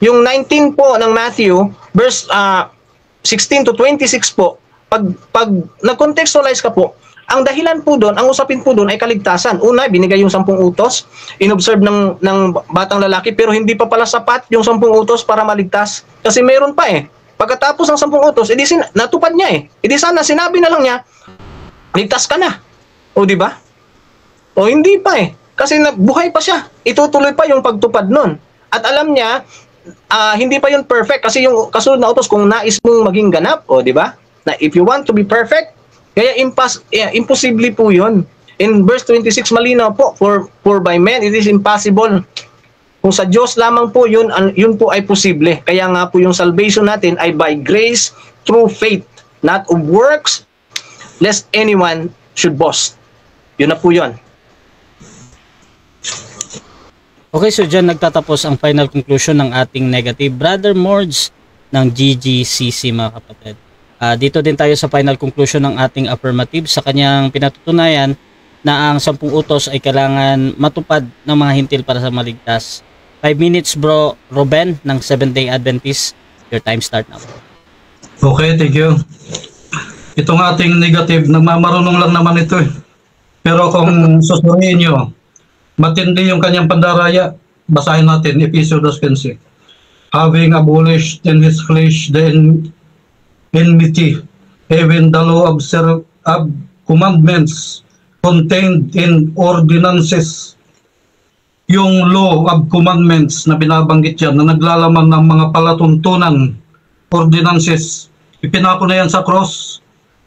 yung 19 po ng Matthew, verse 16 to 26 po, pag nag-contextualize ka po, ang dahilan po doon, ang usapin po doon ay kaligtasan. Una, binigay yung 10 utos, inobserve ng batang lalaki, pero hindi pa pala sapat yung 10 utos para maligtas. Kasi meron pa Pagkatapos ng 10 utos, edi natupad niya Edi sana sinabi na lang niya, ligtas ka na. O di ba? O hindi pa Kasi buhay pa siya. Itutuloy pa yung pagtupad nun. At alam niya, hindi pa yun perfect kasi yung kasunod na utos kung nais mong maging ganap, o di ba? Na if you want to be perfect, kaya imposible po yun. In verse 26, malinaw po, for by men it is impossible. Kung sa Diyos lamang po yun po ay posible. Kaya nga po yung salvation natin ay by grace through faith, not of works, lest anyone should boast. Yun na po yun. Okay, so dyan nagtatapos ang final conclusion ng ating negative. Brother Mords ng GGCC, mga kapatid. Dito din tayo sa final conclusion ng ating affirmative sa kanyang pinatutunayan na ang 10 utos ay kailangan matupad ng mga hintil para sa maligtas. 5 minutes bro Ruben ng Seventh Day Adventist. Your time start now. Okay, thank you. Itong ating negative, nagmamarunong lang naman ito Pero kung susuriin nyo, matindi yung kanyang pandaraya. Basahin natin, Episodes 15. Having abolished in his flesh the enmity, even the law of commandments contained in ordinances. Yung law of commandments na binabanggit yan, na naglalaman ng mga palatuntunan, ordinances, ipinako na yan sa cross,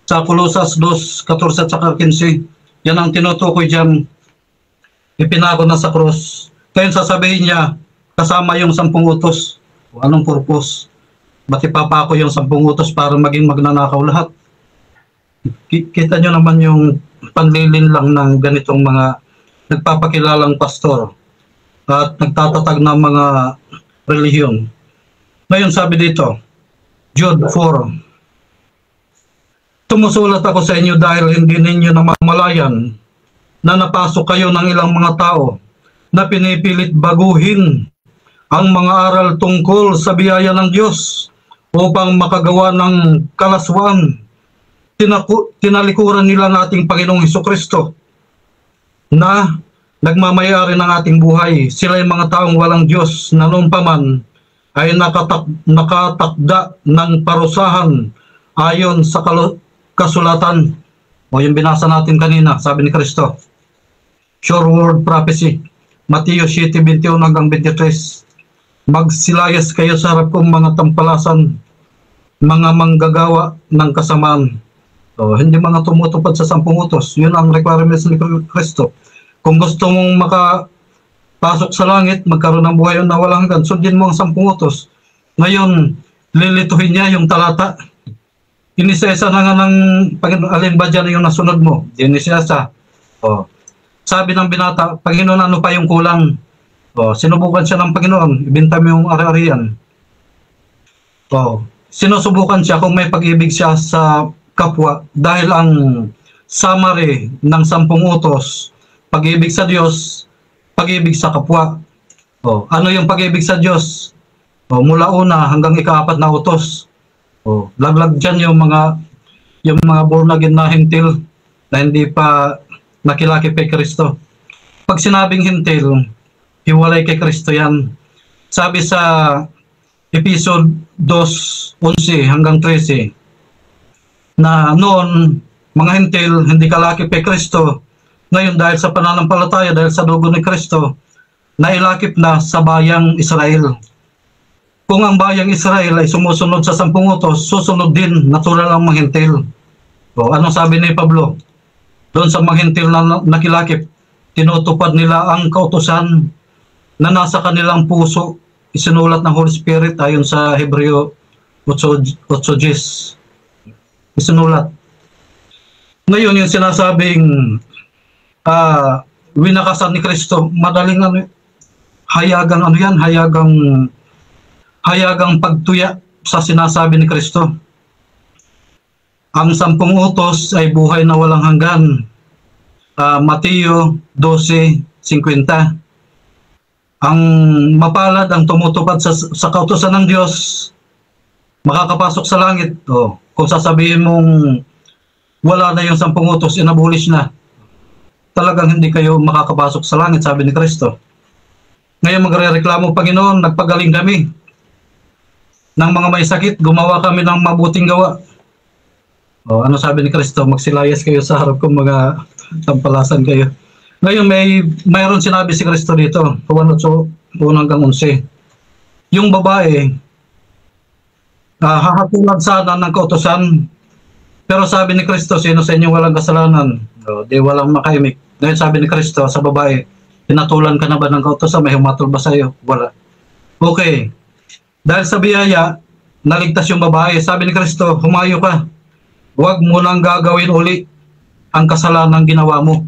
sa Colosas 2:14 at 15. Yan ang tinutukoy dyan, ipinako na sa cross. Kaya sasabihin niya, kasama yung 10 utos. Anong purpose? Ba't ipapako yung 10 utos para maging magnanakaw lahat? Kita nyo naman yung panlilin lang ng ganitong mga nagpapakilalang pastor at nagtatatag ng mga relihiyon. Ngayon sabi dito, Jude 4, tumusulat ako sa inyo dahil hindi ninyo namamalayan na napasok kayo ng ilang mga tao na pinipilit baguhin ang mga aral tungkol sa biyaya ng Diyos upang makagawa ng kalaswaan. Tinalikuran nila ng ating Panginoong Hesukristo na nagmamayari ng ating buhay. Sila yung mga taong walang Diyos na noon pa man ay nakatakda ng parusahan ayon sa kasulatan o yung binasa natin kanina, sabi ni Kristo. Sure word prophecy, Mateo 7:21-23. Magsilayas kayo sa harap kong mga tampalasan, mga manggagawa ng kasamaan. So, hindi mga tumutupad sa 10 utos. Yun ang requirements ni Kristo. Kung gusto mong makapasok sa langit, magkaroon ng buhay na walang hanggan, sundin mo ang 10 utos. Ngayon, lilituhin niya yung talata. Inisesa na nga ng Panginoon, alin ba dyan yung nasunod mo? Inisesa. O, sabi ng binata, Panginoon, ano pa yung kulang? O, sinubukan siya ng Panginoon, ibinta mo yung ari-arian. O, sinusubukan siya kung may pag-ibig siya sa kapwa dahil ang summary ng 10 utos, pag-ibig sa Diyos, pag-ibig sa kapwa. O, ano yung pag-ibig sa Diyos? O, mula una hanggang ika-4 na utos. O, laglag dyan yung mga born again na hintil na hindi pa nakilaki kay Kristo. Pag sinabing hintil, hiwalay kay Kristo yan. Sabi sa Episode 2:11 hanggang 13, na noon, mga hentil, hindi kalakip kay Kristo. Ngayon, dahil sa pananampalataya, dahil sa dugo ni Kristo, nailakip na sa bayang Israel. Kung ang bayang Israel ay sumusunod sa 10 utos, susunod din natural ang mga hentil. O, anong sabi ni Pablo? Doon sa mga hentil na nakilakip, tinutupad nila ang kautusan na nasa kanilang puso, isinulat ng Holy Spirit ayon sa Hebreo 8:10. Isinulat. Ngayon, yung sinasabing winakasan ni Kristo, madaling hayagang pagtuya sa sinasabi ni Kristo. Ang 10 utos ay buhay na walang hanggan. Mateo 12:50. Ang mapalad ang tumutupad sa kautusan ng Diyos, makakapasok sa langit. Kung sasabihin mong wala na yung 10 utos, inabolish na, talagang hindi kayo makakapasok sa langit, sabi ni Kristo. Ngayon magre-reklamo, Panginoon, nagpagaling kami ng mga may sakit, gumawa kami ng mabuting gawa. Ano sabi ni Kristo? Magsilayas kayo sa harap ko, mga tampalasan kayo. Ngayon mayroon sinabi si Kristo dito, 1:1-11. Yung babae, hahatulan sana ng kautusan, pero sabi ni Kristo, sino sa inyo walang kasalanan? Di walang makaimik. Ngayon sabi ni Kristo sa babae, pinatulan ka na ba ng kautusan? May humatol ba sa'yo? Wala. Okay. Dahil sa biyaya, naligtas yung babae. Sabi ni Kristo, humayo ka. Huwag mo nang gagawin uli ang kasalanan ginawa mo.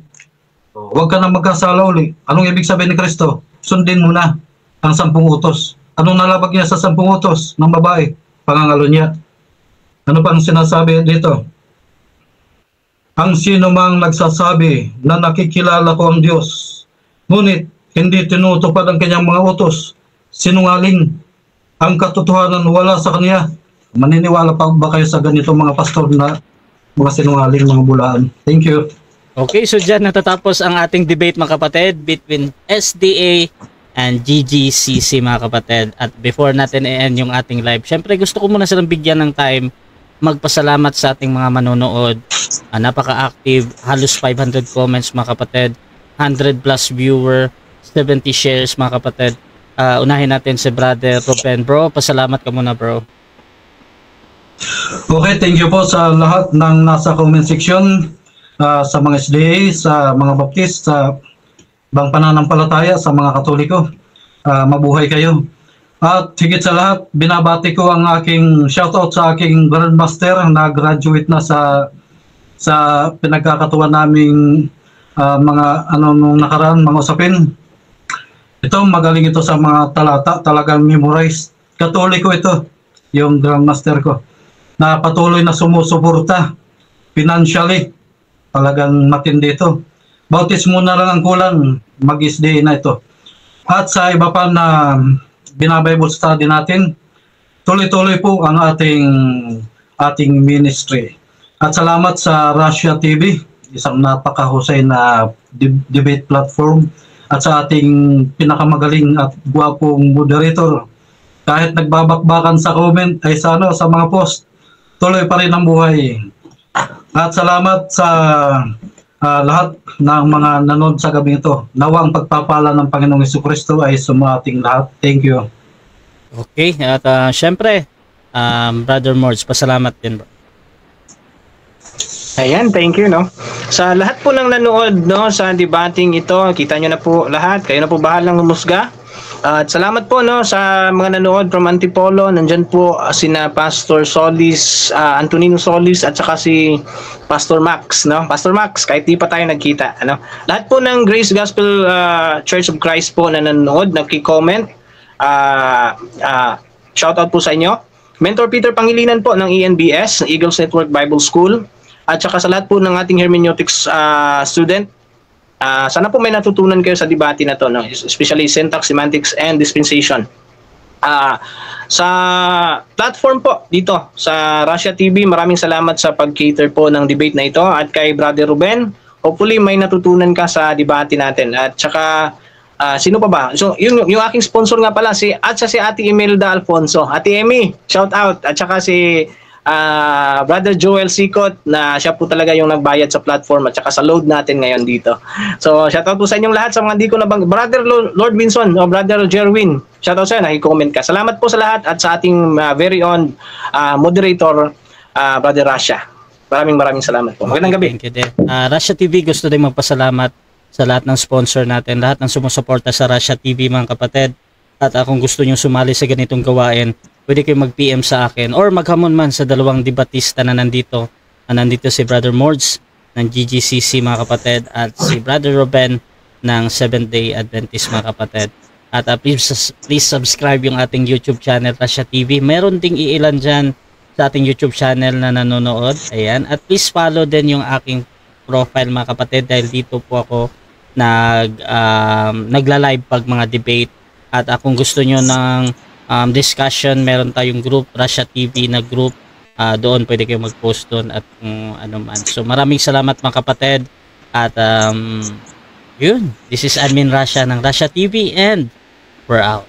Huwag ka nang magkasala uli. Anong ibig sabihin ni Kristo? Sundin mo na ang 10 utos. Anong nalabag niya sa 10 utos ng babae? Pangangalo niya. Ano pang sinasabi dito? Ang sino mang nagsasabi na nakikilala ko ang Diyos, ngunit hindi tinutupad ang kanyang mga utos, sinungaling. Ang katotohanan wala sa kanya. Maniniwala pa ba kayo sa ganito mga pastor na mga sinungaling, mga bulaan? Thank you. Okay, so dyan natatapos ang ating debate mga kapatid between SDA and GGCC mga kapatid. At before natin i-end yung ating live, syempre gusto ko muna silang bigyan ng time magpasalamat sa ating mga manonood. Napaka-active, halos 500 comments mga kapatid, 100 plus viewer, 70 shares mga kapatid. Unahin natin si Brother Ruben. Bro, pasalamat ka muna bro. Okay, thank you po sa lahat ng nasa comment section. Sa mga SDA, sa mga Baptist, sa bang pananampalataya, sa mga Katoliko, mabuhay kayo. At higit sa lahat, binabati ko ang aking shoutout sa aking Grandmaster na graduate na sa pinagkakatuwa naming mga nung nakaraan, mga usapin. Ito, magaling ito sa mga talata, talagang memorize. Katoliko ito, yung Grandmaster ko, na patuloy na sumusuporta financially. Talagang matindi ito. Bautismo na lang ang kulang, mag-SDA na ito. At sa iba pa na binabible study natin, tuloy-tuloy po ang ating ministry. At salamat sa Russia TV, isang napakahusay na debate platform, at sa ating pinakamagaling at guwapong moderator. Kahit nagbabakbakan sa comment ay sa mga post, tuloy pa rin ang buhay. At salamat sa lahat ng mga nanood sa gabi ito. Nawang pagpapala ng Panginoong Jesucristo ay sumating lahat. Thank you. Okay, at syempre, Brother Morge, pasalamat din bro. Ayan, thank you, no. Sa lahat po ng nanood, no, sa debating ito, kita nyo na po lahat. Kayo na po bahalang humusga. At salamat po, no, sa mga nanood from Antipolo. Nandyan po sina Pastor Solis, Antonino Solis, at saka si Pastor Max, no. Pastor Max, kahit di pa tayo nagkita, ano. Lahat po ng Grace Gospel Church of Christ po na nanood, nagki-comment. Shout out po sa inyo. Mentor Peter Pangilinan po ng ENBS, Eagles Network Bible School. At saka sa lahat po ng ating hermeneutics student, sana po may natutunan kayo sa debate na to, no? Especially syntax, semantics, and dispensation. Sa platform po dito sa Russia TV, maraming salamat sa pag-cater po ng debate na ito. At kay Brother Ruben, hopefully may natutunan ka sa debate natin. At saka Sino pa ba? So, yung aking sponsor nga pala, si Ate Imelda Alfonso. Ate Emmy, shout out. At saka si Brother Joel Sikot, na siya po talaga yung nagbayad sa platform at saka sa load natin ngayon dito. So, shout out po sa inyong lahat, sa mga di ko nabang, Brother Lord Winson o Brother Jerwin, shout out sa'yo, nakiko-comment ka. Salamat po sa lahat at sa ating very own moderator, Brother Rasha. Maraming salamat po. Magandang gabi. Thank you din. Rasha TV, gusto din magpasalamat sa lahat ng sponsor natin, lahat ng sumusuporta sa Rasha TV, mga kapatid. At kung gusto nyo sumali sa ganitong gawain, pwede kayo mag-PM sa akin or maghamon man sa dalawang debatista na nandito. Nandito si Brother Mords ng GGCC, mga kapatid, at si Brother Ruben ng Seventh Day Adventist, mga kapatid. At please subscribe yung ating YouTube channel, Rasha TV. Meron ding iilan dyan sa ating YouTube channel na nanonood. Ayan. At please follow din yung aking profile, mga kapatid, dahil dito po ako nagla-live pag mga debate. At kung gusto nyo ng discussion, meron tayong group, Rasha TV na group. Doon pwede kayo mag-post doon at kung ano man. So maraming salamat, mga kapatid. At yun, this is Admin Rasha ng Rasha TV and we're out.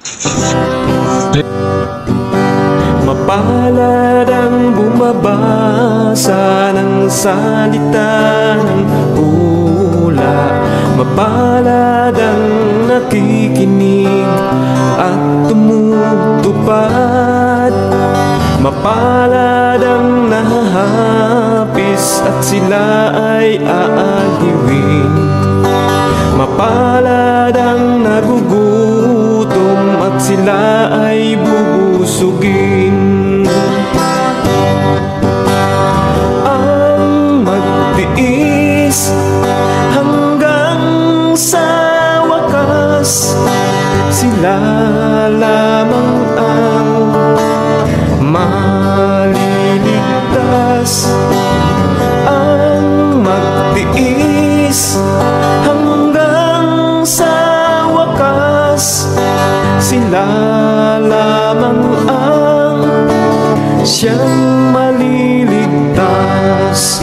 Mapalad ang bumabasa ng salita ng pula. Mapalad ang nakikinig at tumutupad. Mapalad ang nahahapis at sila ay aaliwin. Mapalad ang nagugutom at sila ay bubusugin. Ang magtiis hanggang sa wakas, sila lamang ang maliligtas. Ang magtiis hanggang sa wakas, sila lamang ang siyang maliligtas.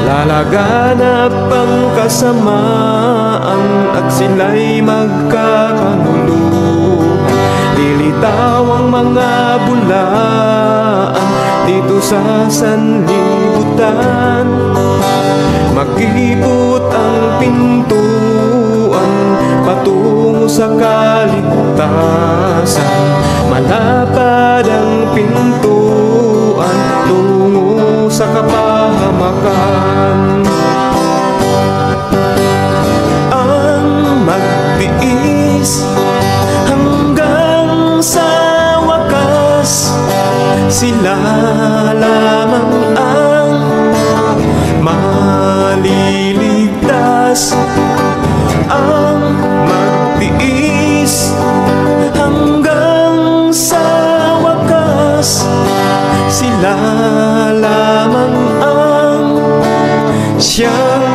Lalaganap ang kasamaan at sila'y magkakanuluhan. Lilitaw ang mga bulaan dito sa sanlibutan. Mag-ipot ang pintuan patungo sa kaligtasan. Malapad ang pintuan tungo sa kapahamakan. Ang magtiis hanggang sa wakas, sila lamang ang maliligtas. Ang magtiis hanggang sa wakas, sila lamang ang siyang